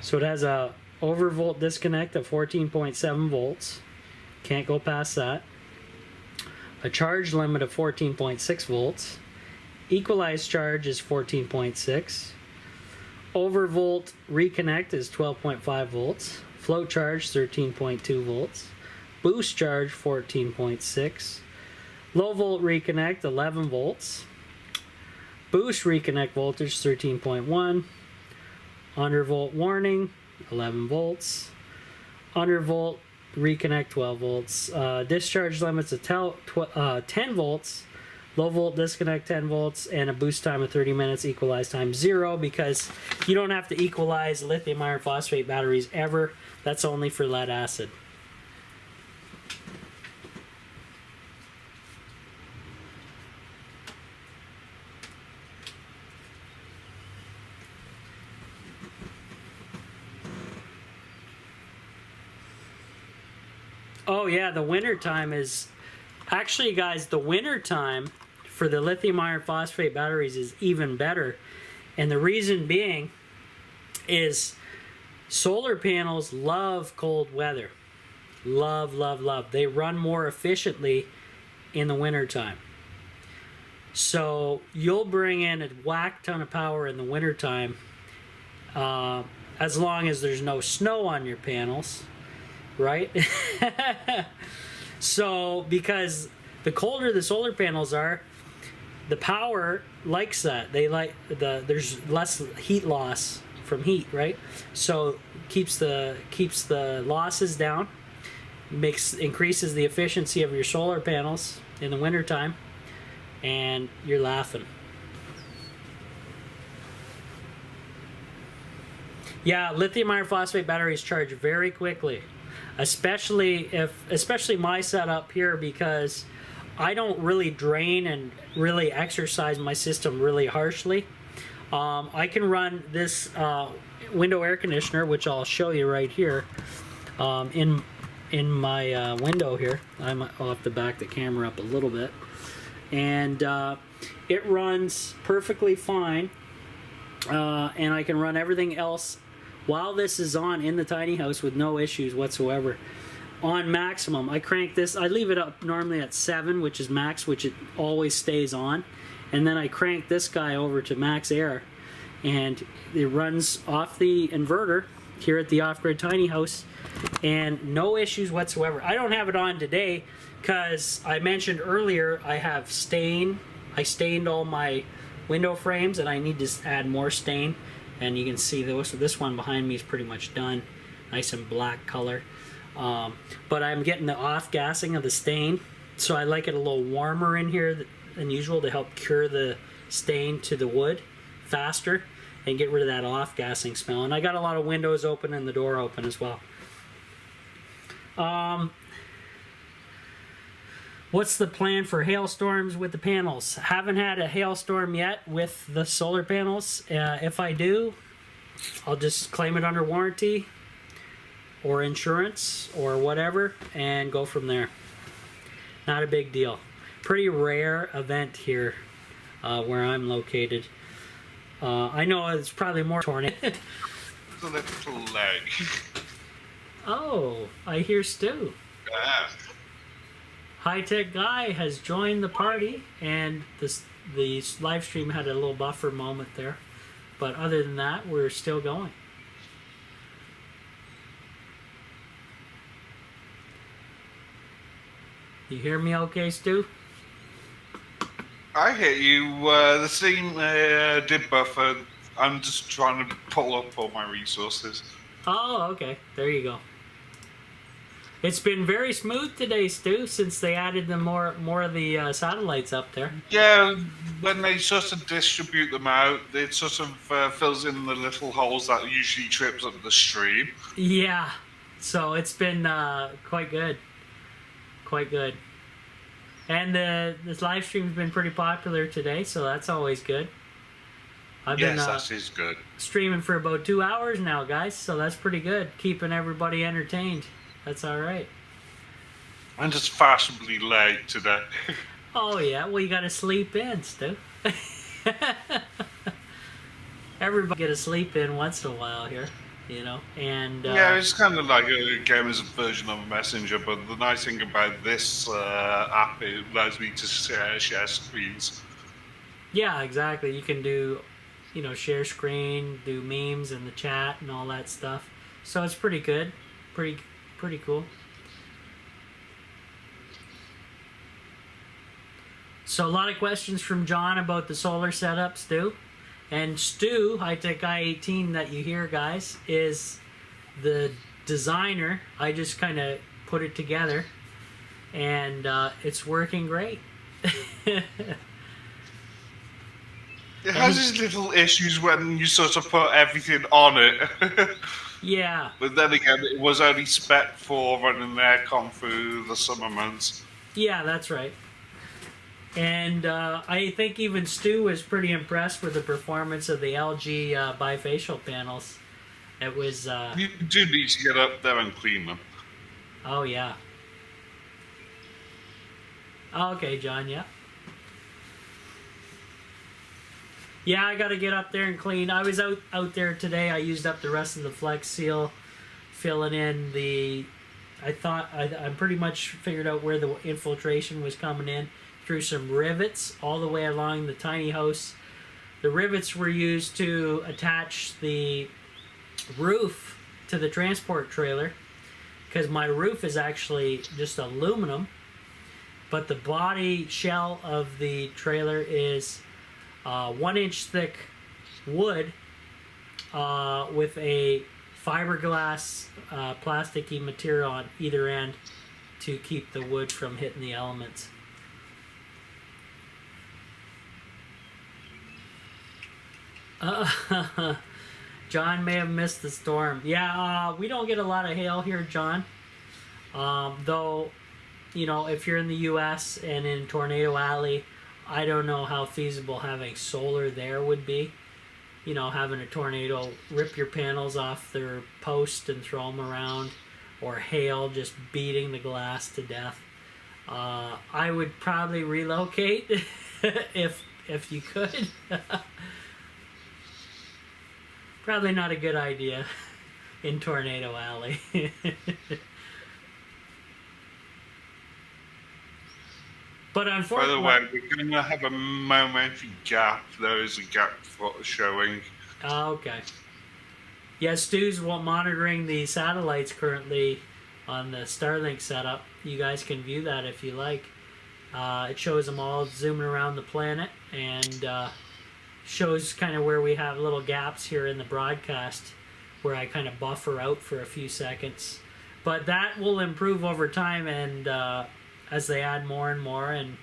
So it has a overvolt disconnect of 14.7 volts. Can't go past that. A charge limit of 14.6 volts. Equalized charge is 14.6. Overvolt reconnect is 12.5 volts. Float charge 13.2 volts. Boost charge 14.6. Low volt reconnect 11 volts. Boost reconnect voltage 13.1. Undervolt warning 11 volts. Undervolt reconnect 12 volts. Discharge limits of 10 volts. Low volt disconnect 10 volts, and a boost time of 30 minutes, equalize time 0, because you don't have to equalize lithium iron phosphate batteries ever. That's only for lead acid. Oh yeah, the winter time is actually, guys, the winter time for the lithium iron phosphate batteries is even better. And the reason being is solar panels love cold weather. Love, love, love. They run more efficiently in the winter time. So you'll bring in a whack ton of power in the winter time, as long as there's no snow on your panels, right? So because the colder the solar panels are, the power likes that. They like there's less heat loss from heat, right? So keeps the losses down, increases the efficiency of your solar panels in the wintertime, and you're laughing. Yeah, lithium iron phosphate batteries charge very quickly, especially my setup here, because I don't really drain and really exercise my system really harshly. I can run this window air conditioner, which I'll show you right here, in my window here. I'll have to back the camera up a little bit, and it runs perfectly fine, and I can run everything else while this is on in the tiny house with no issues whatsoever. On maximum, I crank this. I leave it up normally at 7, which is max, which it always stays on, and then I crank this guy over to max air, and it runs off the inverter here at the off-grid tiny house, and no issues whatsoever. I don't have it on today because I mentioned earlier I have stain. I stained all my window frames, and I need to add more stain. And you can see this one behind me is pretty much done, nice and black color. But I'm getting the off-gassing of the stain, so I like it a little warmer in here than usual to help cure the stain to the wood faster and get rid of that off-gassing smell. And I got a lot of windows open and the door open as well. What's the plan for hailstorms with the panels? Haven't had a hailstorm yet with the solar panels. If I do, I'll just claim it under warranty or insurance or whatever and go from there. Not a big deal. Pretty rare event here where I'm located. I know it's probably more tornado. The little leg. Oh, I hear Stu. Ah. High Tech Guy has joined the party, and the live stream had a little buffer moment there. But other than that, we're still going. You hear me okay, Stu? I hear you. The thing did buffer. I'm just trying to pull up all my resources. Oh, okay. There you go. It's been very smooth today, Stu, since they added the more of the satellites up there. Yeah, when they sort of distribute them out, it sort of fills in the little holes that usually trips up the stream. Yeah. So it's been quite good. Quite good. And this live stream's been pretty popular today, so that's always good. I've been Yes, that is good. streaming for about 2 hours now, guys, so that's pretty good. Keeping everybody entertained. That's all right. I'm just fashionably late today. Oh, yeah. Well, you got to sleep in, Stu. Everybody get a sleep in once in a while here, you know. And Yeah, it's kind of like a gamer's version of a messenger, but the nice thing about this app, it allows me to share screens. yeah, exactly. You can do, you know, share screen, do memes in the chat and all that stuff. So it's pretty good. Pretty cool. So a lot of questions from John about the solar setup, Stu. And Stu, High-Tech I-18 that you hear, guys, is the designer. I just kind of put it together, and it's working great. It has its little issues when you sort of put everything on it. Yeah. But then again, it was only spec for running aircon through the summer months. Yeah, that's right. And I think even Stu was pretty impressed with the performance of the LG bifacial panels. It was... You do need to get up there and clean them. oh, yeah. Okay, John, yeah. Yeah, I got to get up there and clean. I was out there today. I used up the rest of the Flex Seal, filling in the... I'm pretty much figured out where the infiltration was coming in through some rivets all the way along the tiny house. The rivets were used to attach the roof to the transport trailer, because my roof is actually just aluminum, but the body shell of the trailer is 1 inch thick wood with a fiberglass plasticky material on either end to keep the wood from hitting the elements. John may have missed the storm. Yeah, we don't get a lot of hail here, John. Though, you know, if you're in the U.S. and in Tornado Alley, I don't know how feasible having solar there would be. You know, having a tornado rip your panels off their post and throw them around, or hail just beating the glass to death. I would probably relocate if you could. Probably not a good idea in Tornado Alley. But By the unfortunately... way, we're going to have a momentary gap. There is a gap showing. Oh, okay. Yeah, Stu's monitoring the satellites currently on the Starlink setup. You guys can view that if you like. It shows them all zooming around the planet, and shows kind of where we have little gaps here in the broadcast where I kind of buffer out for a few seconds. But that will improve over time, and as they add more and more and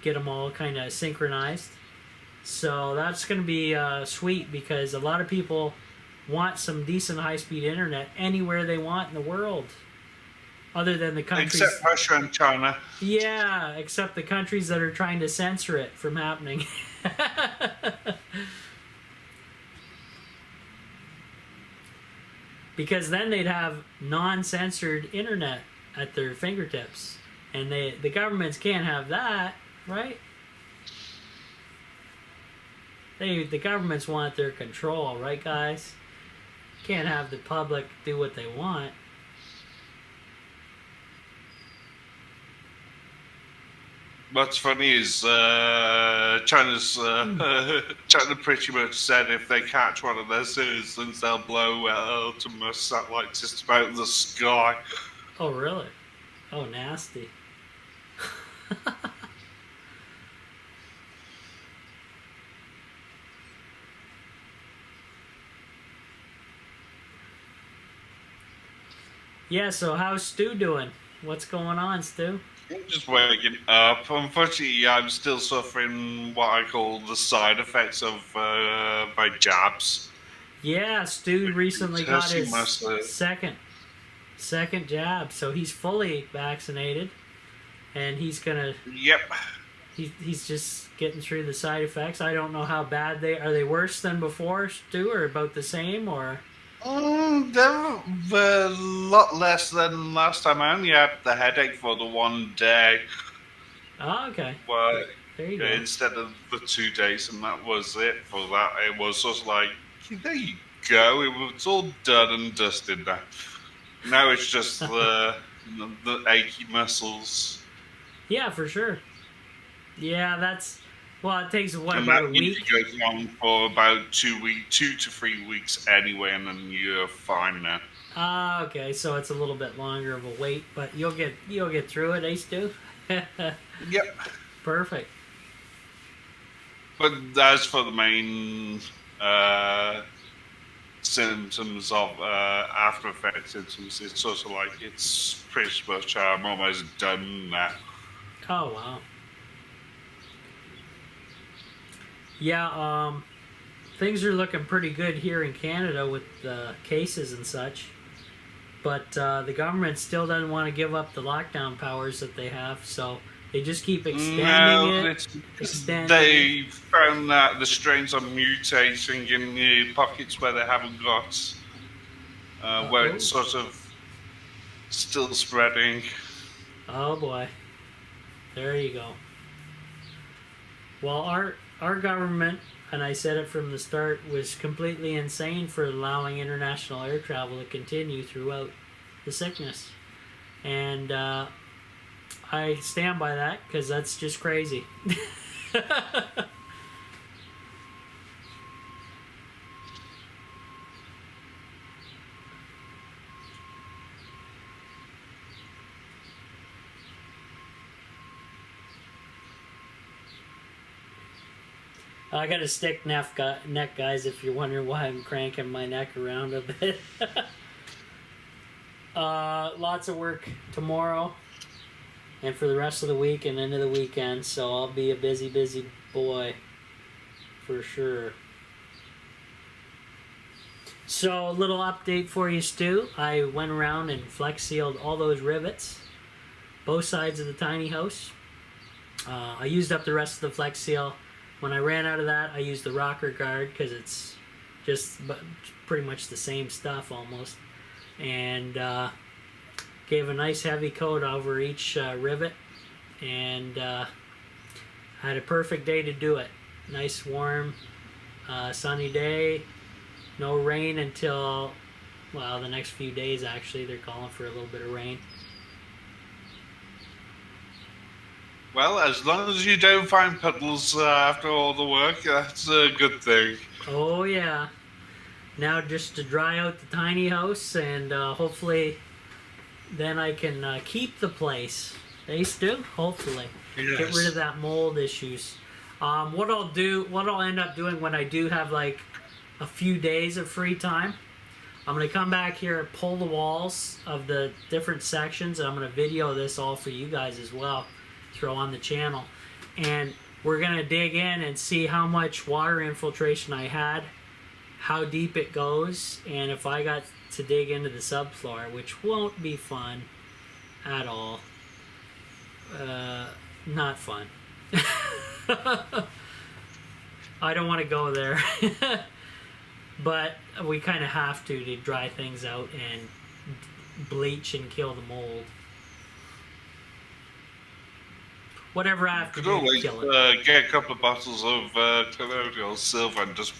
get them all kind of synchronized. So that's going to be sweet, because a lot of people want some decent high-speed internet anywhere they want in the world, other than the countries... Except Russia and China. Yeah, except the countries that are trying to censor it from happening. Because then they'd have non-censored internet at their fingertips. And the governments can't have that, right? The governments want their control, right, guys? Can't have the public do what they want. What's funny is China pretty much said if they catch one of their citizens, they'll blow ultimate satellite system out of the sky. Oh, really? Oh, nasty. Yeah, so how's Stu doing? What's going on, Stu? I'm just waking up. Unfortunately, I'm still suffering what I call the side effects of my jabs. Yeah, Stu recently got his Testing second jab, so he's fully vaccinated, and he's gonna Yep. he's just getting through the side effects. I don't know how bad they are. They worse than before, Stu, or about the same, or? They're a lot less than last time. I only had the headache for the one day, Oh, okay. but There you go. instead of the 2 days, and that was it for that. It was just like, there you go. It was all done and dusted now. Now it's just the achy muscles. Yeah, for sure. Yeah, that's well. It takes what, And about a that week? usually goes on for about 2 to 3 weeks anyway, and then you're fine now. Ah, okay. So it's a little bit longer of a wait, but you'll get through it, eh, Stu? Yep. Perfect. But as for the main symptoms of after effect symptoms, it's sort of like it's pretty much I'm almost done now. Oh wow. Yeah, things are looking pretty good here in Canada with cases and such, but the government still doesn't want to give up the lockdown powers that they have, so they just keep extending it. They found that the strains are mutating in the pockets where they haven't got, where it's sort of still spreading. Oh boy, there you go. Well, our government, and I said it from the start, was completely insane for allowing international air travel to continue throughout the sickness. And I stand by that because that's just crazy. I got a stick neck, guys, if you're wondering why I'm cranking my neck around a bit. Lots of work tomorrow and for the rest of the week and into the weekend, so I'll be a busy, busy boy for sure. So, a little update for you, Stu. I went around and flex sealed all those rivets, both sides of the tiny house. I used up the rest of the flex seal. When I ran out of that, I used the rocker guard because it's just pretty much the same stuff almost. And gave a nice heavy coat over each rivet. And had a perfect day to do it. Nice warm sunny day. No rain until, well, the next few days actually. They're calling for a little bit of rain. Well, as long as you don't find puddles after all the work, that's a good thing. Oh yeah. Now just to dry out the tiny house, and hopefully then I can keep the place. They still, hopefully. Yes. Get rid of that mold issues. What I'll end up doing when I do have like a few days of free time, I'm going to come back here, pull the walls of the different sections, and I'm going to video this all for you guys as well. Throw on the channel, and we're gonna dig in and see how much water infiltration I had, how deep it goes, and if I got to dig into the subfloor, which won't be fun at all. Not fun. I don't want to go there. But we kind of have to dry things out and bleach and kill the mold. Whatever I have to Could do to always kill it. get a couple of bottles of colloidal silver and just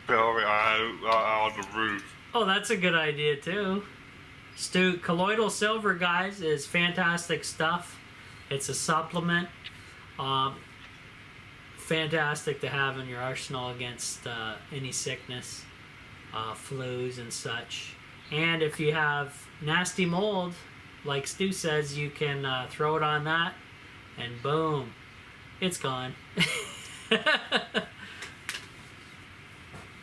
pour it out on the roof. Oh, that's a good idea too. Stu, colloidal silver, guys, is fantastic stuff. It's a supplement. Fantastic to have in your arsenal against any sickness, flus and such. And if you have nasty mold, like Stu says, you can throw it on that and boom, it's gone.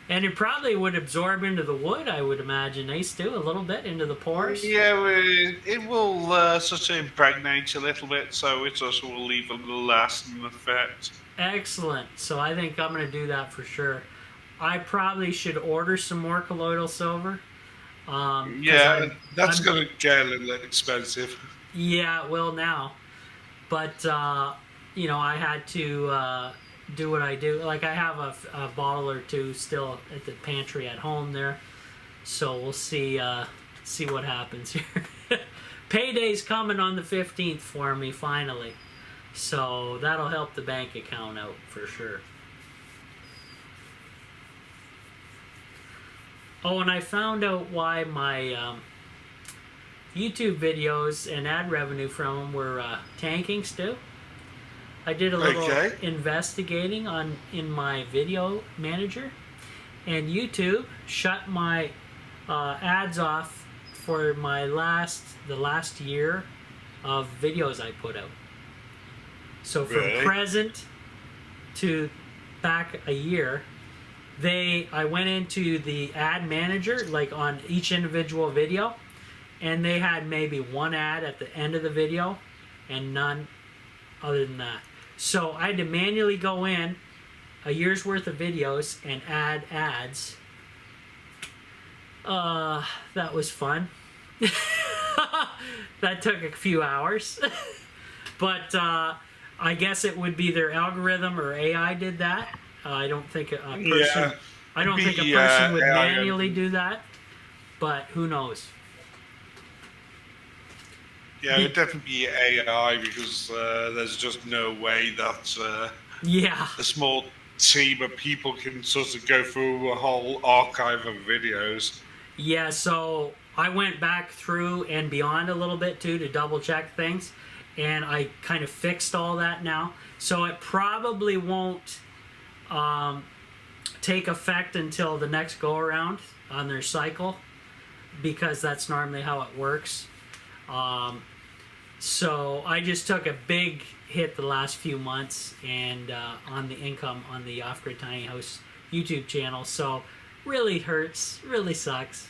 And it probably would absorb into the wood, I would imagine, Ace, too, a little bit into the pores. Yeah, well, it will sort of impregnate a little bit, so it also will leave a lasting effect. Excellent. So I think I'm going to do that for sure. I probably should order some more colloidal silver. Yeah, that's I'm- going to get a little expensive. Yeah, it will now. But, you know, I had to do what I do. Like, I have a bottle or two still at the pantry at home there. So we'll see what happens here. Payday's coming on the 15th for me, finally. So that'll help the bank account out for sure. Oh, and I found out why my YouTube videos and ad revenue from them were tanking still. I did a little investigating in my video manager, and YouTube shut my ads off for the last year of videos I put out. So from present to back a year, I went into the ad manager, like on each individual video, and they had maybe one ad at the end of the video and none other than that. So I had to manually go in a year's worth of videos and add ads. That was fun. That took a few hours. But I guess it would be their algorithm or AI did that. I don't think a person. Yeah, I don't think a be, person would AI. manually do that. But who knows? Yeah, it'd definitely be AI because there's just no way that Yeah. a small team of people can sort of go through a whole archive of videos. Yeah, so I went back through and beyond a little bit too to double check things, and I kind of fixed all that now. So it probably won't take effect until the next go around on their cycle, because that's normally how it works. So I just took a big hit the last few months and on the income on the Off-Grid Tiny House YouTube channel. So really hurts, really sucks.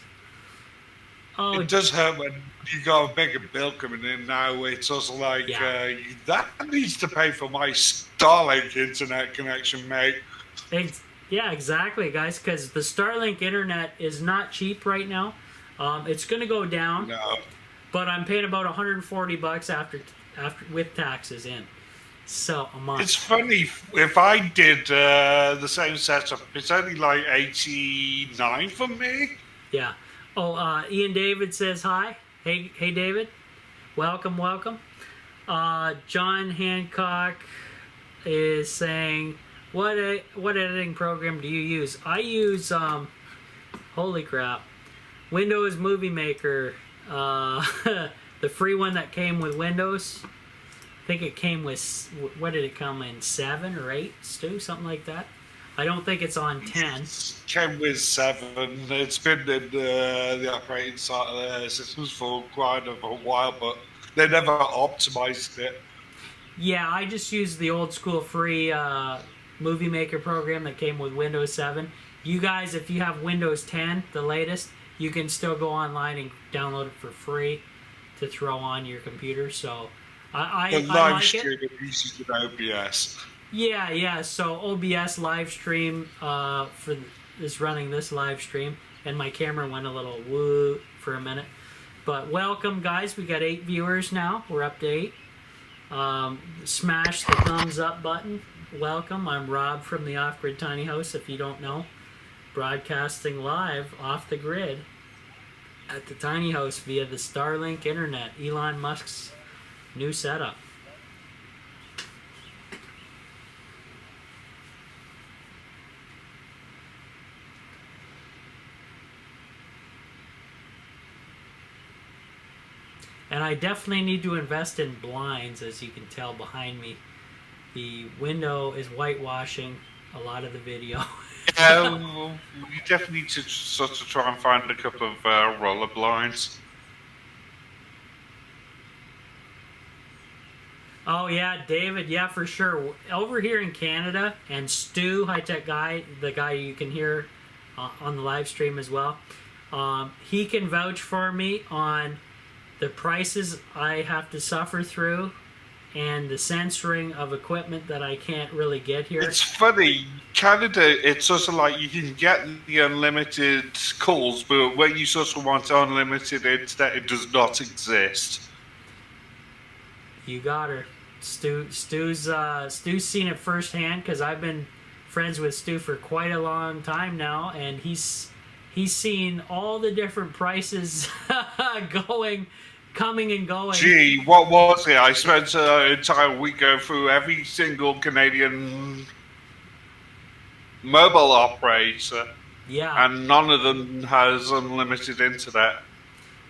Oh, It does hurt when you got a bigger bill coming in now. It's also like, Yeah. that needs to pay for my Starlink internet connection, mate. yeah, exactly, guys, because the Starlink internet is not cheap right now. It's going to go down. No. But I'm paying about $140 after with taxes in. So a month. It's funny, if I did the same setup, it's only like 89 for me. Yeah. Oh, Ian David says hi. Hey, David. Welcome. John Hancock is saying, what editing program do you use? I use, holy crap, Windows Movie Maker. The free one that came with Windows. I think it came with, what did it come in, 7 or 8, Stu? Something like that. I don't think it's on 10. Came with 7. It's been in the operating systems for quite a while, but they never optimized it. Yeah, I just used the old school free Movie Maker program that came with Windows 7. You guys, if you have Windows 10, the latest, you can still go online and download it for free to throw on your computer. So I The live like stream it. uses with OBS. Yeah. So OBS live stream is running this live stream, and my camera went a little woo for a minute. But welcome, guys. We got 8 viewers now. We're up to 8. Smash the thumbs up button. Welcome. I'm Rob from the Off-Grid Tiny House. If you don't know, broadcasting live off the grid at the tiny house via the Starlink internet, Elon Musk's new setup. And I definitely need to invest in blinds, as you can tell behind me. The window is whitewashing a lot of the video. Yeah, you definitely need to sort of try and find a couple of roller blinds. Oh yeah, David. Yeah, for sure. Over here in Canada, and Stu, high tech guy, the guy you can hear on the live stream as well. He can vouch for me on the prices I have to suffer through, and the censoring of equipment that I can't really get here. It's funny, Canada, it's sort of like you can get the unlimited calls, but when you sort of want unlimited internet, it does not exist. You got her. Stu's seen it firsthand because I've been friends with Stu for quite a long time now, and he's seen all the different prices coming and going. Gee, what was it? I spent an entire week going through every single Canadian mobile operator, Yeah. and none of them has unlimited internet.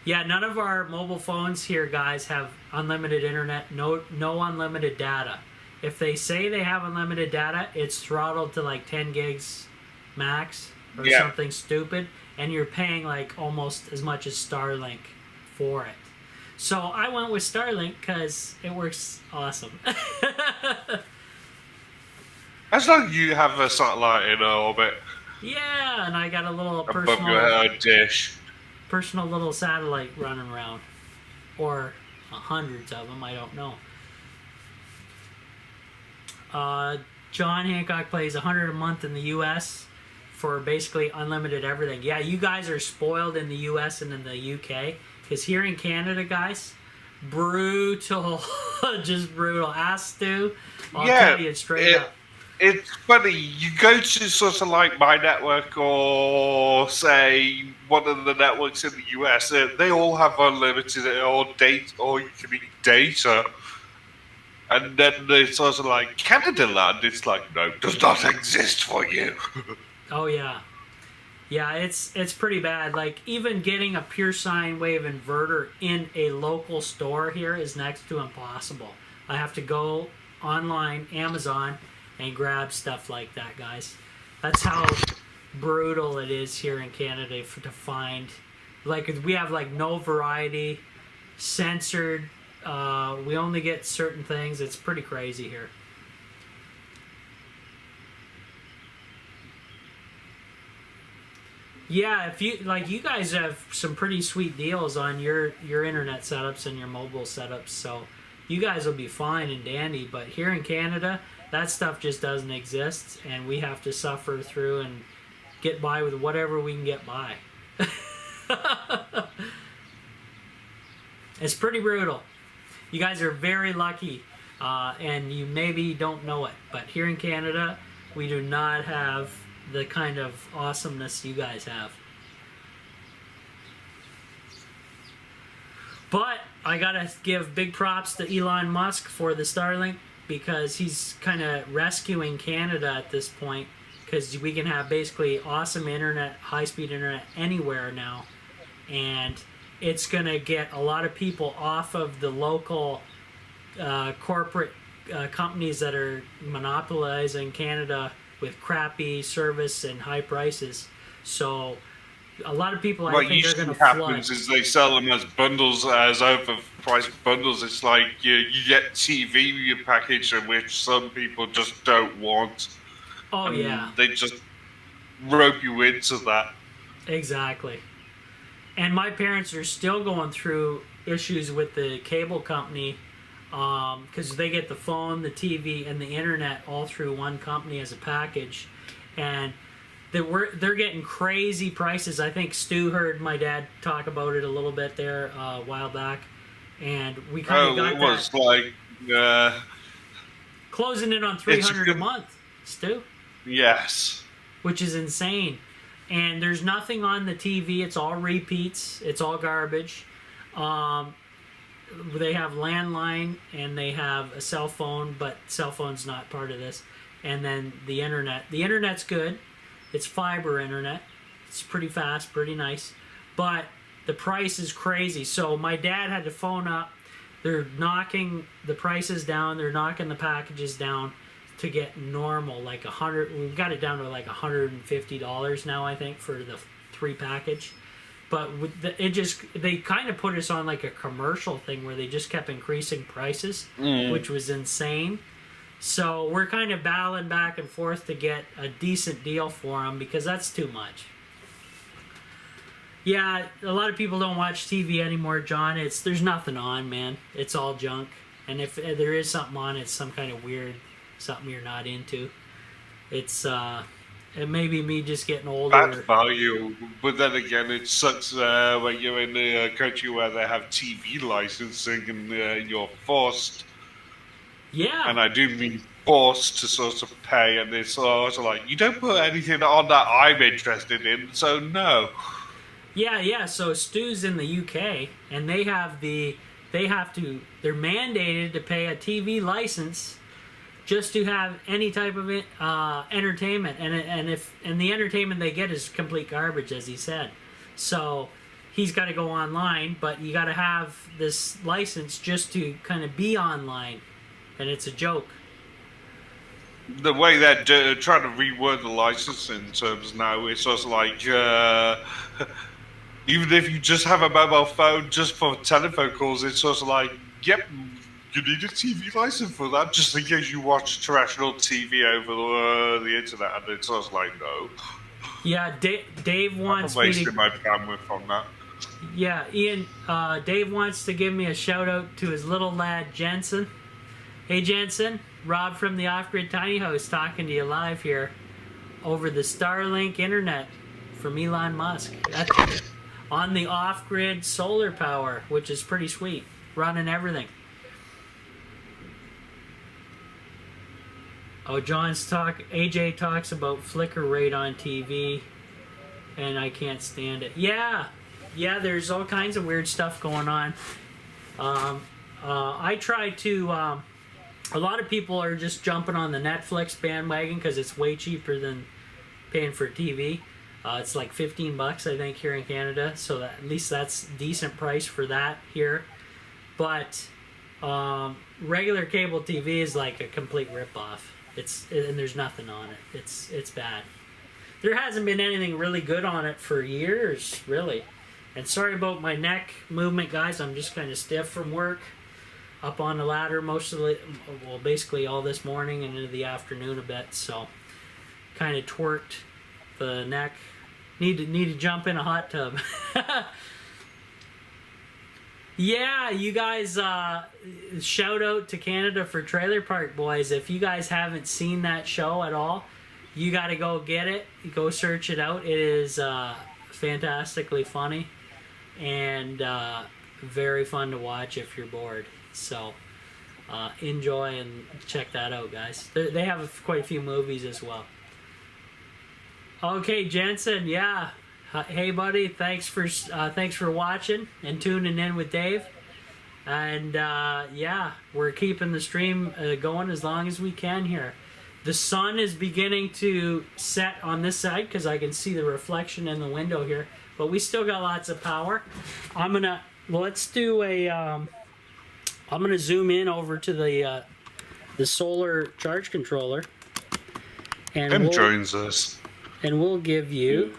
Yeah, none of our mobile phones here, guys, have unlimited internet, no unlimited data. If they say they have unlimited data, it's throttled to like 10 gigs max or something stupid, and you're paying like almost as much as Starlink for it. So I went with Starlink because it works awesome. As long as you have a satellite in orbit Yeah, and I got a little above your dish. personal little satellite running around, or hundreds of them. I don't know. John Hancock plays $100 a month in the U.S. for basically unlimited everything. Yeah, you guys are spoiled in the U.S. and in the U.K. because here in Canada, guys, brutal, just brutal. Ask Stu. I'll tell you straight up. It's funny, you go to sort of like my network or say one of the networks in the US, they all have unlimited or data, or you can eat data. And then it's sort of like Canada land, it's like, no, does not exist for you. Oh yeah. Yeah, it's pretty bad. Like even getting a pure sine wave inverter in a local store here is next to impossible. I have to go online, Amazon, and grab stuff like that, guys. That's how brutal it is here in Canada to find. Like we have like no variety, censored. We only get certain things. It's pretty crazy here. Yeah, if you like, you guys have some pretty sweet deals on your internet setups and your mobile setups, so you guys will be fine and dandy. But here in Canada, that stuff just doesn't exist, and we have to suffer through and get by with whatever we can get by. It's pretty brutal. You guys are very lucky, and you maybe don't know it, but here in Canada, we do not have the kind of awesomeness you guys have. But I gotta give big props to Elon Musk for the Starlink, because he's kind of rescuing Canada at this point, because we can have basically awesome internet, high-speed internet anywhere now, and it's going to get a lot of people off of the local corporate companies that are monopolizing Canada with crappy service and high prices. So a lot of people, I think, are going to flood. What happens is they sell them as bundles, as overpriced bundles. It's like you get TV with your package, which some people just don't want. Oh, and yeah. They just rope you into that. Exactly. And my parents are still going through issues with the cable company, because they get the phone, the TV, and the internet all through one company as a package. And they're getting crazy prices. I think Stu heard my dad talk about it a little bit there a while back, and we kind of got it was that like closing in on $300 a month, Stu. Yes, which is insane. And there's nothing on the TV. It's all repeats. It's all garbage. They have landline and they have a cell phone, but cell phone's not part of this. And then the internet. The internet's good. It's fiber internet. It's pretty fast, pretty nice. But the price is crazy. So my dad had to phone up. They're knocking the prices down. They're knocking the packages down to get normal, like $100. We've got it down to like $150 now, I think, for the 3 package. But they kind of put us on like a commercial thing where they just kept increasing prices, which was insane. So we're kind of battling back and forth to get a decent deal for them because that's too much. Yeah, a lot of people don't watch TV anymore, John. There's nothing on, man. It's all junk. And if there is something on, it's some kind of weird, something you're not into. It may be me just getting older. That's value, but then again, it sucks when you're in a country where they have TV licensing and you're forced. Yeah. And I do mean forced to sort of pay, and it's sort of like, you don't put anything on that I'm interested in, so no. Yeah. So Stu's in the UK, and they're mandated to pay a TV license just to have any type of entertainment, and the entertainment they get is complete garbage, as he said. So he's got to go online, but you got to have this license just to kind of be online, and it's a joke. The way they're trying to reword the licensing terms now, it's sort of like, even if you just have a mobile phone just for telephone calls, it's sort of like, yep, you need a TV license for that, just in case you watch terrestrial TV over the internet, and it's sort of like, no. Yeah, Dave wants I'm wasting my bandwidth on that. Yeah, Ian, Dave wants to give me a shout out to his little lad, Jensen. Hey, Jensen, Rob from the Off-Grid Tiny House talking to you live here over the Starlink internet from Elon Musk. That's on the off-grid solar power, which is pretty sweet, running everything. Oh, AJ talks about flicker rate on TV, and I can't stand it. Yeah, there's all kinds of weird stuff going on. I try to, a lot of people are just jumping on the Netflix bandwagon because it's way cheaper than paying for TV. It's like $15, I think, here in Canada, so at least that's a decent price for that here. But regular cable TV is like a complete ripoff. And there's nothing on it. It's bad. There hasn't been anything really good on it for years, really. And sorry about my neck movement, guys. I'm just kind of stiff from work. Up on the ladder basically all this morning and into the afternoon a bit. So kind of twerked the neck. Need to jump in a hot tub. Yeah, you guys, shout out to Canada for Trailer Park Boys. If you guys haven't seen that show at all, you got to go get it. Go search it out. It is fantastically funny and very fun to watch if you're bored. So enjoy and check that out, guys. They have quite a few movies as well. Okay, Jensen, yeah. Hey, buddy, thanks for watching and tuning in with Dave. And, yeah, we're keeping the stream going as long as we can here. The sun is beginning to set on this side because I can see the reflection in the window here. But we still got lots of power. I'm going to zoom in over to the solar charge controller. And joins us. And we'll give you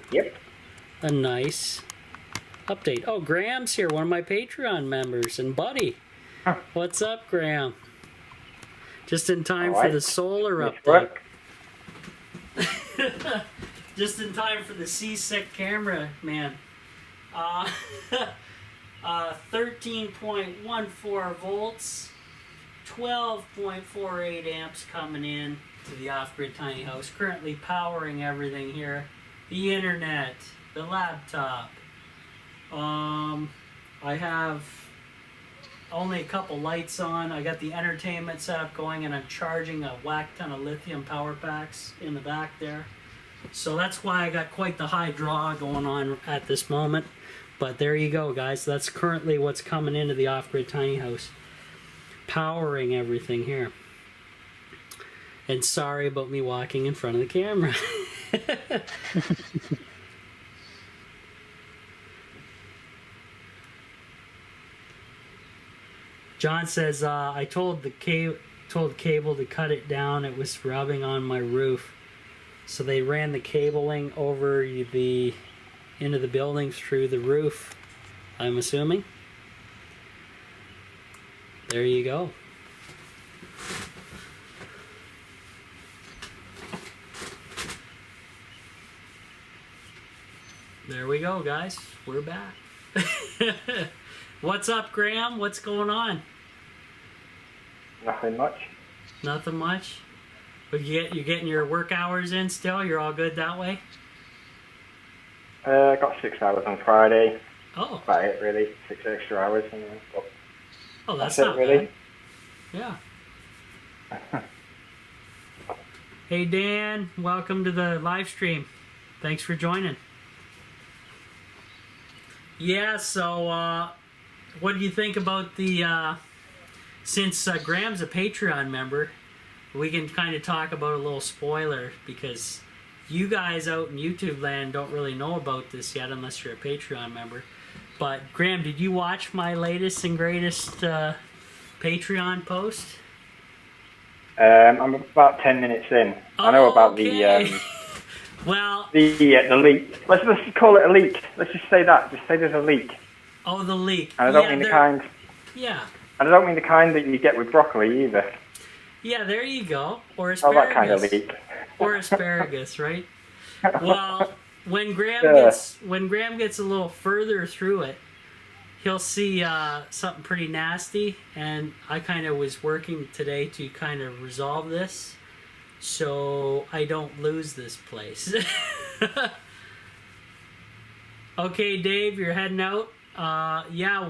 a nice update. Oh, Graham's here, one of my Patreon members, and Buddy. What's up, Graham? Just in time for the solar update. Just in time for the seasick camera, man. 13.14 volts, 12.48 amps coming in to the Off-Grid Tiny House. Currently powering everything here. The internet, the laptop. I have only a couple lights on. I got the entertainment setup going, and I'm charging a whack ton of lithium power packs in the back there. So that's why I got quite the high draw going on at this moment. But there you go, guys. That's currently what's coming into the Off-Grid Tiny House. Powering everything here. And sorry about me walking in front of the camera. John says, I told the cable to cut it down. It was rubbing on my roof. So they ran the cabling over the into the building through the roof, I'm assuming. There you go. There we go, guys. We're back. What's up, Graham? What's going on? Nothing much. Nothing much. But you're getting your work hours in still? You're all good that way? I got 6 hours on Friday. Oh. About it, really. 6 extra hours. But Oh, that's it, not really. bad. Yeah. Hey, Dan. Welcome to the live stream. Thanks for joining. Yeah, so what do you think about the... since Graham's a Patreon member, we can kind of talk about a little spoiler, because you guys out in YouTube land don't really know about this yet unless you're a Patreon member. But Graham, did you watch my latest and greatest Patreon post? I'm about 10 minutes in. I know about okay. Well, the leak. Let's just call it a leak. Let's just say that. Just say there's a leak. oh, the leak. And I don't mean the kind. Yeah. And I don't mean the kind that you get with broccoli either. Yeah, there you go. Or Oh, asparagus. that kind of leak. Or asparagus, right? Well, when Graham gets a little further through it, he'll see something pretty nasty, and I kind of was working today to kind of resolve this, so I don't lose this place. Okay, Dave, you're heading out. Yeah,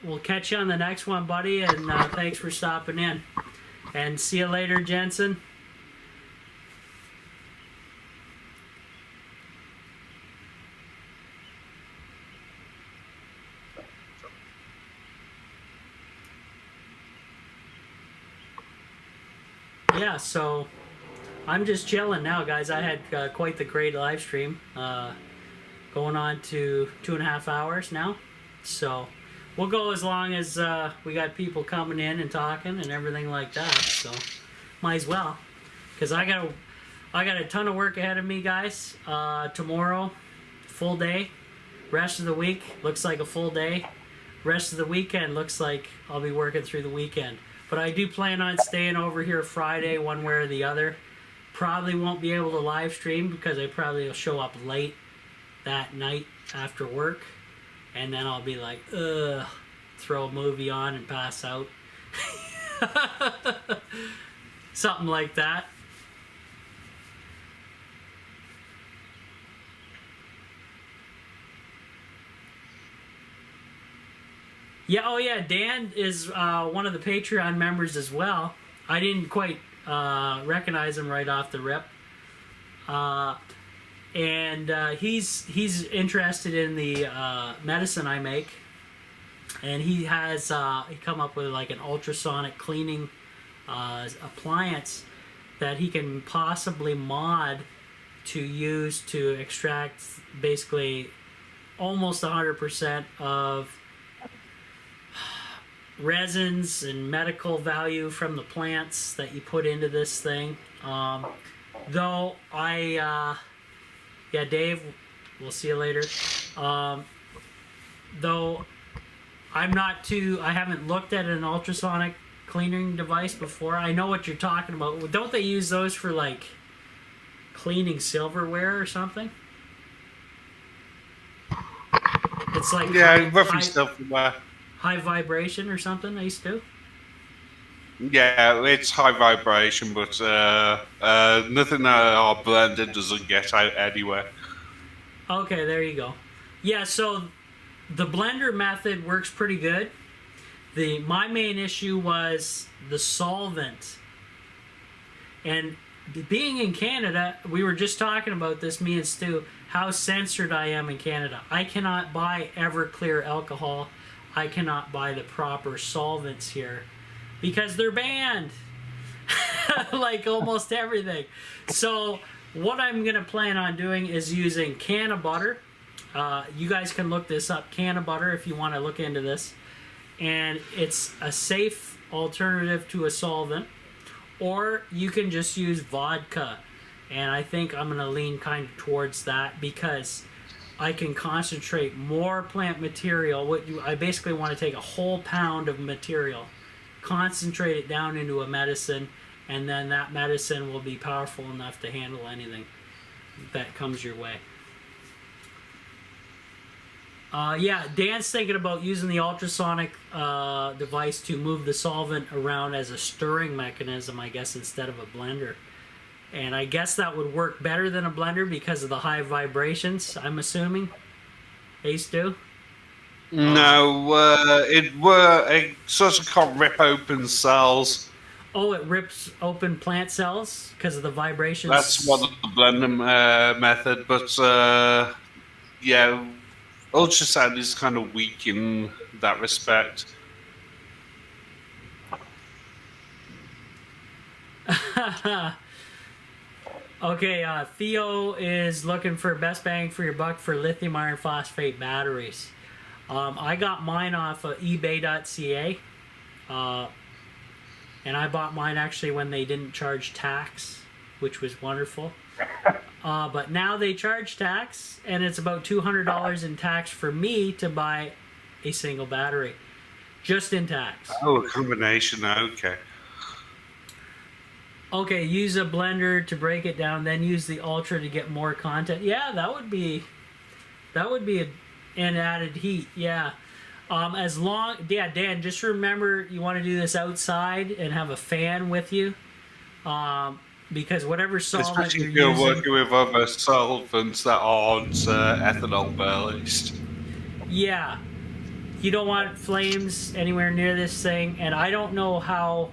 we'll catch you on the next one, buddy, and thanks for stopping in. And see you later, Jensen. Yeah, so I'm just chilling now, guys. I had quite the great live stream, going on to 2.5 hours now. So we'll go as long as we got people coming in and talking and everything like that. So might as well, because I got a ton of work ahead of me, guys. Tomorrow, full day. Rest of the week looks like a full day. Rest of the weekend looks like I'll be working through the weekend. But I do plan on staying over here Friday, one way or the other. Probably won't be able to live stream because I probably will show up late that night after work. And then I'll be like, ugh, throw a movie on and pass out. Something like that. Yeah, oh yeah, Dan is one of the Patreon members as well. I didn't quite recognize him right off the rip. And he's interested in the medicine I make. And he has he come up with like an ultrasonic cleaning appliance that he can possibly mod to use to extract basically almost 100% of resins and medical value from the plants that you put into this thing. Though yeah, Dave, we'll see you later. Though I haven't looked at an ultrasonic cleaning device before. I know what you're talking about. Don't they use those for like cleaning silverware or something? It's like Yeah, roughly silverware. high vibration or something they used to? Yeah, it's high vibration, but nothing that our blender doesn't get out anywhere. Okay, there you go. Yeah, so the blender method works pretty good. My main issue was the solvent. And being in Canada, we were just talking about this, me and Stu, how censored I am in Canada. I cannot buy Everclear alcohol. I cannot buy the proper solvents here because they're banned. Like almost everything. So what I'm going to plan on doing is using can of butter. You guys can look this up, can of butter, if you want to look into this. And it's a safe alternative to a solvent. Or you can just use vodka. And I think I'm going to lean kind of towards that because I can concentrate more plant material. I basically want to take a whole pound of material, concentrate it down into a medicine, and then that medicine will be powerful enough to handle anything that comes your way. Yeah, Dan's thinking about using the ultrasonic device to move the solvent around as a stirring mechanism, I guess, instead of a blender. And I guess that would work better than a blender because of the high vibrations, I'm assuming. Ace do? No, it sort of can't rip open cells. Oh, it rips open plant cells because of the vibrations? That's one of the blender method, but yeah, ultrasound is kind of weak in that respect. Okay, Theo is looking for best bang for your buck for lithium iron phosphate batteries. I got mine off of ebay.ca, and I bought mine actually when they didn't charge tax, which was wonderful. But now they charge tax, and it's about $200 in tax for me to buy a single battery, just in tax. Oh, a combination, okay. Okay, use a blender to break it down, then use the ultra to get more content. Yeah, that would be an added heat. Yeah, Dan, just remember you want to do this outside and have a fan with you, because whatever solvent Especially you're if you're using, working with other solvents that aren't ethanol based. yeah, you don't want flames anywhere near this thing. And I don't know how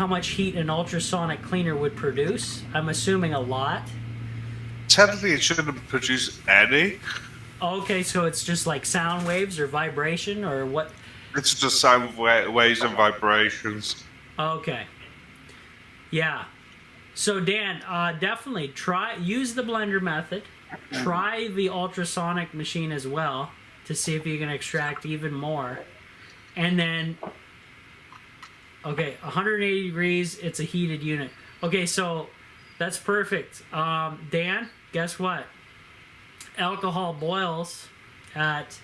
much heat an ultrasonic cleaner would produce. I'm assuming a lot. Technically, it shouldn't produce any. Okay, so it's just like sound waves or vibration or what? It's just sound waves and vibrations. Okay. Yeah. So Dan, definitely use the blender method. Try the ultrasonic machine as well to see if you can extract even more. And then, okay, 180 degrees, it's a heated unit. Okay, so that's perfect. Dan, guess what? Alcohol boils at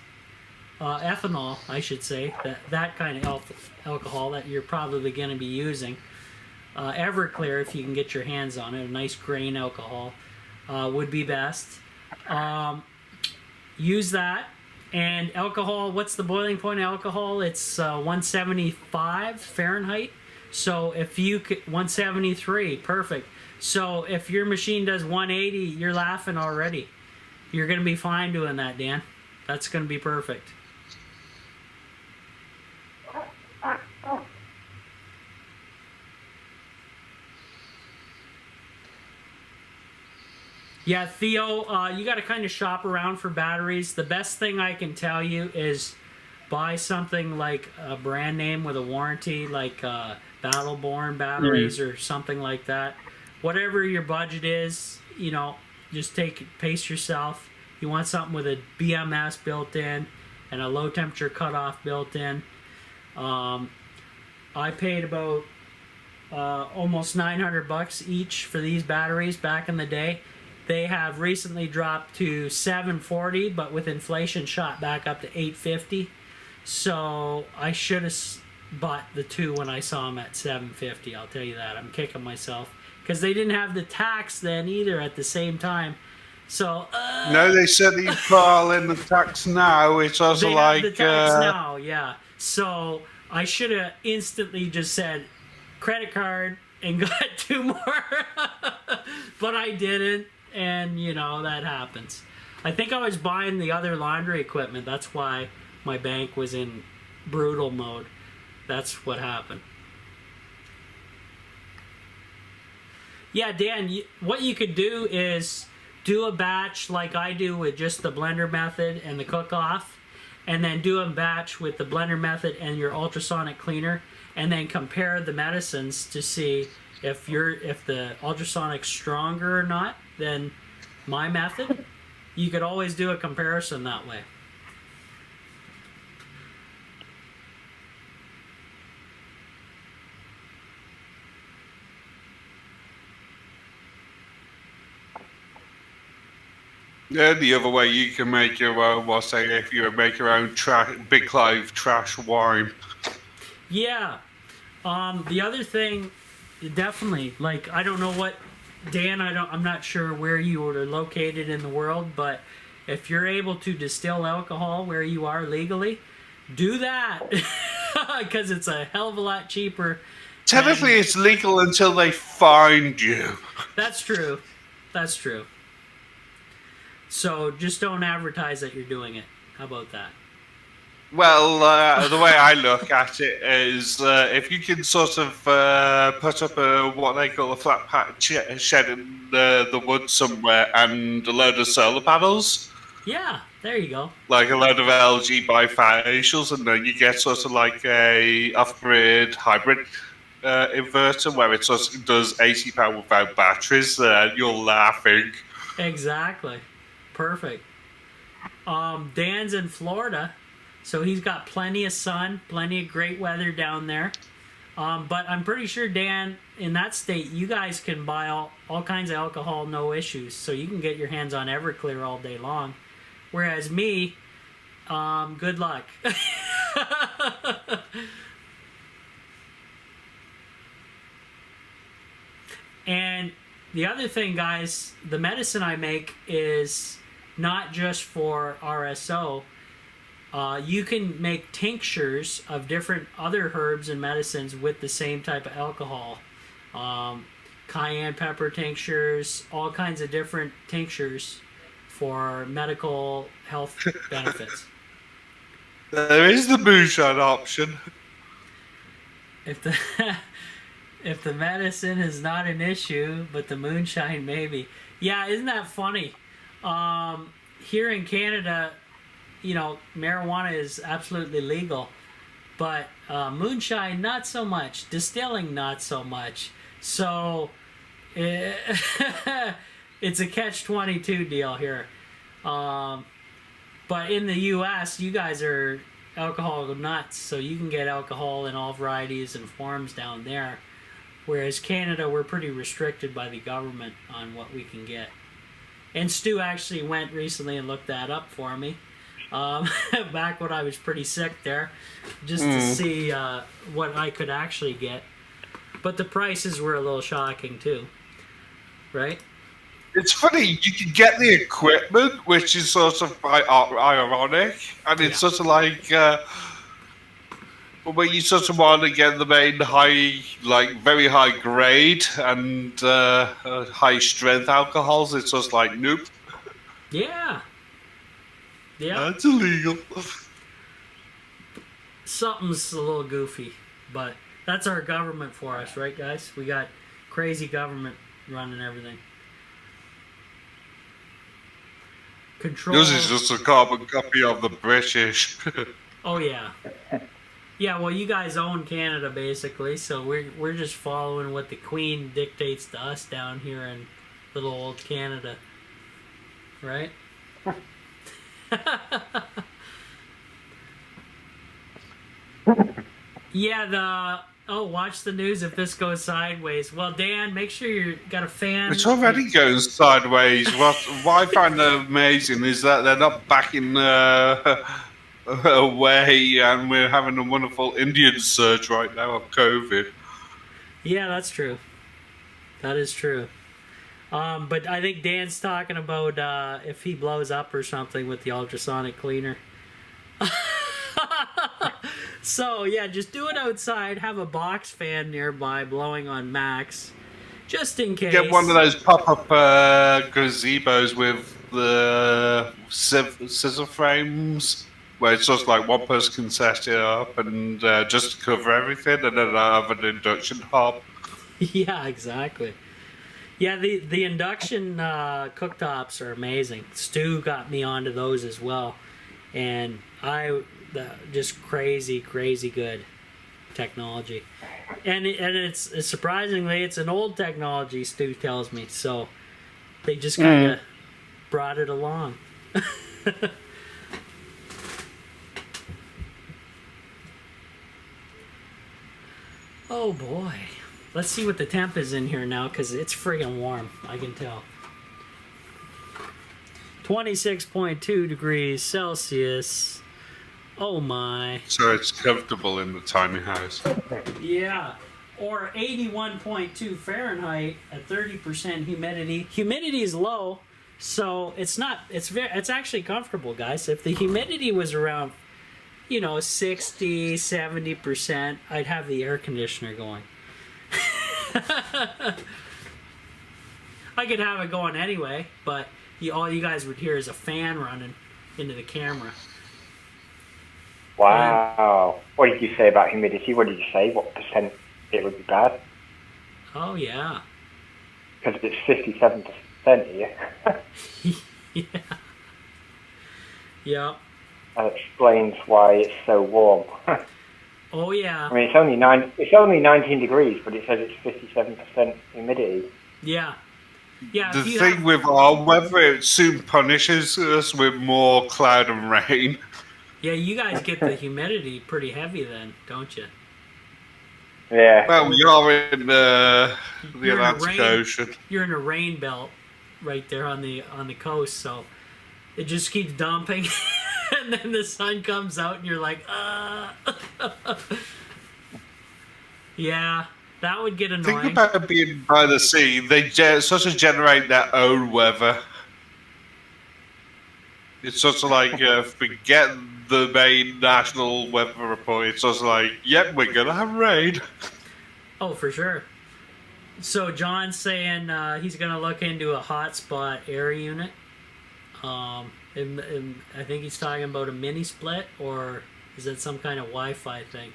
ethanol, I should say, that kind of alcohol that you're probably going to be using. Everclear, if you can get your hands on it, a nice grain alcohol would be best. Use that. And alcohol, what's the boiling point of alcohol? It's 175 Fahrenheit. So if you could, 173, perfect. So if your machine does 180, you're laughing already. You're going to be fine doing that, Dan. That's going to be perfect. Yeah, Theo, you got to kind of shop around for batteries. The best thing I can tell you is buy something like a brand name with a warranty, like Battleborn batteries or something like that. Whatever your budget is, just pace yourself. You want something with a BMS built in and a low temperature cutoff built in. I paid about almost $900 each for these batteries back in the day. They have recently dropped to $740, but with inflation shot back up to $850. So I should have bought the two when I saw them at $750. I'll tell you that. I'm kicking myself because they didn't have the tax then either at the same time. So no, they said that you file in the tax now. It's also they like have the tax now, yeah. So I should have instantly just said credit card and got two more, but I didn't. And, that happens. I think I was buying the other laundry equipment. That's why my bank was in brutal mode. That's what happened. Yeah, Dan, what you could do is do a batch like I do with just the blender method and the cook-off, and then do a batch with the blender method and your ultrasonic cleaner, and then compare the medicines to see if the ultrasonic's stronger or not than my method. You could always do a comparison that way. Yeah, the other way you can make your own was say if you make your own Big Clive trash wine. Yeah. The other thing, definitely, like, I don't know what, Dan, I'm not sure where you are located in the world, but if you're able to distill alcohol where you are legally, do that. Because it's a hell of a lot cheaper. Technically, it's legal until they find you. That's true. That's true. So just don't advertise that you're doing it. How about that? Well, the way I look at it is if you can sort of put up what they call a flat pack shed in the woods somewhere and a load of solar panels, Yeah, there you go. like a load of LG bifacials, and then you get sort of like a off-grid hybrid inverter where it sort of does AC power without batteries, you're laughing. Exactly. Perfect. Dan's in Florida, so he's got plenty of sun, plenty of great weather down there. But I'm pretty sure, Dan, in that state, you guys can buy all kinds of alcohol, no issues. So you can get your hands on Everclear all day long. Whereas me, good luck. And the other thing, guys, the medicine I make is not just for RSO. You can make tinctures of different other herbs and medicines with the same type of alcohol. Cayenne pepper tinctures, all kinds of different tinctures for medical health benefits. There is the moonshine option. If the if the medicine is not an issue, but the moonshine maybe. Yeah, isn't that funny? Here in Canada, you know, marijuana is absolutely legal, but moonshine not so much, distilling not so much. So it's a catch-22 deal here. But in the U.S., you guys are alcohol nuts, so you can get alcohol in all varieties and forms down there. Whereas Canada, we're pretty restricted by the government on what we can get. And Stu actually went recently and looked that up for me. Back when I was pretty sick there, just to see what I could actually get. But the prices were a little shocking too, right? It's funny, you can get the equipment, which is sort of ironic, and it's sort of like when you sort of want to get the main high, like very high grade and high strength alcohols, it's just like, nope. Yeah. Yeah. That's illegal. Something's a little goofy, but that's our government for us, right, guys? We got crazy government running everything. Control. Yours is just a carbon copy of the British. Oh yeah. Yeah, well, you guys own Canada basically, so we're just following what the Queen dictates to us down here in little old Canada, right? Yeah, watch the news if this goes sideways. Well, Dan, make sure you got a fan. It's already going sideways. What I find amazing is that they're not backing away, and we're having a wonderful Indian surge right now of COVID. Yeah, that's true. That is true. But I think Dan's talking about if he blows up or something with the ultrasonic cleaner. So, yeah, just do it outside. Have a box fan nearby blowing on max. Just in case. Get one of those pop-up gazebos with the scissor frames, where it's just like one person can set it up and just cover everything, and then have an induction hob. Yeah, exactly. Yeah, the induction cooktops are amazing. Stu got me onto those as well. And just crazy good technology. And it's surprisingly, it's an old technology, Stu tells me. So they just kind of brought it along. Oh boy. Let's see what the temp is in here now, because it's friggin' warm. I can tell. 26.2 degrees Celsius. Oh my. So it's comfortable in the tiny house. Yeah. Or 81.2 Fahrenheit at 30% humidity. Humidity is low, so it's actually comfortable, guys. If the humidity was around, 60, 70%, I'd have the air conditioner going. I could have it going anyway, but all you guys would hear is a fan running into the camera. Wow. What did you say about humidity? What did you say? What percent it would be bad? Oh, yeah. Because it's 57% here. Yeah. Yeah. That explains why it's so warm. Oh, yeah. I mean, it's only 19 degrees, but it says it's 57% humidity. Yeah. Yeah. The if you thing have- with our weather, it soon punishes us with more cloud and rain. Yeah, you guys get the humidity pretty heavy then, don't you? Yeah. Well, we are in the You're in a Atlantic rain- Ocean. You're in a rain belt right there on the coast, so it just keeps dumping, and then the sun comes out, and you're like, Yeah, that would get annoying. Think about being by the sea. They sort of generate their own weather. It's sort of like forget the main national weather report. It's sort of like, yep, we're gonna have rain. Oh, for sure. So John's saying he's going to look into a hotspot air unit. And I think he's talking about a mini split, or is it some kind of Wi-Fi thing?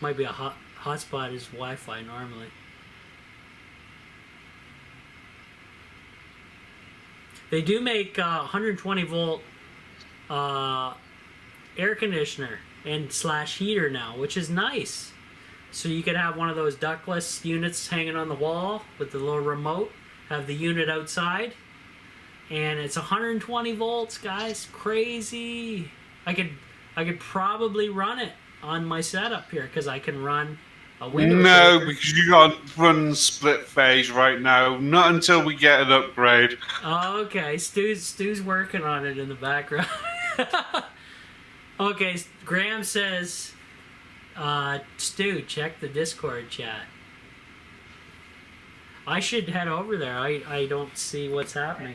Might be a hotspot is Wi-Fi normally. They do make 120 volt air conditioner and / heater now, which is nice. So you could have one of those ductless units hanging on the wall with the little remote, have the unit outside, and it's 120 volts, guys. Crazy. I could probably run it on my setup here because I can run a Windows. No, server. because you can't run split phase right now. Not until we get an upgrade. Oh, okay. Stu's working on it in the background. Okay, Graham says, Stu, check the Discord chat. I should head over there. I don't see what's happening.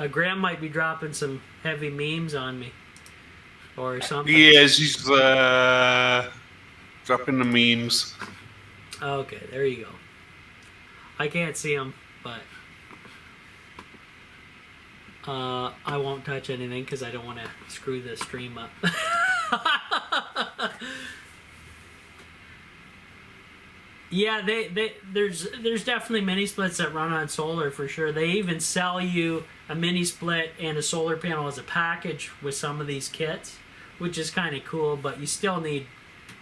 Graham might be dropping some heavy memes on me. Or something. He is. He's dropping the memes. Okay, there you go. I can't see him, but I won't touch anything because I don't want to screw the stream up. Yeah, there's definitely mini splits that run on solar for sure. They even sell you a mini split and a solar panel as a package with some of these kits, which is kind of cool. But you still need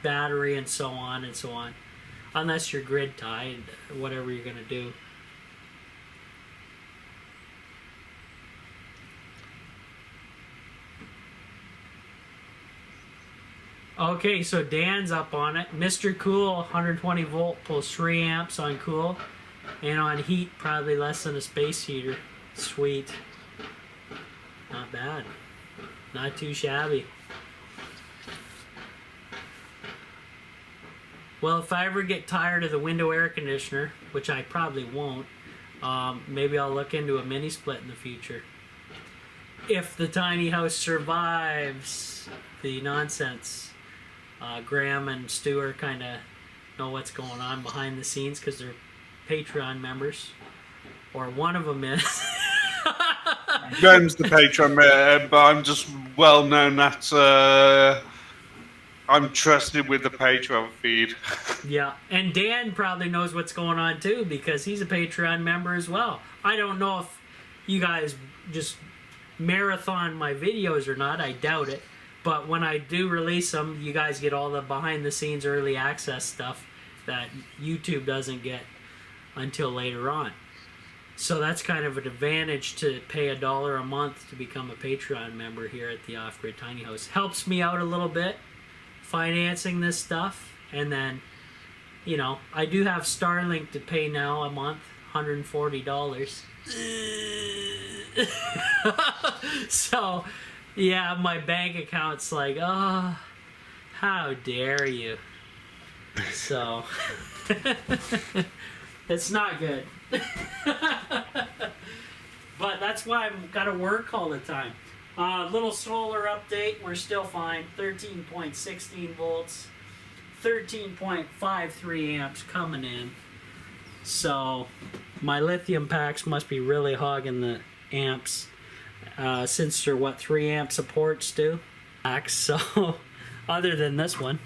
battery and so on, unless you're grid tied, whatever you're gonna do. Okay, so Dan's up on it. Mr. Cool, 120 volt, pulls 3 amps on cool. And on heat, probably less than a space heater. Sweet. Not bad. Not too shabby. Well, if I ever get tired of the window air conditioner, which I probably won't, maybe I'll look into a mini split in the future. If the tiny house survives the nonsense. Graham and Stu kind of know what's going on behind the scenes because they're Patreon members, or one of them is. Graham's the Patreon, but I'm just well known that I'm trusted with the Patreon feed. Yeah, and Dan probably knows what's going on too because he's a Patreon member as well. I don't know if you guys just marathon my videos or not. I doubt it. But when I do release them, you guys get all the behind-the-scenes early access stuff that YouTube doesn't get until later on. So that's kind of an advantage to pay $1 a month to become a Patreon member here at the Off-Grid Tiny House. Helps me out a little bit financing this stuff. And then, I do have Starlink to pay now a month. $140. So, yeah, my bank account's like, oh, how dare you? So, it's not good. But that's why I've got to work all the time. Little solar update, we're still fine. 13.16 volts, 13.53 amps coming in. So my lithium packs must be really hogging the amps, since they're 3 amp supports do. So other than this one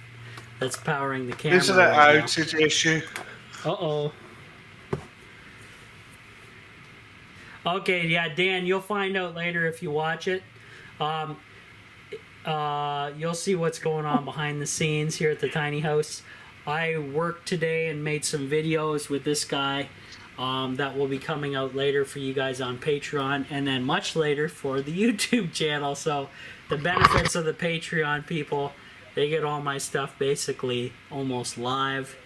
that's powering the camera. Is it an right now. outage issue? Uh-oh. Okay, yeah, Dan, you'll find out later if you watch it. You'll see what's going on behind the scenes here at the tiny house. I worked today and made some videos with this guy that will be coming out later for you guys on Patreon, and then much later for the YouTube channel. So the benefits of the Patreon people, they get all my stuff basically almost live.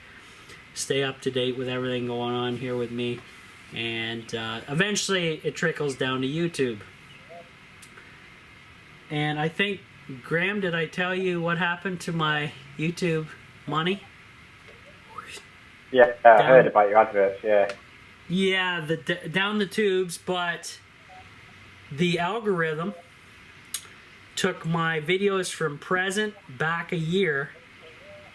Stay up to date with everything going on here with me. And eventually it trickles down to YouTube. And I think, Graham, did I tell you what happened to my YouTube money? Yeah, I heard about your adverts, yeah. Yeah, down the tubes, but the algorithm took my videos from present back a year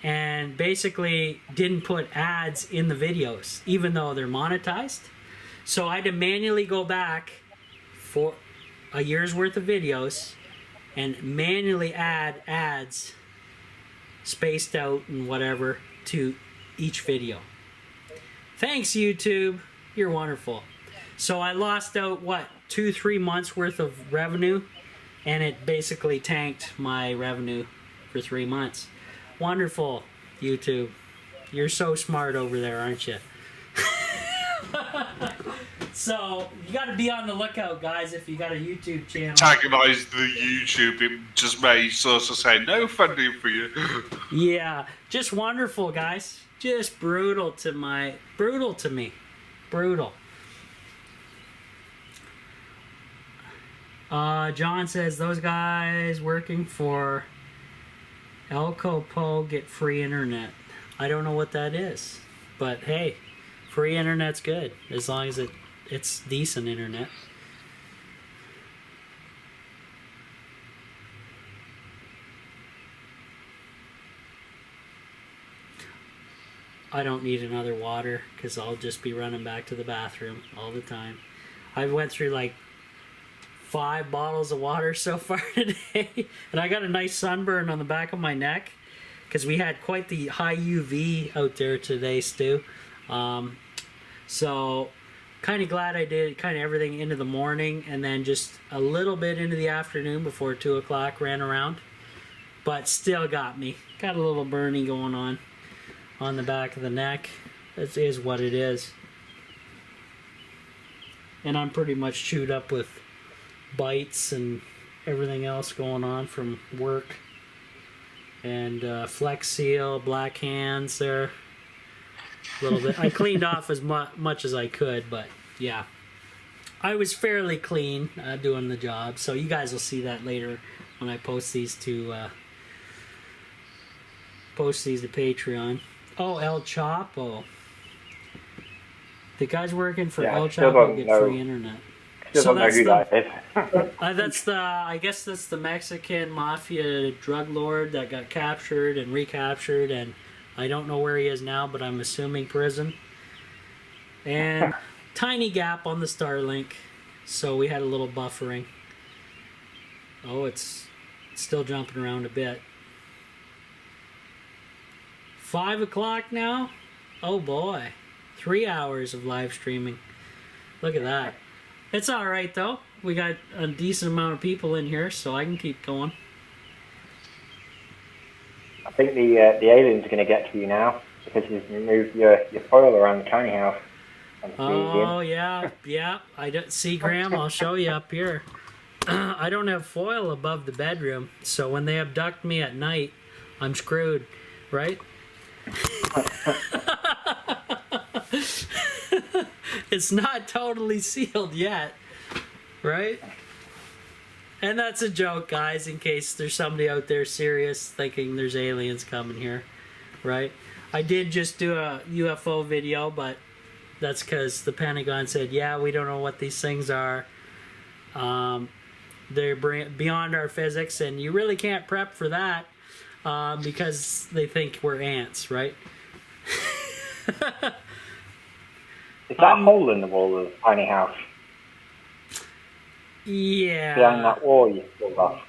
and basically didn't put ads in the videos, even though they're monetized. So I had to manually go back for a year's worth of videos and manually add ads spaced out and whatever to each video. Thanks, YouTube. You're wonderful. So I lost out, 2-3 months worth of revenue, and it basically tanked my revenue for 3 months. Wonderful, YouTube. You're so smart over there, aren't you? So, you got to be on the lookout, guys, if you got a YouTube channel. Antagonise the YouTube. It just may sort of say no funding for you. Yeah, just wonderful, guys. Just brutal to me. Brutal. John says those guys working for Elko Po get free internet. I don't know what that is, but hey, free internet's good as long as it's decent internet. I don't need another water because I'll just be running back to the bathroom all the time. I went through like 5 bottles of water so far today, and I got a nice sunburn on the back of my neck because we had quite the high UV out there today, Stu. So kind of glad I did kind of everything into the morning and then just a little bit into the afternoon before 2 o'clock ran around, but still got me. Got a little burning going on the back of the neck. It is what it is. And I'm pretty much chewed up with bites and everything else going on from work. And Flex Seal, black hands there. A little bit. I cleaned off as much as I could, but yeah. I was fairly clean doing the job. So you guys will see that later when I post these to Patreon. Oh, El Chapo. The guys working for El Chapo get free internet. Still don't know who that is. That's I guess that's the Mexican mafia drug lord that got captured and recaptured, and I don't know where he is now, but I'm assuming prison. And tiny gap on the Starlink, so we had a little buffering. Oh, it's still jumping around a bit. 5 o'clock now? Oh boy. 3 hours of live streaming. Look at that. It's alright though. We got a decent amount of people in here, so I can keep going. I think the aliens are going to get to you now because you've removed your foil around the tiny house. Oh yeah. I don't see, Graham. I'll show you up here. I don't have foil above the bedroom, so when they abduct me at night, I'm screwed, right? It's not totally sealed yet, right? And that's a joke, guys, in case there's somebody out there serious thinking there's aliens coming here, right? I did just do a UFO video, but that's because the Pentagon said, yeah, we don't know what these things are. They're beyond our physics, and you really can't prep for that because they think we're ants, right? Is that a hole in the wall of the tiny house? Yeah. Behind that wall you pulled off?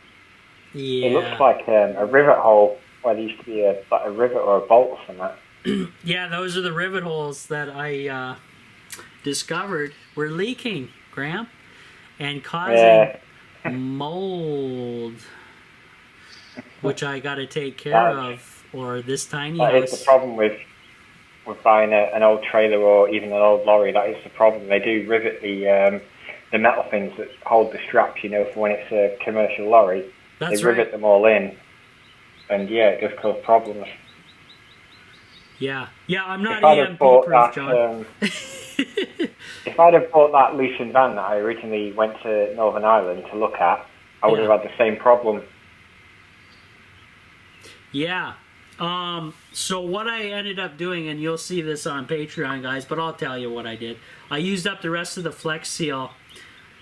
Yeah. It looks like a rivet hole where there used to be like a rivet or a bolt or something. Yeah, those are the rivet holes that I discovered were leaking, Graham, and causing mold, which I got to take care of, or this tiny That house. is the problem with buying an old trailer or even an old lorry. That is the problem. They do rivet the metal things that hold the straps, you know, for when it's a commercial lorry. That's they rivet right. them all in, and yeah, it does cause problems. Yeah, I'm not If I'd have EMP bought proof, that, John. if I'd have bought that Lucent van that I originally went to Northern Ireland to look at, I would have had the same problem. Yeah. So what I ended up doing, and you'll see this on Patreon, guys, but I'll tell you what I did. I used up the rest of the Flex Seal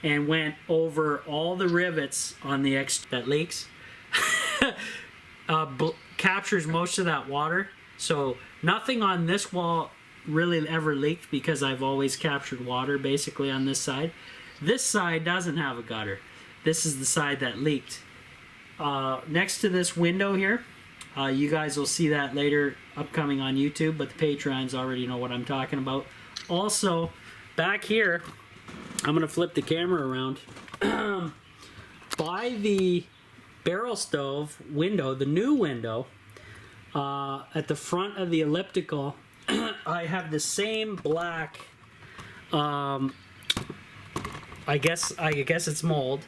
and went over all the rivets on the that leaks. Captures most of that water. So nothing on this wall really ever leaked because I've always captured water basically on this side. This side doesn't have a gutter. This is the side that leaked. Next to this window here, you guys will see that later upcoming on YouTube, but the Patrons already know what I'm talking about. Also, back here, I'm going to flip the camera around. By the barrel stove window, the new window, at the front of the elliptical, I have the same black, I guess it's mold,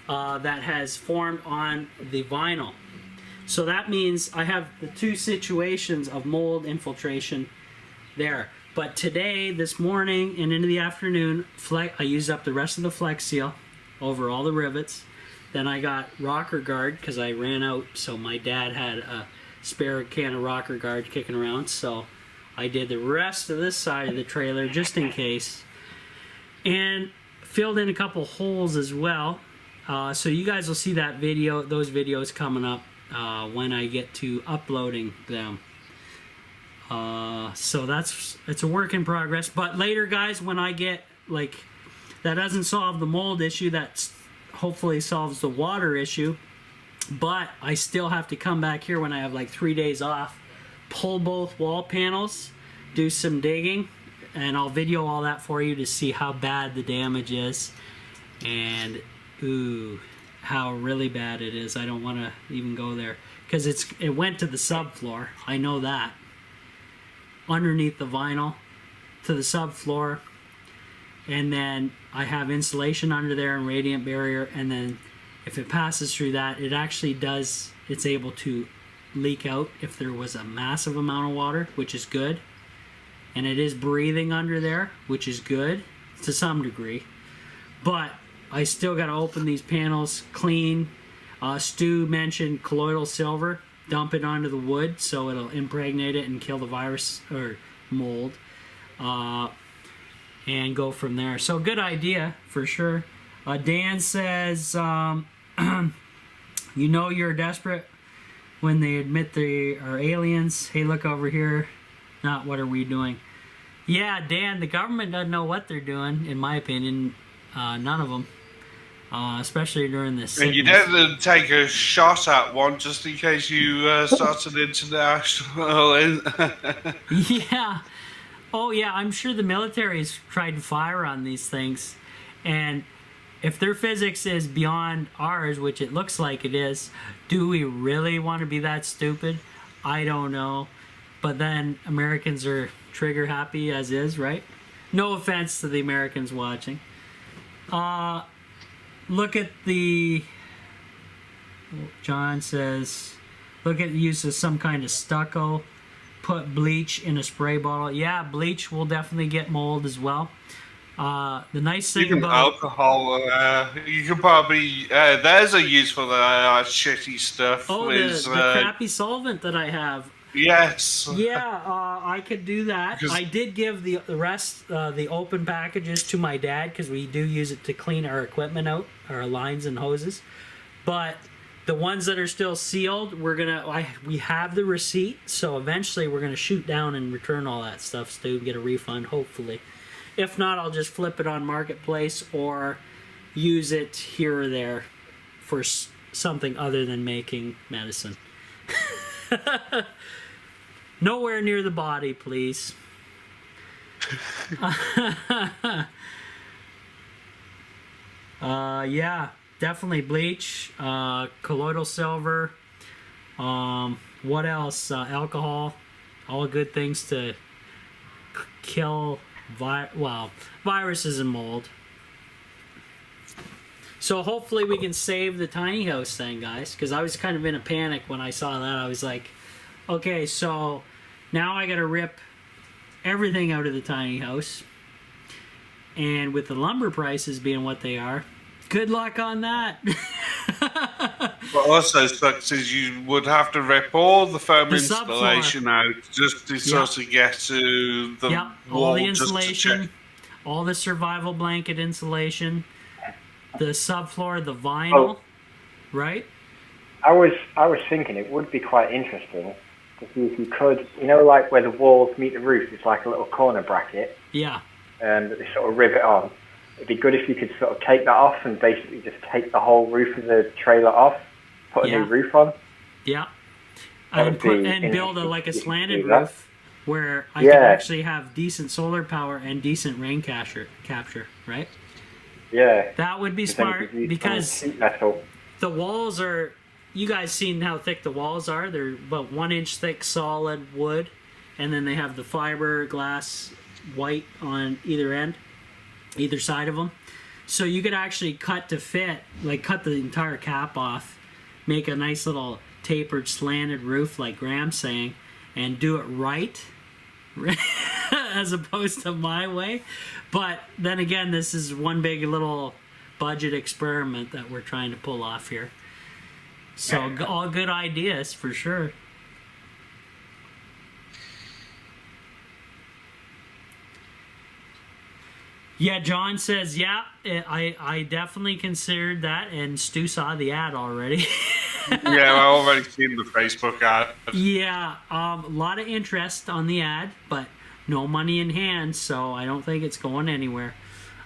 that has formed on the vinyl. So that means I have the two situations of mold infiltration there. But today, this morning, and into the afternoon, I used up the rest of the Flex Seal over all the rivets. Then I got rocker guard because I ran out, so my dad had a spare can of rocker guard kicking around. So I did the rest of this side of the trailer just in case. And filled in a couple holes as well. So you guys will see that video, those videos coming up when I get to uploading them. So it's a work in progress. But later, guys, when I get, like, that doesn't solve the mold issue, that hopefully solves the water issue. But I still have to come back here when I have like 3 days off, pull both wall panels, do some digging, and I'll video all that for you to see how bad the damage is. And, ooh, how really bad it is. I don't want to even go there because it went to the subfloor. I know that. Underneath the vinyl to the subfloor, and then I have insulation under there and radiant barrier, and then if it passes through that, it actually does, it's able to leak out if there was a massive amount of water, which is good. And it is breathing under there, which is good to some degree. But I still got to open these panels, clean. Stu mentioned colloidal silver. Dump it onto the wood so it'll impregnate it and kill the virus or mold. And go from there. So good idea for sure. Dan says, you know you're desperate when they admit they are aliens. Hey, look over here. Not what are we doing? Yeah, Dan, the government doesn't know what they're doing, in my opinion. None of them. Especially during this. And you didn't take a shot at one just in case you started international. Yeah. Oh, yeah, I'm sure the military's tried to fire on these things. And if their physics is beyond ours, which it looks like it is, do we really want to be that stupid? I don't know. But then Americans are trigger happy as is, right? No offense to the Americans watching. Look at the... John says, look at the use of some kind of stucco. Put bleach in a spray bottle. Yeah, bleach will definitely get mold as well. The nice You thing can about alcohol. You can probably. There's a use for the shitty stuff. the crappy solvent that I have. Yes. Yeah, I could do that. Because- I did give the rest, the open packages to my dad because we do use it to clean our equipment out, our lines and hoses. But the ones that are still sealed, we have the receipt, so eventually we're gonna shoot down and return all that stuff to get a refund, hopefully. If not, I'll just flip it on Marketplace or use it here or there for something other than making medicine. Nowhere near the body, please. Yeah, definitely bleach, colloidal silver. What else? Alcohol. All good things to kill viruses and mold. So hopefully we can save the tiny house thing, guys, because I was kind of in a panic when I saw that. I was like, okay, so now I got to rip everything out of the tiny house. And with the lumber prices being what they are, good luck on that. What also sucks is you would have to rip all the foam The installation out just to sort of get to the all wall. the just to insulation, check. all the survival blanket insulation, the subfloor, the vinyl, right? I was thinking it would be quite interesting to see if you could, like where the walls meet the roof, it's like a little corner bracket, Yeah. that they sort of rivet on. It'd be good if you could sort of take that off and basically just take the whole roof of the trailer off, put a new roof on. Yeah. That And would be build a interesting to slanted do that. roof where I can actually have decent solar power and decent rain capture, right? Yeah. That would be 'Cause then you smart could use because some sheet metal. the walls are, you guys seen how thick the walls are? They're about 1 inch thick solid wood, and then they have the fiberglass white on either side of them. So you could actually cut to fit, like cut the entire cap off, make a nice little tapered slanted roof like Graham's saying, and do it right as opposed to my way. But then again, this is one big little budget experiment that we're trying to pull off here. So all good ideas for sure. Yeah, John says, yeah, I definitely considered that, and Stu saw the ad already. Yeah, I already seen the Facebook ad. Yeah, a lot of interest on the ad, but no money in hand, so I don't think it's going anywhere.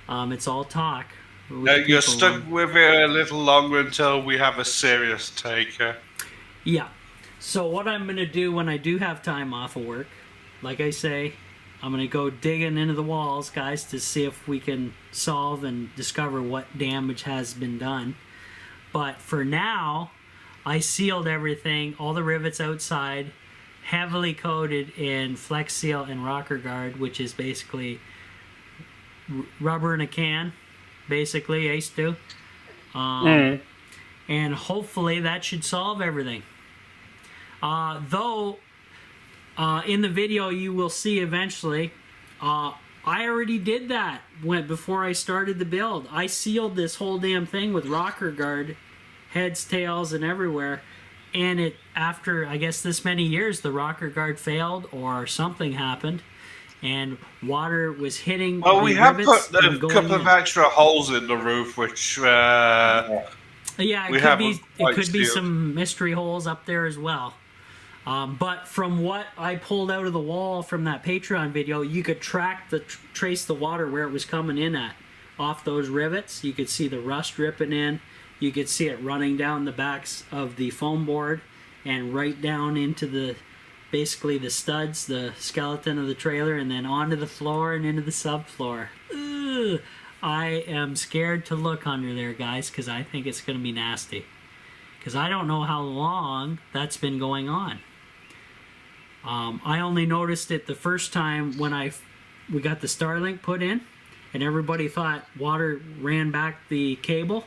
It's all talk. You're stuck with it a little longer until we have a serious taker. Yeah. So what I'm going to do when I do have time off of work, like I say, I'm going to go digging into the walls, guys, to see if we can solve and discover what damage has been done. But for now, I sealed everything, all the rivets outside, heavily coated in Flex Seal and Rocker Guard, which is basically rubber in a can, basically, Stu. And hopefully that should solve everything. Though, in the video you will see eventually, I already did that before I started the build. I sealed this whole damn thing with Rocker Guard, heads, tails, and everywhere. And after, I guess, this many years, the Rocker Guard failed or something happened. And water was hitting. Well, we have rivets put a and going couple of in. extra holes in the roof, which Yeah, we it haven't could quite be sealed. some mystery holes up there as well. But from what I pulled out of the wall from that Patreon video, you could trace the water where it was coming in at, off those rivets. You could see the rust dripping in. You could see it running down the backs of the foam board and right down into basically the studs, the skeleton of the trailer, and then onto the floor and into the subfloor. Ugh. I am scared to look under there, guys, because I think it's going to be nasty. Because I don't know how long that's been going on. I only noticed it the first time when we got the Starlink put in, and everybody thought water ran back the cable,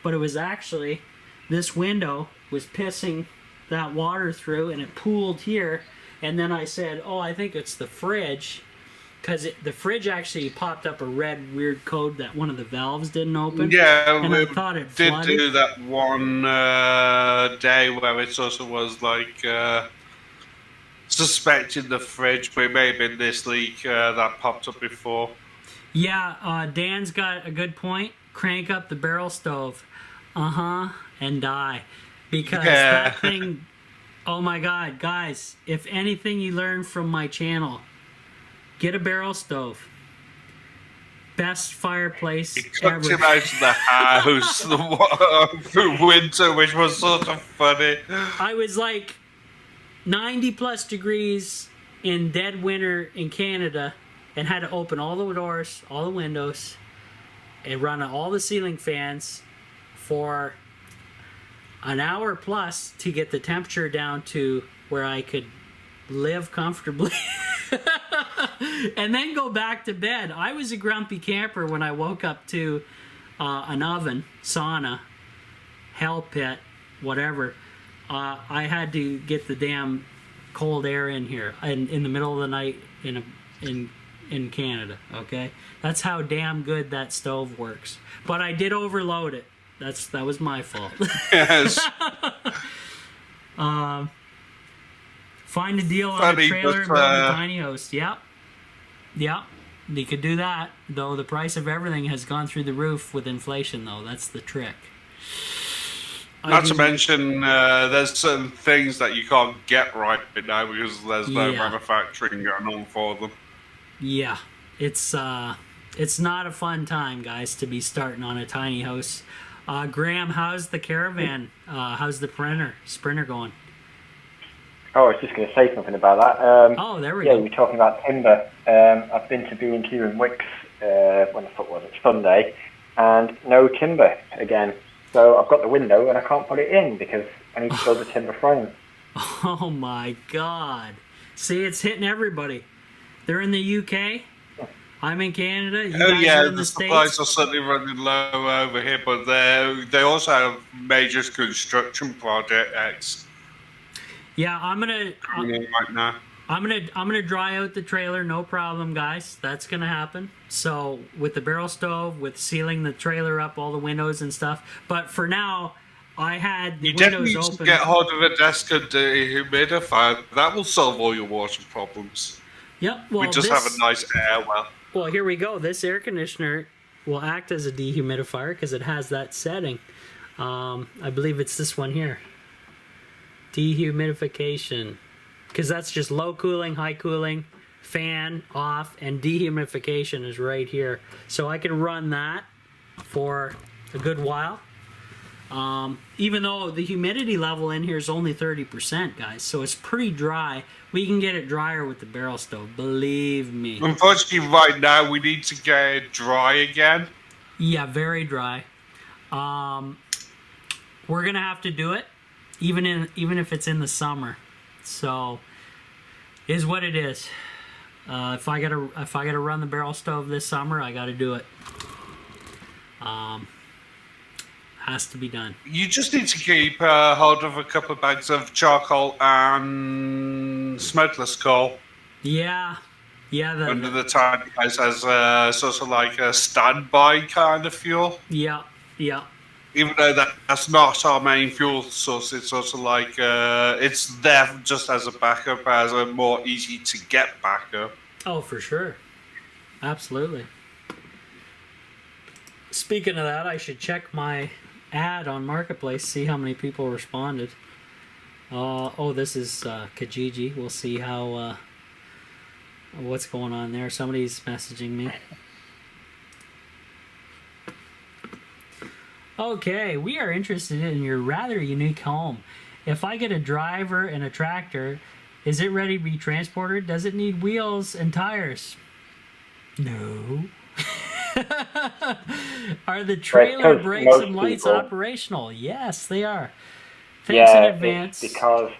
but it was actually this window was pissing that water through, and it pooled here. And then I said, oh, I think it's the fridge, because the fridge actually popped up a red weird code that one of the valves didn't open. Yeah, and we I thought it did flooded. do that one day where it also was like suspecting the fridge, but it may have been this leak that popped up before. Yeah, Dan's got a good point. Crank up the barrel stove. And die. Because that thing, oh my God, guys, if anything you learn from my channel, get a barrel stove. Best fireplace It ever. took him out of the house through winter, which was sort of funny. I was like 90 plus degrees in dead winter in Canada and had to open all the doors, all the windows, and run all the ceiling fans for an hour plus to get the temperature down to where I could live comfortably. And then go back to bed. I was a grumpy camper when I woke up to an oven, sauna, hell pit, whatever. I had to get the damn cold air in here in the middle of the night in Canada. Okay, that's how damn good that stove works. But I did overload it. That was my fault. Yes. Find a deal on Funny, a trailer and but, build a tiny house. Yep. You could do that, though the price of everything has gone through the roof with inflation, though. That's the trick. Not to mention, there's certain things that you can't get right now because there's no Yeah. manufacturing going on for them. Yeah, it's not a fun time, guys, to be starting on a tiny house. Graham, how's the caravan? How's the Sprinter going? Oh, I was just going to say something about that. Oh, there we Yeah, go. we were talking about timber. I've been to B&Q in Wicks, when the foot was it, Sunday, and no timber again. So I've got the window and I can't put it in because I need to build a timber frame. Oh my God! See, it's hitting everybody. They're in the UK. I'm in Canada. You Oh guys yeah, are in the the supplies States. are certainly running low over here, but they also have major construction projects Yeah, I'm going on right now. I'm gonna dry out the trailer, no problem, guys. That's gonna happen. So with the barrel stove, with sealing the trailer up, all the windows and stuff. But for now, I had the You definitely windows need to open. get hold of a desk and dehumidifier. That will solve all your water problems. Yep. Well, We just have a nice air well. Well, here we go. This air conditioner will act as a dehumidifier because it has that setting. I believe it's this one here. Dehumidification. Because that's just low cooling, high cooling, fan off, and dehumidification is right here. So I can run that for a good while. Even though the humidity level in here is only 30%, guys. So it's pretty dry. We can get it drier with the barrel stove, believe me. Unfortunately, right now we need to get it dry again. Yeah, very dry. We're gonna have to do it, even if it's in the summer. So, is what it is. If I gotta run the barrel stove this summer, I gotta do it. Has to be done. You just need to keep hold of a couple of bags of charcoal and smokeless coal Yeah. under the tiny house as sort of like a standby kind of fuel. Yeah. Even though that's not our main fuel source, it's also like it's there just as a backup, as a more easy to get backup. Oh, for sure. Absolutely. Speaking of that, I should check my ad on Marketplace, see how many people responded. Oh, this is Kijiji. We'll see how what's going on there. Somebody's messaging me. Okay, we are interested in your rather unique home. If I get a driver and a tractor, is it ready to be transported? Does it need wheels and tires? No. Are the trailer because brakes most and lights people- operational? Yes, they are. Thanks Yeah, in advance. it's because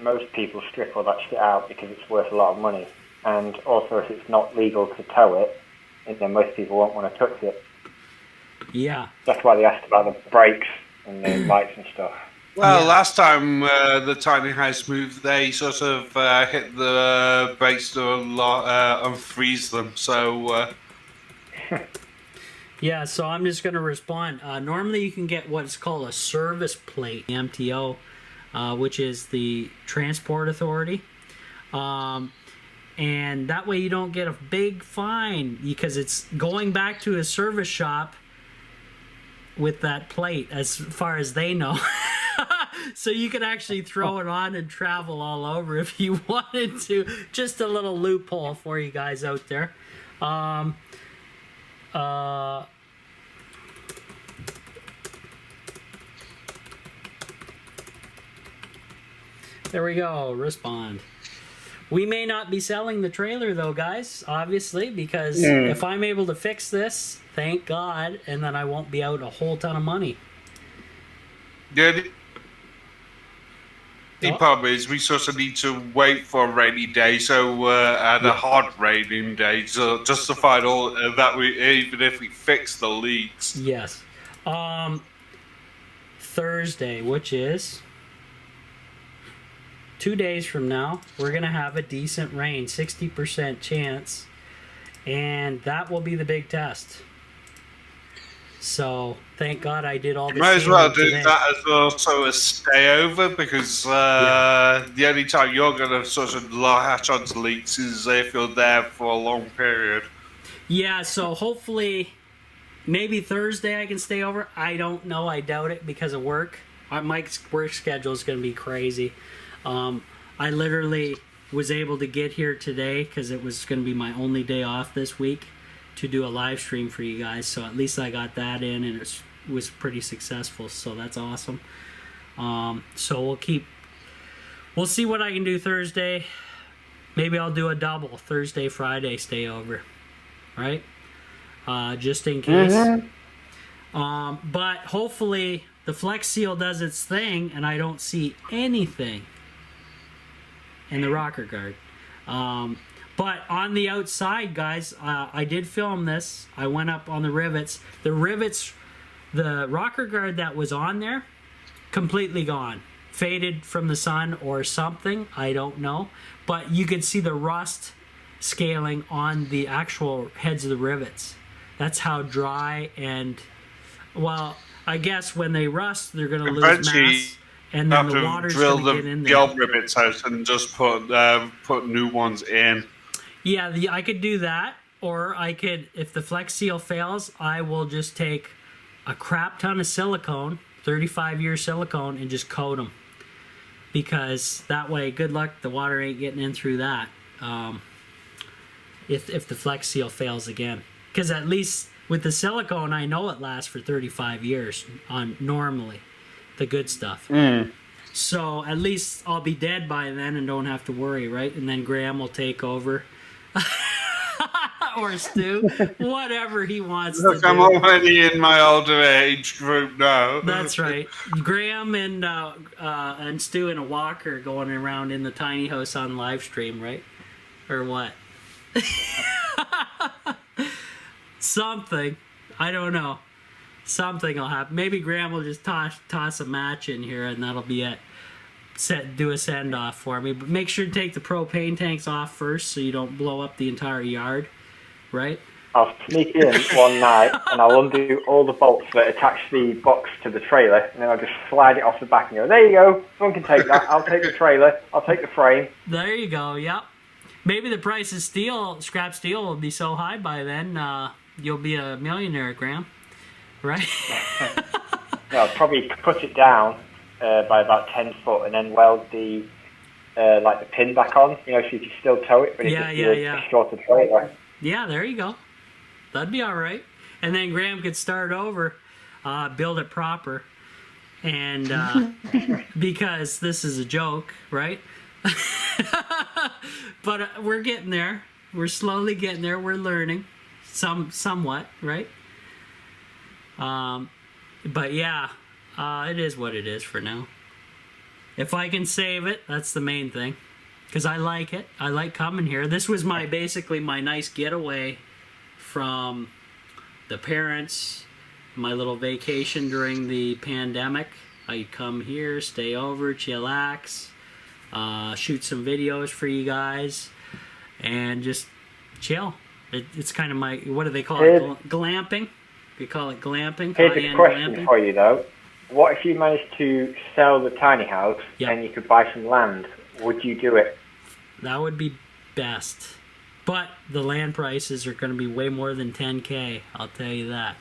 most people strip all that shit out because it's worth a lot of money. And also, if it's not legal to tow it, then most people won't want to touch it. Yeah. That's why they asked about the brakes and the lights and stuff. Well, Yeah. last time the tiny house moved, they sort of hit the base door a lot and freeze them. So Yeah, so I'm just going to respond. Normally, you can get what's called a service plate, MTO, which is the Transport Authority. And that way you don't get a big fine because it's going back to a service shop with that plate as far as they know. So you could actually throw it on and travel all over if you wanted to. Just a little loophole for you guys out there. There we go. Respond. We may not be selling the trailer though, guys, obviously, because if I'm able to fix this, thank God, and then I won't be out a whole ton of money. yeah, the problem is we sort of need to wait for a rainy day. So and a hard raining day to justify all that we even if we fix the leaks. Yes. Thursday, which is 2 days from now, we're going to have a decent rain, 60% chance, and that will be the big test. So, thank God I did all the Might as well shaving do today. that as also a stay over because the only time you're going to sort of latch onto leaks is if you're there for a long period. Yeah, so hopefully, maybe Thursday I can stay over. I don't know. I doubt it because of work. My work schedule is going to be crazy. I literally was able to get here today because it was going to be my only day off this week to do a live stream for you guys. So at least I got that in, and it was pretty successful. So that's awesome. So we'll see what I can do Thursday. Maybe I'll do a double Thursday, Friday, stay over, right? Just in case. But hopefully the Flex Seal does its thing, and I don't see anything in the rocker guard. But on the outside, guys, I did film this. I went up on the rivets. The rocker guard that was on there, completely gone. Faded from the sun or something, I don't know. But you could see the rust scaling on the actual heads of the rivets. That's how dry and, well, I guess when they rust, they're going to lose Eventually, mass. And then have the to water's drill going to get in the there. old rivets out and just put new ones in. Yeah, I could do that. Or I could, if the Flex Seal fails, I will just take a crap ton of silicone, 35-year silicone, and just coat them. Because that way, good luck, the water ain't getting in through that. If the Flex Seal fails again. Because at least with the silicone, I know it lasts for 35 years on normally. The good stuff. So at least I'll be dead by then and don't have to worry, right? And then Graham will take over. Or Stu. Whatever he wants Look, to I'm do. already in my older age group now. That's right. Graham and Stu in a walker going around in the tiny house on live stream, right? Or what? Something. I don't know. Something will happen. Maybe Graham will just toss a match in here and that'll be it. Do a send off for me. But make sure to take the propane tanks off first so you don't blow up the entire yard. Right? I'll sneak in one night and I'll undo all the bolts that attach the box to the trailer, and then I'll just slide it off the back and go, there you go, someone can take that. I'll take the trailer, I'll take the frame. There you go, yep. Maybe the price of scrap steel will be so high by then, you'll be a millionaire, Graham. Right? No, I'll probably cut it down by about 10 foot and then weld the pin back on, so you can still tow it, but it's a shorter trailer. Yeah, there you go. That'd be all right. And then Graham could start over, build it proper, and because this is a joke, right? But we're getting there. We're slowly getting there. We're learning, somewhat, right? But yeah, it is what it is for now. If I can save it, that's the main thing. Because I like it. I like coming here. This was basically my nice getaway from the parents, my little vacation during the pandemic, I'd come here, stay over, chillax, shoot some videos for you guys, and just chill. It's kind of my, what do they call it? Glamping? We call it glamping. Here's a High-end question glamping. for you though. What if you managed to sell the tiny house Yep. and you could buy some land? Would you do it? That would be best. But the land prices are going to be way more than 10K, I'll tell you that.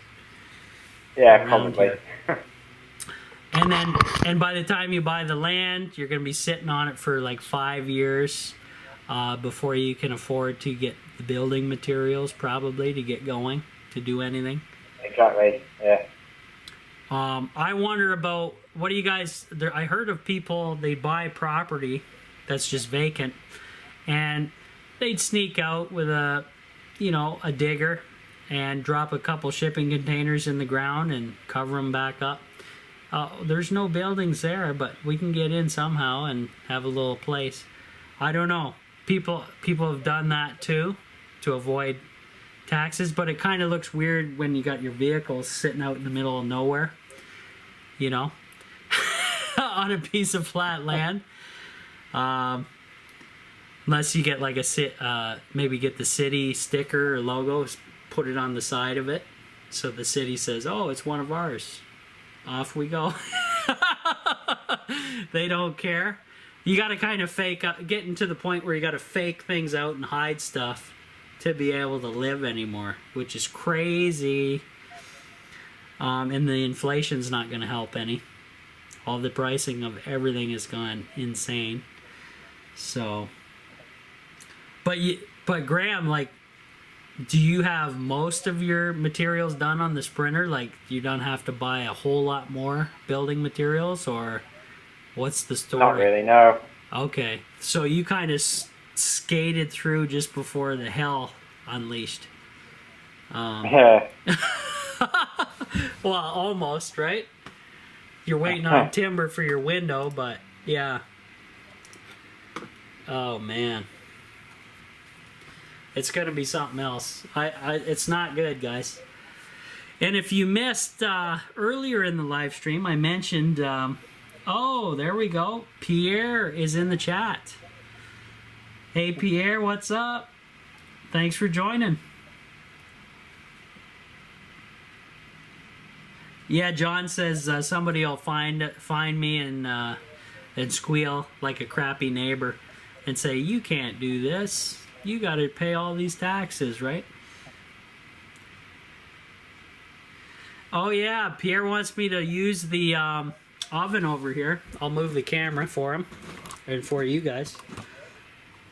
Yeah, Around probably. here. And by the time you buy the land, you're going to be sitting on it for like 5 years before you can afford to get the building materials, probably, to get going, to do anything. Exactly. Yeah. I wonder about, what do you guys, I heard of people, they buy property that's just vacant, and they'd sneak out with a digger and drop a couple shipping containers in the ground and cover them back up. There's no buildings there, but we can get in somehow and have a little place. I don't know. People have done that too to avoid taxes, but it kind of looks weird when you got your vehicles sitting out in the middle of nowhere, on a piece of flat land. Unless you get like maybe get the city sticker or logo, put it on the side of it, so the city says, "Oh, it's one of ours." Off we go. They don't care. You got to kind of getting to the point where you got to fake things out and hide stuff to be able to live anymore, which is crazy. And the inflation's not going to help any. All the pricing of everything has gone insane. So, but Graham, like, do you have most of your materials done on the Sprinter? Like, you don't have to buy a whole lot more building materials, or what's the story? Not really, no. Okay, so you kind of skated through just before the hell unleashed. Yeah. Well, almost, right? You're waiting on timber for your window, but yeah. Oh man, it's gonna be something else. It's not good, guys. And if you missed earlier in the live stream, I mentioned. Oh, there we go. Pierre is in the chat. Hey, Pierre, what's up? Thanks for joining. Yeah, John says somebody will find me and squeal like a crappy neighbor and say, "You can't do this. You got to pay all these taxes, right?" Oh yeah, Pierre wants me to use the oven over here. I'll move the camera for him and for you guys.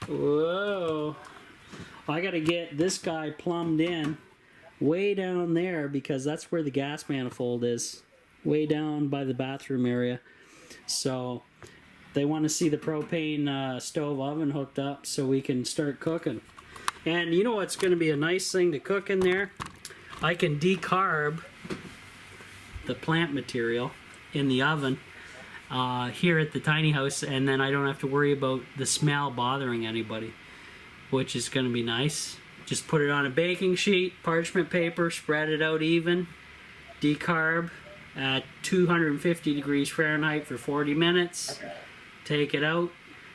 Whoa. I got to get this guy plumbed in way down there because that's where the gas manifold is, way down by the bathroom area. So they want to see the propane stove oven hooked up so we can start cooking. And you know what's going to be a nice thing to cook in there? I can decarb the plant material in the oven here at the tiny house, and then I don't have to worry about the smell bothering anybody, which is going to be nice. Just put it on a baking sheet, parchment paper, spread it out even, decarb at 250 degrees Fahrenheit for 40 minutes, take it out,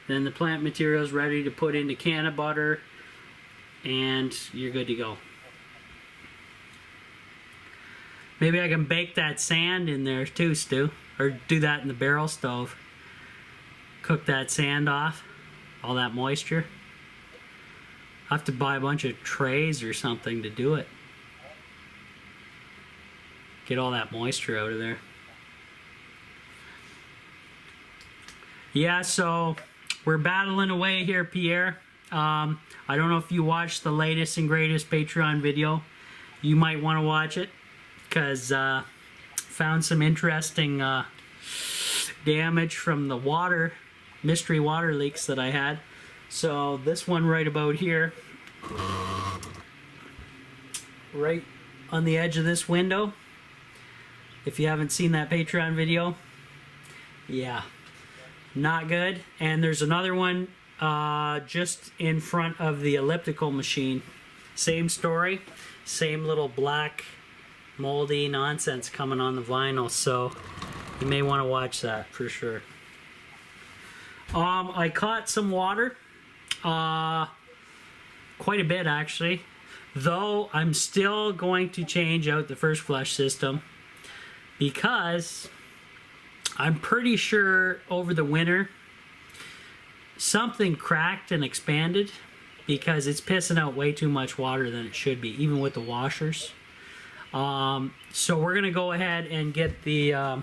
then the plant material is ready to put in a can of butter, and you're good to go. Maybe I can bake that sand in there too, Stu. Or do that in the barrel stove. Cook that sand off. All that moisture. I have to buy a bunch of trays or something to do it. Get all that moisture out of there. Yeah, so we're battling away here, Pierre. I don't know if you watched the latest and greatest Patreon video. You might want to watch it, because found some interesting damage from the mystery water leaks that I had. So this one right about here, right on the edge of this window, if you haven't seen that Patreon video, yeah, not good. And there's another one just in front of the elliptical machine. Same story, same little black moldy nonsense coming on the vinyl. So You may want to watch that for sure. I caught some water. Quite a bit actually. Though I'm still going to change out the first flush system because I'm pretty sure over the winter something cracked and expanded because it's pissing out way too much water than it should be, even with the washers. So we're gonna go ahead and get the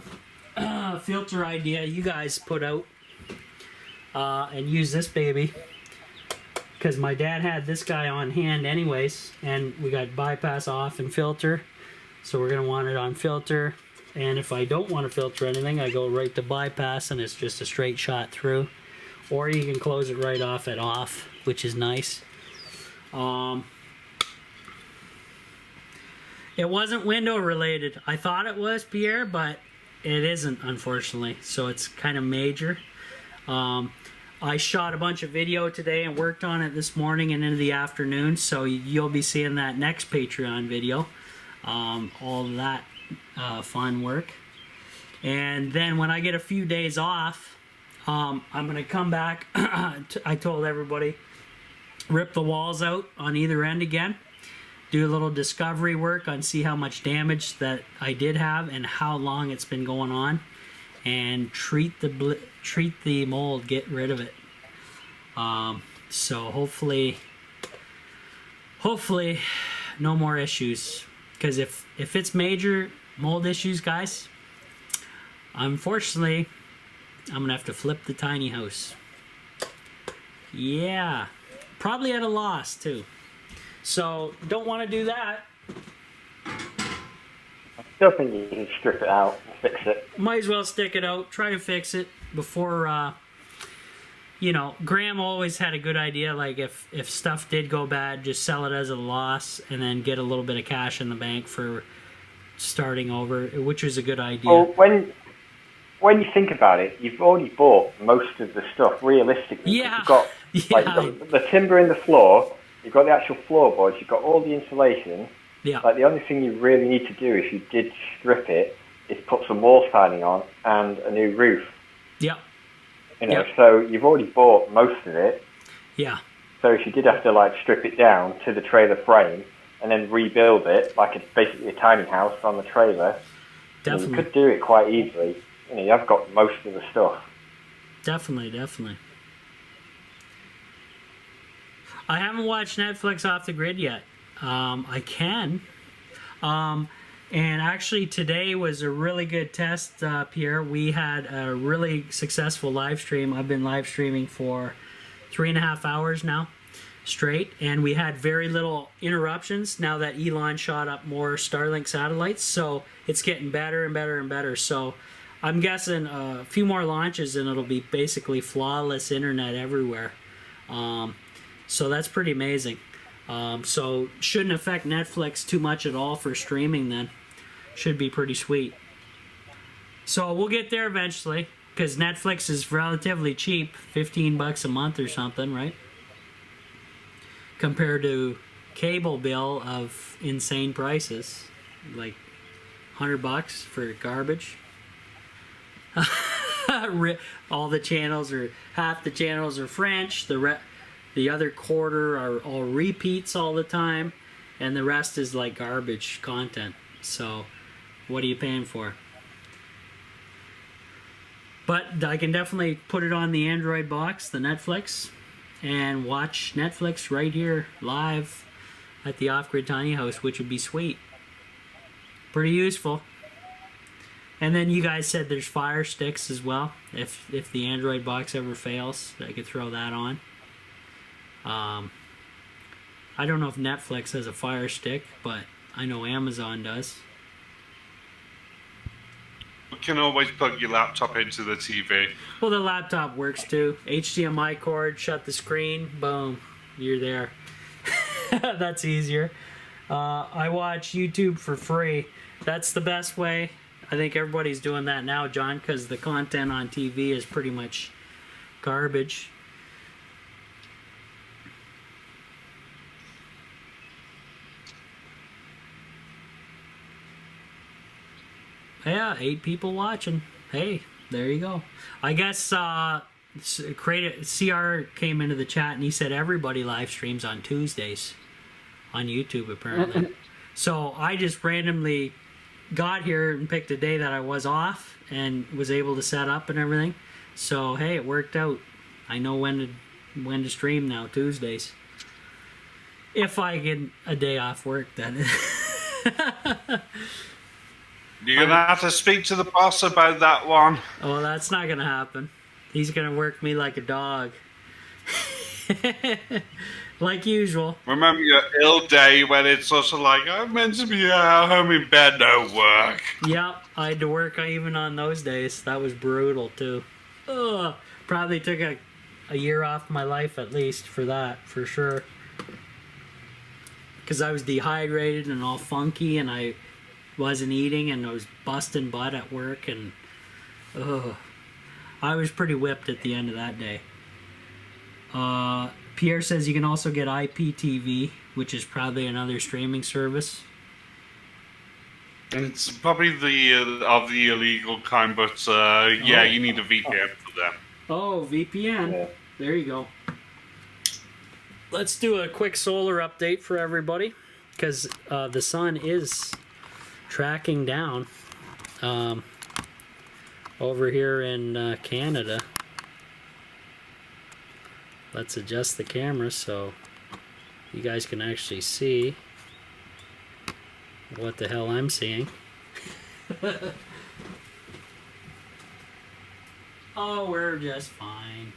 filter idea you guys put out and use this baby because my dad had this guy on hand anyways, and we got bypass off and filter, so we're gonna want it on filter. And if I don't want to filter anything, I go right to bypass and it's just a straight shot through, or you can close it right off at off, which is nice. It wasn't window related. I thought it was, Pierre, but it isn't, unfortunately. So it's kind of major. I shot a bunch of video today and worked on it this morning and into the afternoon. So you'll be seeing that next Patreon video. All that fun work. And then when I get a few days off, I'm going to come back. I told everybody, rip the walls out on either end again. Do a little discovery work on see how much damage that I did have and how long it's been going on, and treat the mold, get rid of it. So hopefully no more issues, because if it's major mold issues, guys, unfortunately I'm gonna have to flip the tiny house. Yeah, probably at a loss too. So, don't want to do that. I still think you can strip it out and fix it. Might as well stick it out. Try to fix it before, you know, Graham always had a good idea. Like, if stuff did go bad, just sell it as a loss and then get a little bit of cash in the bank for starting over, which was a good idea. Well, when you think about it, you've already bought most of the stuff, realistically. Yeah. You've got, like, the timber in the floor. You've got the actual floorboards, you've got all the insulation. Yeah. Like, the only thing you really need to do if you did strip it is put some wall siding on and a new roof. Yeah. You know, Yep. so you've already bought most of it. Yeah. So if you did have to, like, strip it down to the trailer frame and then rebuild it, like it's basically a tiny house on the trailer, Definitely. you could do it quite easily. You know, you have got most of the stuff. Definitely. I haven't watched Netflix Off the Grid yet. I can. And actually today was a really good test, Pierre. We had a really successful live stream. I've been live streaming for 3.5 hours now straight, and we had very little interruptions now that Elon shot up more Starlink satellites, so it's getting better and better and better. So I'm guessing a few more launches and it'll be basically flawless internet everywhere. So that's pretty amazing. So shouldn't affect Netflix too much at all for streaming then. Should be pretty sweet. So we'll get there eventually, because Netflix is relatively cheap, $15 a month or something, right? Compared to cable bill of insane prices, like $100 for garbage. All the channels are, half the channels are French, the other quarter are all repeats all the time, and the rest is like garbage content. So what are you paying for? But I can definitely put it on the Android box, the Netflix, and watch Netflix right here live at the Off-Grid Tiny House, which would be sweet. Pretty useful. And then you guys said there's Fire Sticks as well. If the Android box ever fails, I could throw that on. I don't know if Netflix has a Fire Stick, but I know Amazon does. You can always plug your laptop into the TV. Well, the laptop works too. HDMI cord, shut the screen, boom, you're there. That's easier. I watch YouTube for free. That's the best way. I think everybody's doing that now, John, because the content on TV is pretty much garbage. Yeah, 8 people watching. hey, there you go. I guess CR came into the chat and he said everybody live streams on Tuesdays on YouTube apparently. So I just randomly got here and picked a day that I was off and was able to set up and everything. So hey, it worked out. I know when to stream now, Tuesdays. If I get a day off work, then. You're going to have to speak to the boss about that one. Oh, that's not going to happen. He's going to work me like a dog. Like usual. Remember your ill day when it's sort of like, I'm meant to be at home in bed, no work. Yep, I had to work even on those days. That was brutal, too. Ugh, probably took a year off my life at least for that, for sure. Because I was dehydrated and all funky and I wasn't eating and I was busting butt at work and I was pretty whipped at the end of that day. Pierre says you can also get IPTV, which is probably another streaming service. It's probably of the illegal kind, but yeah, you need a VPN for them. Oh, VPN. Yeah. There you go. Let's do a quick solar update for everybody, because the sun is tracking down over here in Canada. Let's adjust the camera so you guys can actually see what the hell I'm seeing. Oh, we're just fine.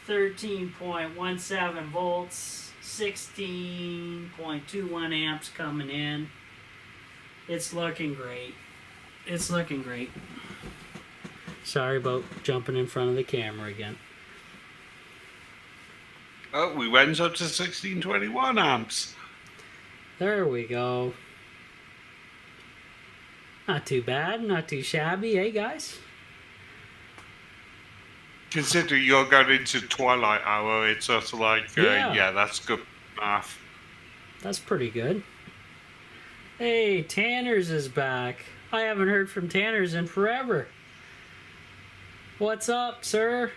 13.17 volts, 16.21 amps coming in. It's looking great. It's looking great. Sorry about jumping in front of the camera again. Oh, we went up to 1621 amps. There we go. Not too bad, not too shabby, eh, guys? Consider you're going into twilight hour, it's sort of like, Yeah. yeah, that's good enough. That's pretty good. Hey, Tanner's is back. I haven't heard from Tanner's in forever. What's up, sir?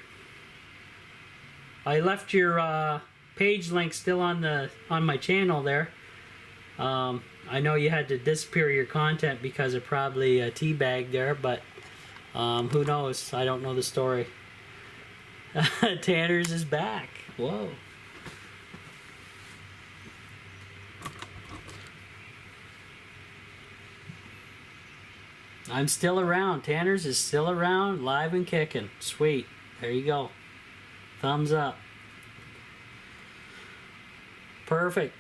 I left your page link still on my channel there. I know you had to disappear your content because of probably a teabag there, but who knows? I don't know the story. Tanner's is back. Whoa. I'm still around. Tanner's is still around, live and kicking. Sweet. There you go. Thumbs up. Perfect.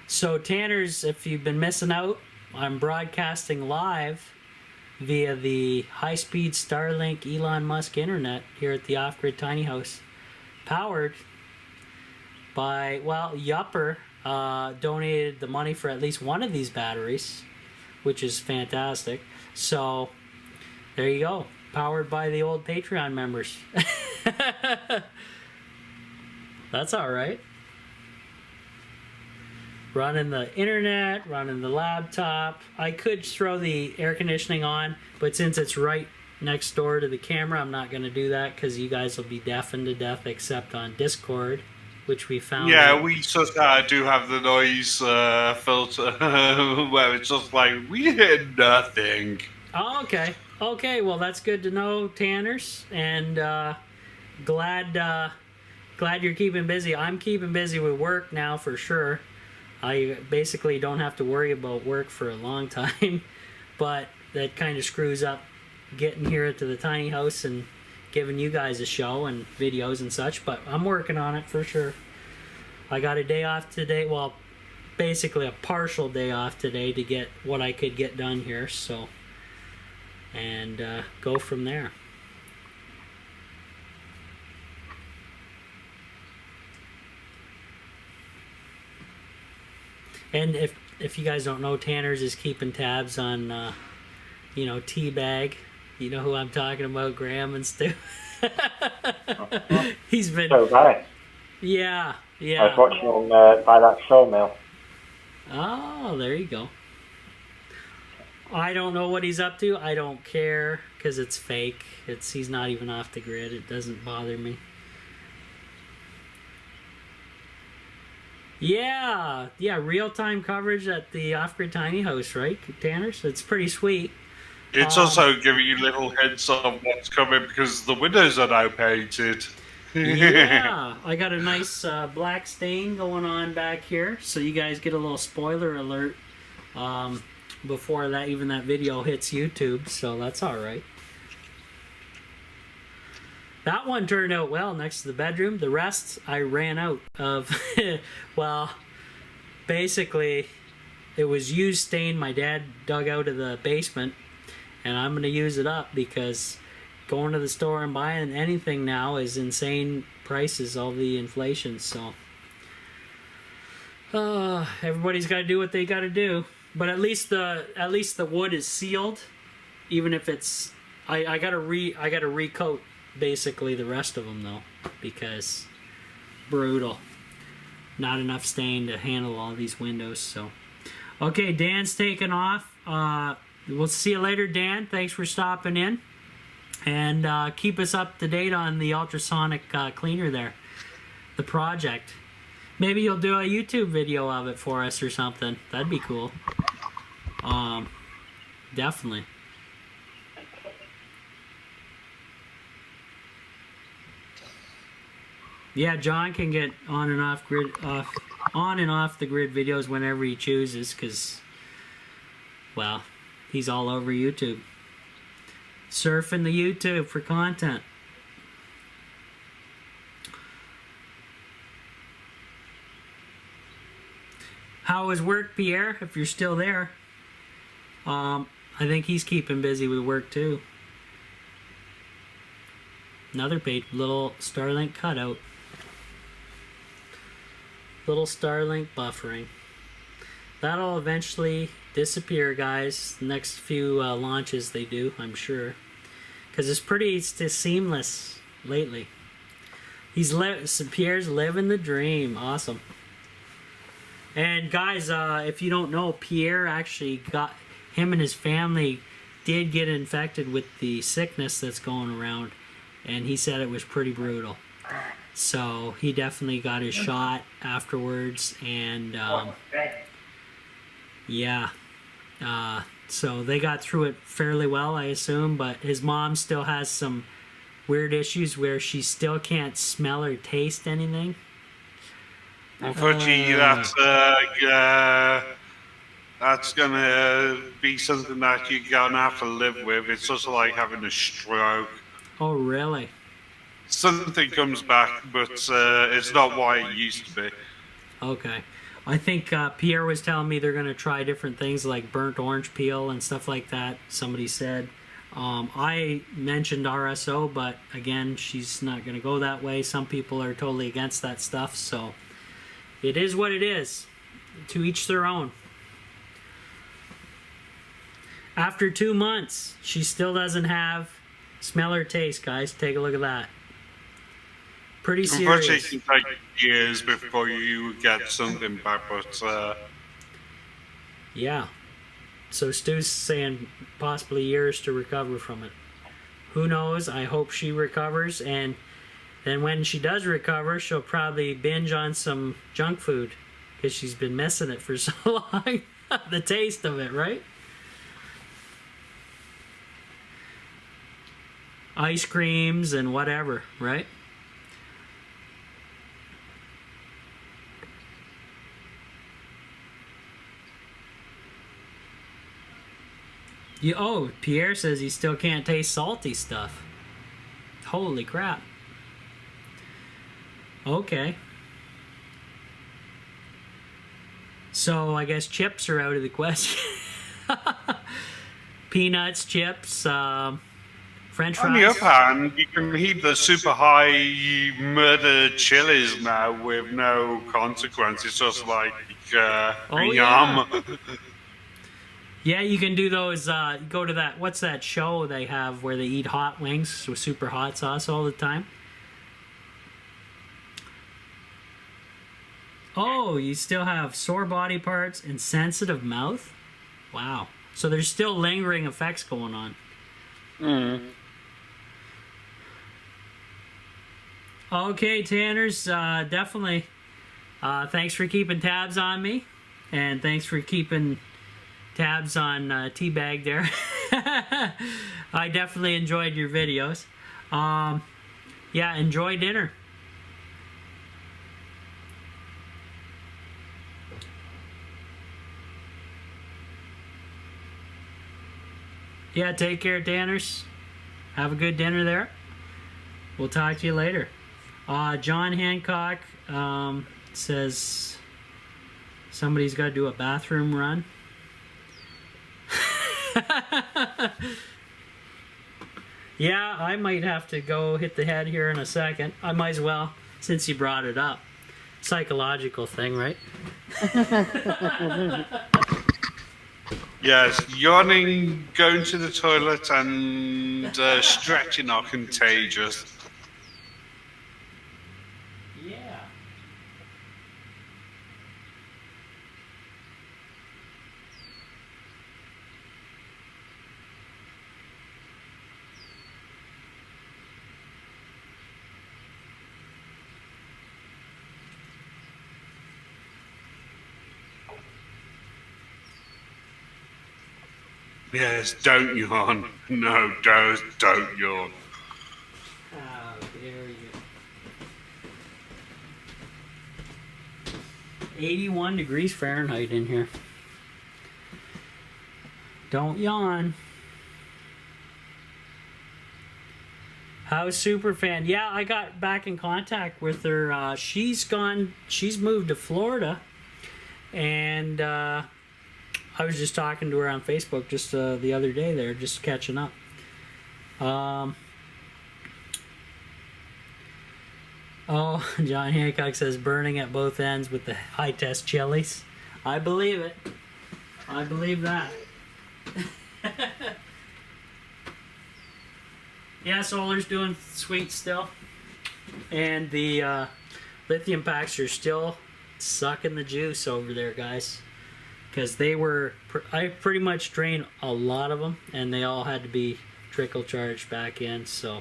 So Tanner's, if you've been missing out, I'm broadcasting live via the high-speed Starlink Elon Musk internet here at the Off-Grid Tiny House, powered by, well, Yupper donated the money for at least one of these batteries, which is fantastic. So there you go, powered by the old Patreon members. That's all right. Running the internet, running the laptop. I could throw the air conditioning on, but since it's right next door to the camera, I'm not going to do that because you guys will be deafened to death except on Discord, which we found. Yeah, we sort of do have the noise filter where it's just like, we hear nothing. Oh, okay. Okay, well, that's good to know, Tanners, and glad you're keeping busy. I'm keeping busy with work now for sure. I basically don't have to worry about work for a long time, but that kind of screws up getting here to the tiny house and giving you guys a show and videos and such, but I'm working on it for sure. I got a day off today, well, basically a partial day off today to get what I could get done here, so, and go from there. And if you guys don't know, Tanner's is keeping tabs on, Teabag. You know who I'm talking about, Graham and Stu. He's been... So bad. Yeah. I was watching him buy that sawmill. Oh, there you go. I don't know what he's up to. I don't care because it's fake. He's not even off the grid. It doesn't bother me. Yeah, real-time coverage at the Off-Grid Tiny House, right, Tanner? So it's pretty sweet. It's also giving you little hints of what's coming because the windows are now painted. Yeah, I got a nice black stain going on back here, so you guys get a little spoiler alert before that video hits YouTube, so that's all right. That one turned out well next to the bedroom. The rest I ran out of. Well, basically, it was used stain my dad dug out of the basement, and I'm going to use it up because going to the store and buying anything now is insane prices, all the inflation. So everybody's got to do what they got to do. But at least the wood is sealed, even if it's I got to recoat basically the rest of them though, because brutal. Not enough stain to handle all these windows. So okay, Dan's taking off. We'll see you later, Dan. Thanks for stopping in. And keep us up to date on the ultrasonic cleaner there, the project. Maybe you'll do a YouTube video of it for us or something. That'd be cool. Definitely. Yeah, John can get on and off the grid videos whenever he chooses, because, well, he's all over YouTube. Surfing the YouTube for content. How is work, Pierre, if you're still there? I think he's keeping busy with work too. Another page, little Starlink cutout. Little Starlink buffering. That'll eventually disappear, guys. The next few launches they do, I'm sure. Because it's just seamless lately. Pierre's living the dream. Awesome. And guys, if you don't know, Pierre actually him and his family did get infected with the sickness that's going around, and he said it was pretty brutal. So he definitely got his shot afterwards, and yeah, so they got through it fairly well, I assume. But his mom still has some weird issues where she still can't smell or taste anything. Unfortunately, that's gonna be something that you're gonna have to live with. It's also like having a stroke. Oh, really? Something comes back, but it's not what it used to be. Okay. I think Pierre was telling me they're going to try different things like burnt orange peel and stuff like that, somebody said. I mentioned RSO, but again, she's not going to go that way. Some people are totally against that stuff, so it is what it is. To each their own. After 2 months, she still doesn't have smell or taste, guys. Take a look at that. Pretty serious. Unfortunately, it can take years before you get something back, but yeah. So Stu's saying possibly years to recover from it. Who knows? I hope she recovers, and then when she does recover, she'll probably binge on some junk food because she's been missing it for so long. The taste of it, right? Ice creams and whatever, right? Oh, Pierre says he still can't taste salty stuff. Holy crap. Okay. So I guess chips are out of the question. Peanuts, chips, French fries. on the other hand, you can heat the super high murder chilies now with no consequences, just like yum. Yeah. Yeah, you can do those, go to that, what's that show they have where they eat hot wings with super hot sauce all the time? Oh, you still have sore body parts and sensitive mouth? Wow. So there's still lingering effects going on. Okay, Tanners, definitely. Thanks for keeping tabs on me. And thanks for keeping tabs on Teabag there. I definitely enjoyed your videos. Yeah, enjoy dinner. Yeah, take care, Tanners. Have a good dinner there. We'll talk to you later. John Hancock says somebody's got to do a bathroom run. Yeah, I might have to go hit the head here in a second. I might as well, since you brought it up. Psychological thing, right? Yes, yawning, going to the toilet, and stretching are contagious. Yeah. Yes, don't yawn. No, don't yawn. How dare you. 81 degrees Fahrenheit in here. Don't yawn. How's Superfan? Yeah, I got back in contact with her. She's moved to Florida. And I was just talking to her on Facebook just the other day there, just catching up. Oh, John Hancock says burning at both ends with the high test chilies. I believe it. I believe that. Yeah, solar's doing sweet still. And the lithium packs are still sucking the juice over there, guys. Because I pretty much drained a lot of them, and they all had to be trickle charged back in, so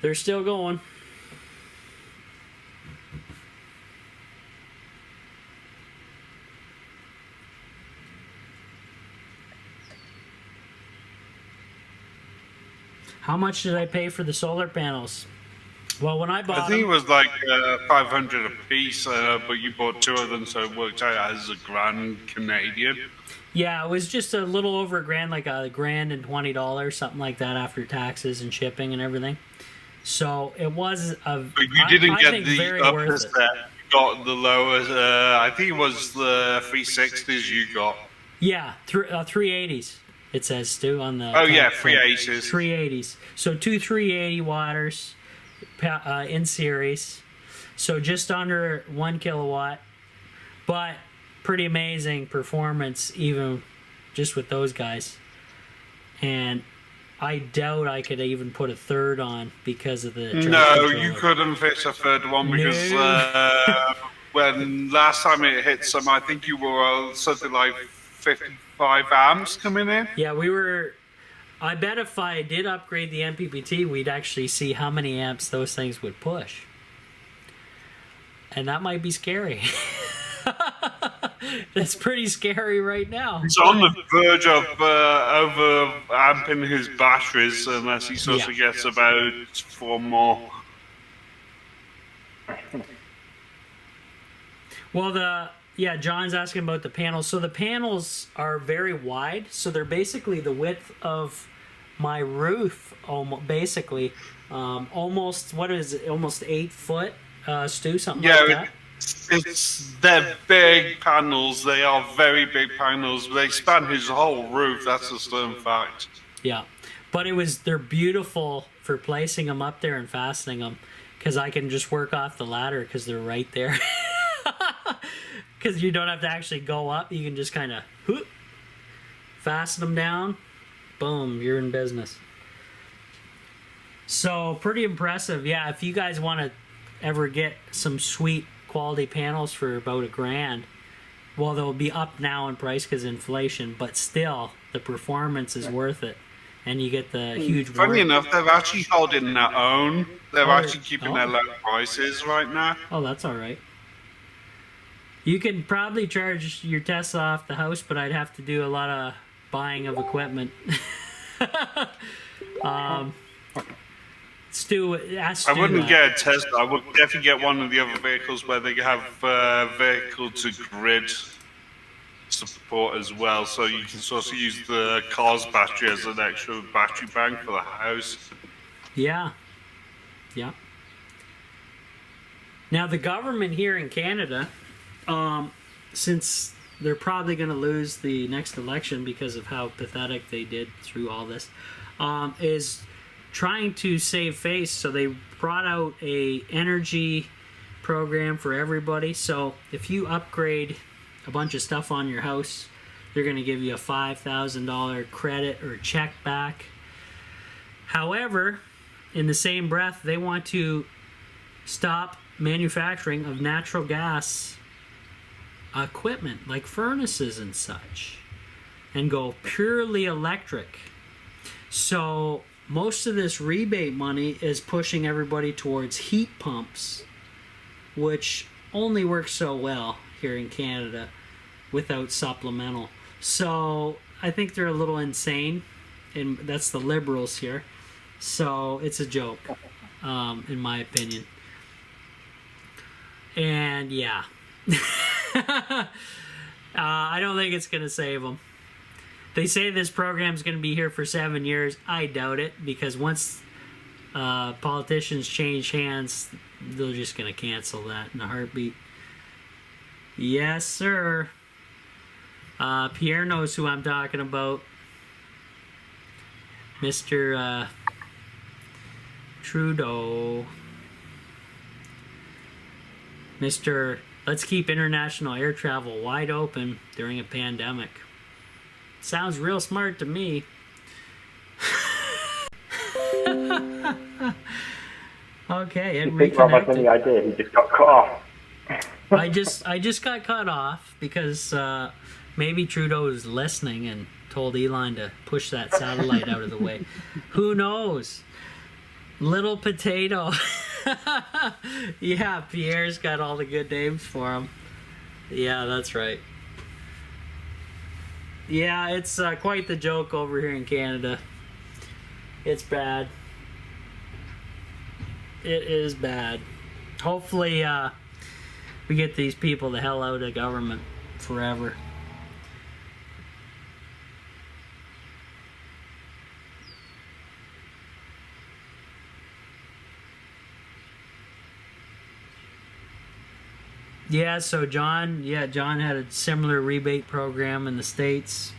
they're still going. How much did I pay for the solar panels? Well, when I bought I think it them, was like 500 a piece, but you bought two of them, so it worked out as $1,000 Canadian. yeah, it was just a little over $1,000, like $1,020, something like that after taxes and shipping and everything. So it was a. But you didn't I get think the very upper worth it. set. You got the lowest. I think it was the 360s you got. Yeah, 380s. It says Stu on the. Oh yeah, front. 380s. 380s. So two 380 watters in series. So just under 1 kilowatt, but pretty amazing performance even just with those guys. And I doubt I could even put a third on because of the. No, you couldn't fit a third one because when last time it hit some, I think you were something like 55 amps coming in. Yeah, we were. I bet if I did upgrade the MPPT, we'd actually see how many amps those things would push. And that might be scary. That's pretty scary right now. He's on the verge of over amping his batteries unless he sort of gets about 4 more. Well, John's asking about the panels. So the panels are very wide. So they're basically the width of my roof, basically. Almost, what is it? Almost 8 foot, Stu, something like that. They're big panels. They are very big panels. They span his whole roof. That's a stern fact. Yeah, but they're beautiful for placing them up there and fastening them, because I can just work off the ladder because they're right there. Because you don't have to actually go up. You can just kind of fasten them down. Boom, you're in business. So pretty impressive. Yeah, if you guys want to ever get some sweet quality panels for about $1,000. Well, they'll be up now in price because inflation, but still, the performance is worth it, and you get the huge. Funny enough, they're actually holding their own. They're Oh, actually keeping their oh. low prices right now. Oh, that's all right. You can probably charge your Tesla off the house, but I'd have to do a lot of buying of equipment. Stu, ask I Stu wouldn't that. get a Tesla. I would definitely get one of the other vehicles where they have vehicle to grid support as well, so you can sort of use the car's battery as an extra battery bank for the house. Yeah. Yeah. Now, the government here in Canada, since they're probably going to lose the next election because of how pathetic they did through all this, is trying to save face. So they brought out a energy program for everybody. So if you upgrade a bunch of stuff on your house, they're going to give you a $5,000 credit or check back. However, in the same breath, they want to stop manufacturing of natural gas equipment like furnaces and such and go purely electric. So most of this rebate money is pushing everybody towards heat pumps, which only works so well here in Canada without supplemental. So I think they're a little insane, and that's the Liberals here. So it's a joke, in my opinion. And yeah, I don't think it's going to save them. They say this program's going to be here for 7 years. I doubt it, because once politicians change hands, they're just going to cancel that in a heartbeat. Yes, sir. Pierre knows who I'm talking about. Mr. Trudeau. Mr. Let's keep international air travel wide open during a pandemic. Sounds real smart to me. Okay, and You think Rob has any idea? He just got cut off. I just got cut off because maybe Trudeau is listening and told Elon to push that satellite out of the way. Who knows? Little Potato. Yeah, Pierre's got all the good names for him. Yeah, that's right. Yeah, it's quite the joke over here in Canada. It's bad. It is bad. Hopefully, we get these people the hell out of government forever. Yeah, so John had a similar rebate program in the States,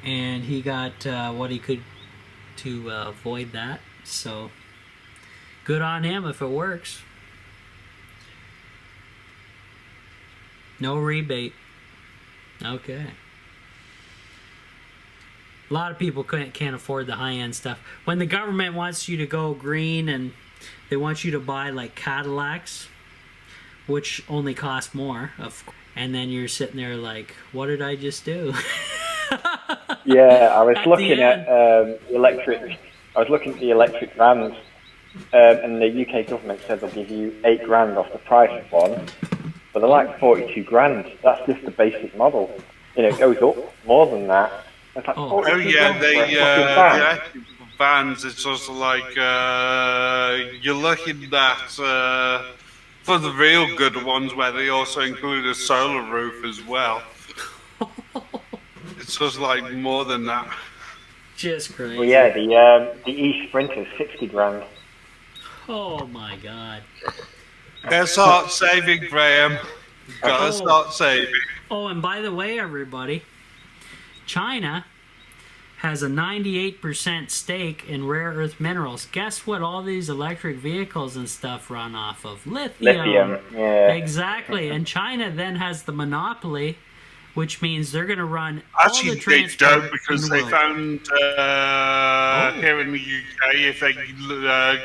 and he got what he could to avoid that. So good on him if it works. No rebate. Okay. A lot of people can't afford the high-end stuff. When the government wants you to go green and they want you to buy like Cadillacs, which only cost more, and then you're sitting there like, what did I just do? Yeah, I was At looking the at electric. I was looking at the electric vans, and the UK government said they'll give you $8,000 off the price of one, but they're like 42 grand. That's just the basic model. You know, it goes up more than that. It's like Oh. 42 Oh yeah, grand for a fucking van. the electric vans. It's also like you're looking at for the real good ones where they also include a solar roof as well. It's just like more than that. Just crazy. Well, yeah, the e-Sprinter's 60 grand. Oh my god. Gotta start saving, Graham. Gotta start saving. Oh, and by the way, everybody, China has a 98% stake in rare earth minerals. Guess what all these electric vehicles and stuff run off of? Lithium. Lithium, yeah. Exactly. And China then has the monopoly which means they're going to run all Actually, the they transport don't, because in the they world. found here in the UK, if they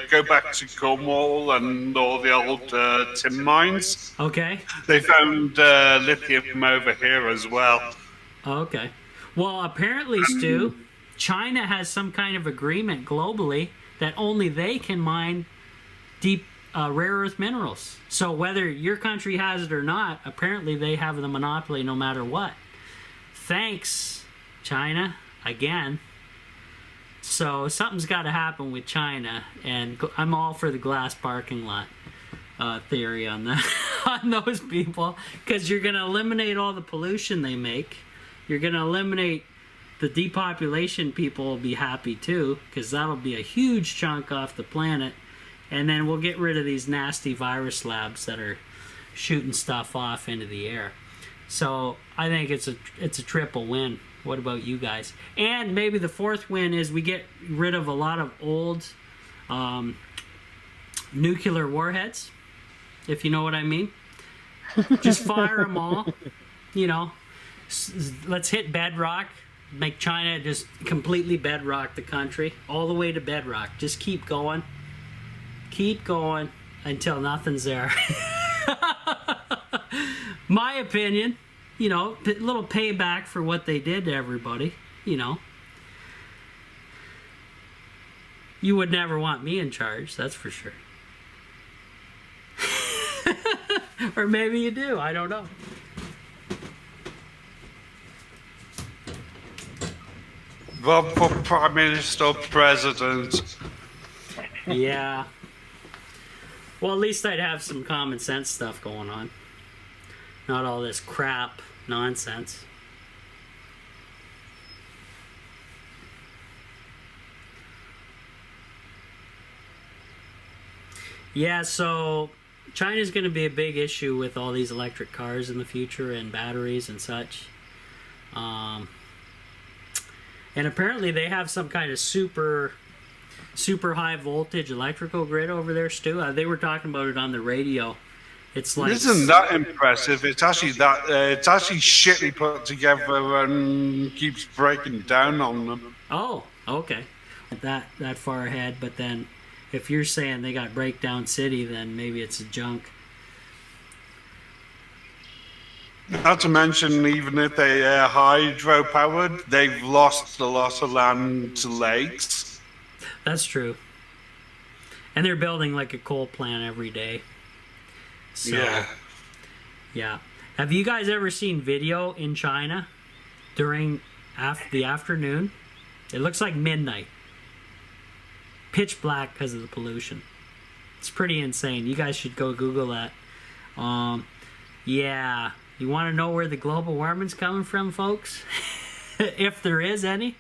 go back to Cornwall and all the old tin mines, Okay. they found lithium over here as well. Okay. Well, apparently, Stu, China has some kind of agreement globally that only they can mine deep rare earth minerals. So whether your country has it or not, apparently they have the monopoly no matter what. Thanks, China, again. So something's got to happen with China, and I'm all for the glass parking lot theory on that, on those people, because you're going to eliminate all the pollution they make. You're going to eliminate the depopulation. People will be happy too, because that'll be a huge chunk off the planet. And then we'll get rid of these nasty virus labs that are shooting stuff off into the air. So I think it's a triple win. What about you guys? And maybe the fourth win is we get rid of a lot of old nuclear warheads, if you know what I mean. Just fire them all. You know, let's hit bedrock. Make China just completely bedrock the country. All the way to bedrock. Just keep going. Keep going until nothing's there. My opinion, you know, a little payback for what they did to everybody, you know. You would never want me in charge, that's for sure. Or maybe you do, I don't know. Well, for Prime Minister, President. Yeah. Well, at least I'd have some common sense stuff going on. Not all this crap nonsense. Yeah, so China's going to be a big issue with all these electric cars in the future and batteries and such. And apparently they have some kind of super high voltage electrical grid over there, Stu. They were talking about it on the radio. It's like, Isn't that impressive? It's actually shitty put together and keeps breaking down on them. oh, okay, that far ahead. But then, if you're saying they got Breakdown City, then maybe it's a junk. Not to mention, even if they are hydro-powered, they've lost a lot of land to lakes. That's true. And they're building like a coal plant every day. So, yeah. Have you guys ever seen video in China during the afternoon? It looks like midnight. Pitch black because of the pollution. It's pretty insane. You guys should go Google that. Yeah. You want to know where the global warming's coming from, folks? If there is any.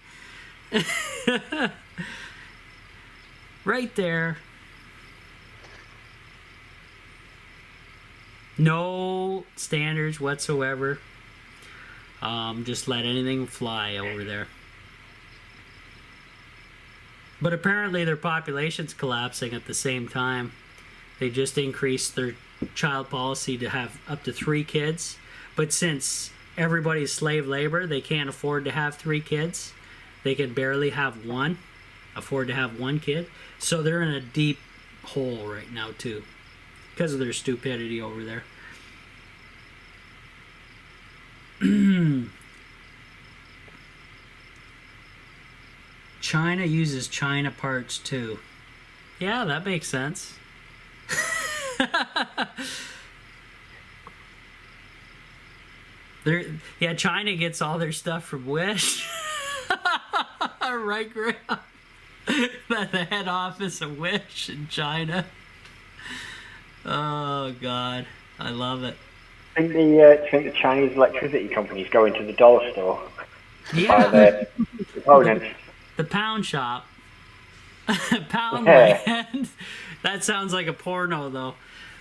Right there. No standards whatsoever. Just let anything fly over there. But apparently their population's collapsing at the same time. They just increased their child policy to have up to 3 kids. But since everybody's slave labor, they can't afford to have 3 kids. They can barely afford to have 1 kid. So they're in a deep hole right now too, because of their stupidity over there. China uses China parts too. Yeah, that makes sense. China gets all their stuff from Wish. Right, Graham? The head office of Wish in China. Oh, God. I love it. I think the Chinese electricity companies go into the dollar store to buy their components. The pound shop. Yeah. Poundland. That sounds like a porno, though.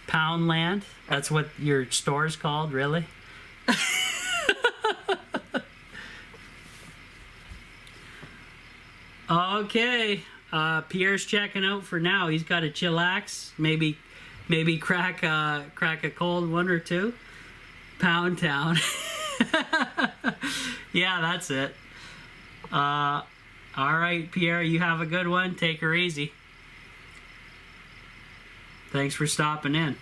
Poundland? That's what your store's called, really? Okay. Pierre's checking out for now. He's got to chillax. Maybe crack a cold one or two. Pound Town. Yeah, that's it. All right, Pierre, you have a good one. Take her easy. Thanks for stopping in.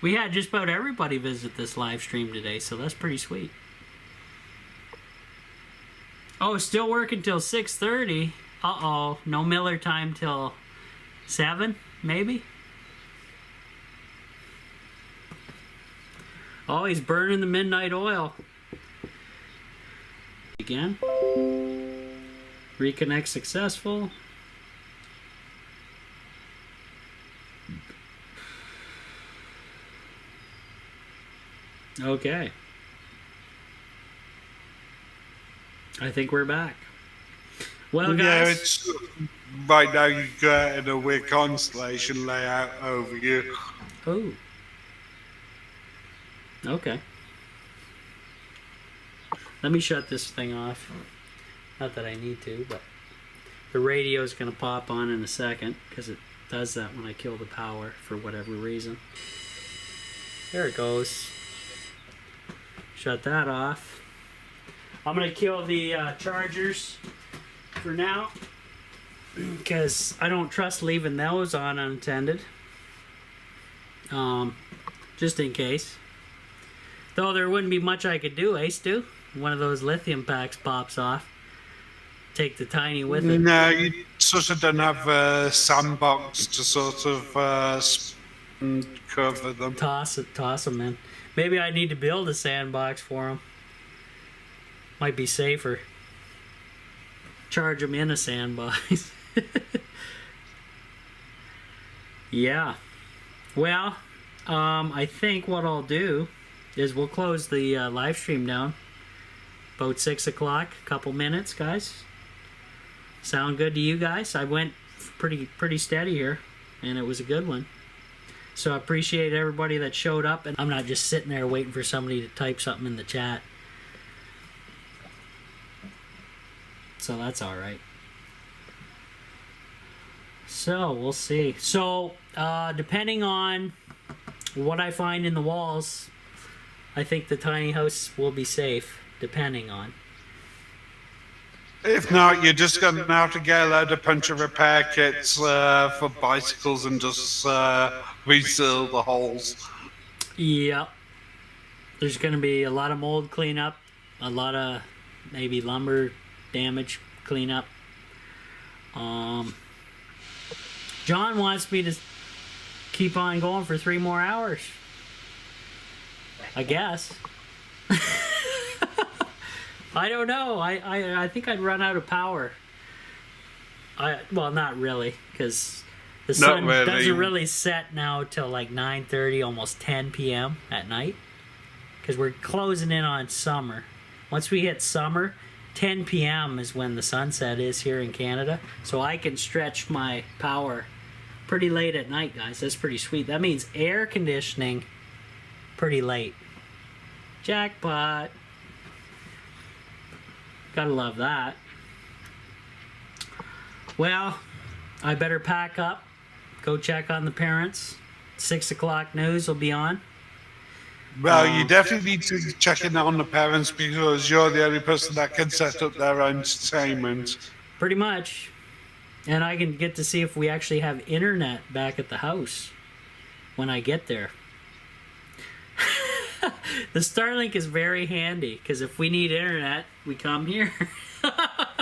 We had just about everybody visit this live stream today, so that's pretty sweet. Oh, still working till 6:30. Uh-oh, no Miller time till 7, maybe? Oh, he's burning the midnight oil. Again. Reconnect successful. Okay. I think we're back. Well, Yeah, guys. it's right now you're getting a weird constellation layout over you. Oh. Okay. Let me shut this thing off. Not that I need to, but the radio is going to pop on in a second because it does that when I kill the power for whatever reason. There it goes. Shut that off. I'm going to kill the chargers for now because I don't trust leaving those on unattended. Just in case. Though there wouldn't be much I could do, Stu. One of those lithium packs pops off. Take the tiny with it. No, you sort of don't have a sandbox to sort of cover them. Toss them in. Maybe I need to build a sandbox for them. Might be safer. Charge them in a sandbox. Yeah. Well, I think what I'll do is we'll close the live stream down about 6 o'clock. A couple minutes, guys. Sound good to you guys? I went pretty steady here, and it was a good one. So I appreciate everybody that showed up, and I'm not just sitting there waiting for somebody to type something in the chat. So that's all right. So we'll see. So depending on what I find in the walls, I think the tiny house will be safe, depending on. If not, you're just going to have to get a load of puncture repair kits for bicycles and just reseal the holes. Yep. There's going to be a lot of mold cleanup, a lot of maybe lumber damage cleanup. John wants me to keep on going for 3 more hours. I guess. I don't know. I think I'd run out of power. Well, not really, because the sun doesn't really set now till like 9:30, almost 10 p.m. at night. Because we're closing in on summer. Once we hit summer, 10 p.m. is when the sunset is here in Canada. So I can stretch my power pretty late at night, guys. That's pretty sweet. That means air conditioning pretty late. Jackpot. Gotta love that. Well, I better pack up, go check on the parents. 6 o'clock news will be on. Well, you definitely need to check in on the parents because you're the only person that can set up their entertainment. Pretty much. And I can get to see if we actually have internet back at the house when I get there. The Starlink is very handy because if we need internet, we come here.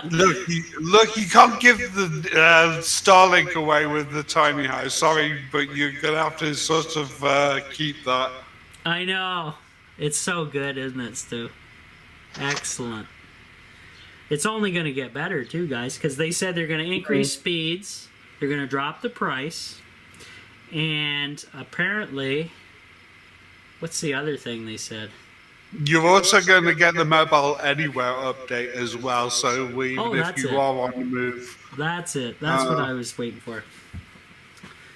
Look, you can't give the Starlink away with the tiny house. Sorry, but you're going to have to sort of keep that. I know. It's so good, isn't it, Stu? Excellent. It's only going to get better, too, guys, because they said they're going to increase speeds. They're going to drop the price. And apparently, what's the other thing they said? You're also going to get the Mobile Anywhere update as well, so even if you are on the move. That's it. That's what I was waiting for.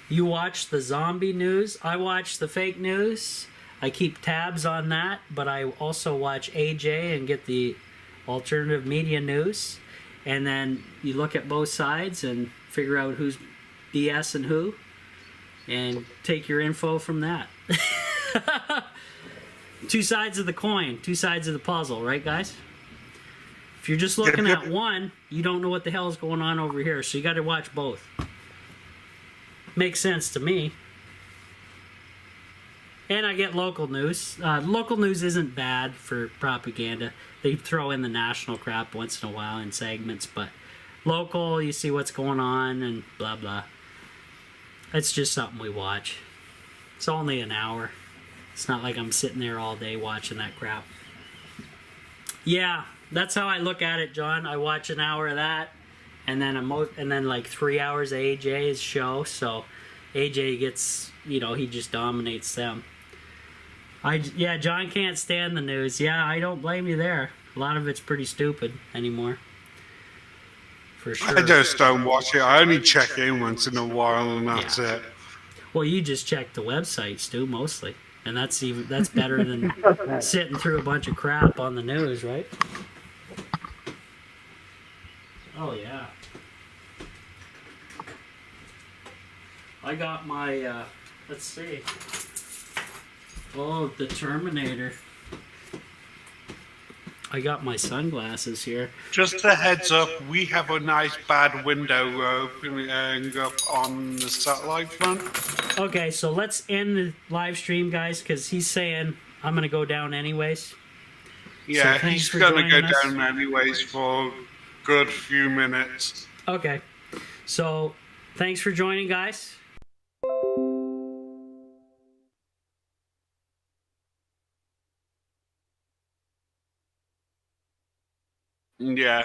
You watch the zombie news. I watch the fake news. I keep tabs on that, but I also watch AJ and get the alternative media news. And then you look at both sides and figure out who's BS and who, and take your info from that. two sides of the coin, two sides of the puzzle, right, guys? If you're just looking Yep, at yep. one, you don't know what the hell is going on over here, so you got to watch both. Makes sense to me. And I get local news. Local news isn't bad for propaganda. They throw in the national crap once in a while in segments, but local, you see what's going on and blah blah. It's just something we watch. It's only an hour. It's not like I'm sitting there all day watching that crap. Yeah, that's how I look at it, John. I watch an hour of that, and then like 3 hours of AJ's show. So AJ gets, he just dominates them. Yeah, John can't stand the news. Yeah, I don't blame you there. A lot of it's pretty stupid anymore. For sure. I just don't watch it. I only check in once in a while, and that's Yeah. it. Well, you just check the website, Stu, mostly. And that's better than sitting through a bunch of crap on the news, right? Oh, yeah. I got my, let's see. Oh, the Terminator. I got my sunglasses here. Just a heads up, we have a nice bad window opening up on the satellite front. Okay, so let's end the live stream, guys, because he's saying I'm going to go down anyways. Yeah, thanks he's for gonna go joining us. down anyways for a good few minutes. Okay, so thanks for joining, guys. Yeah.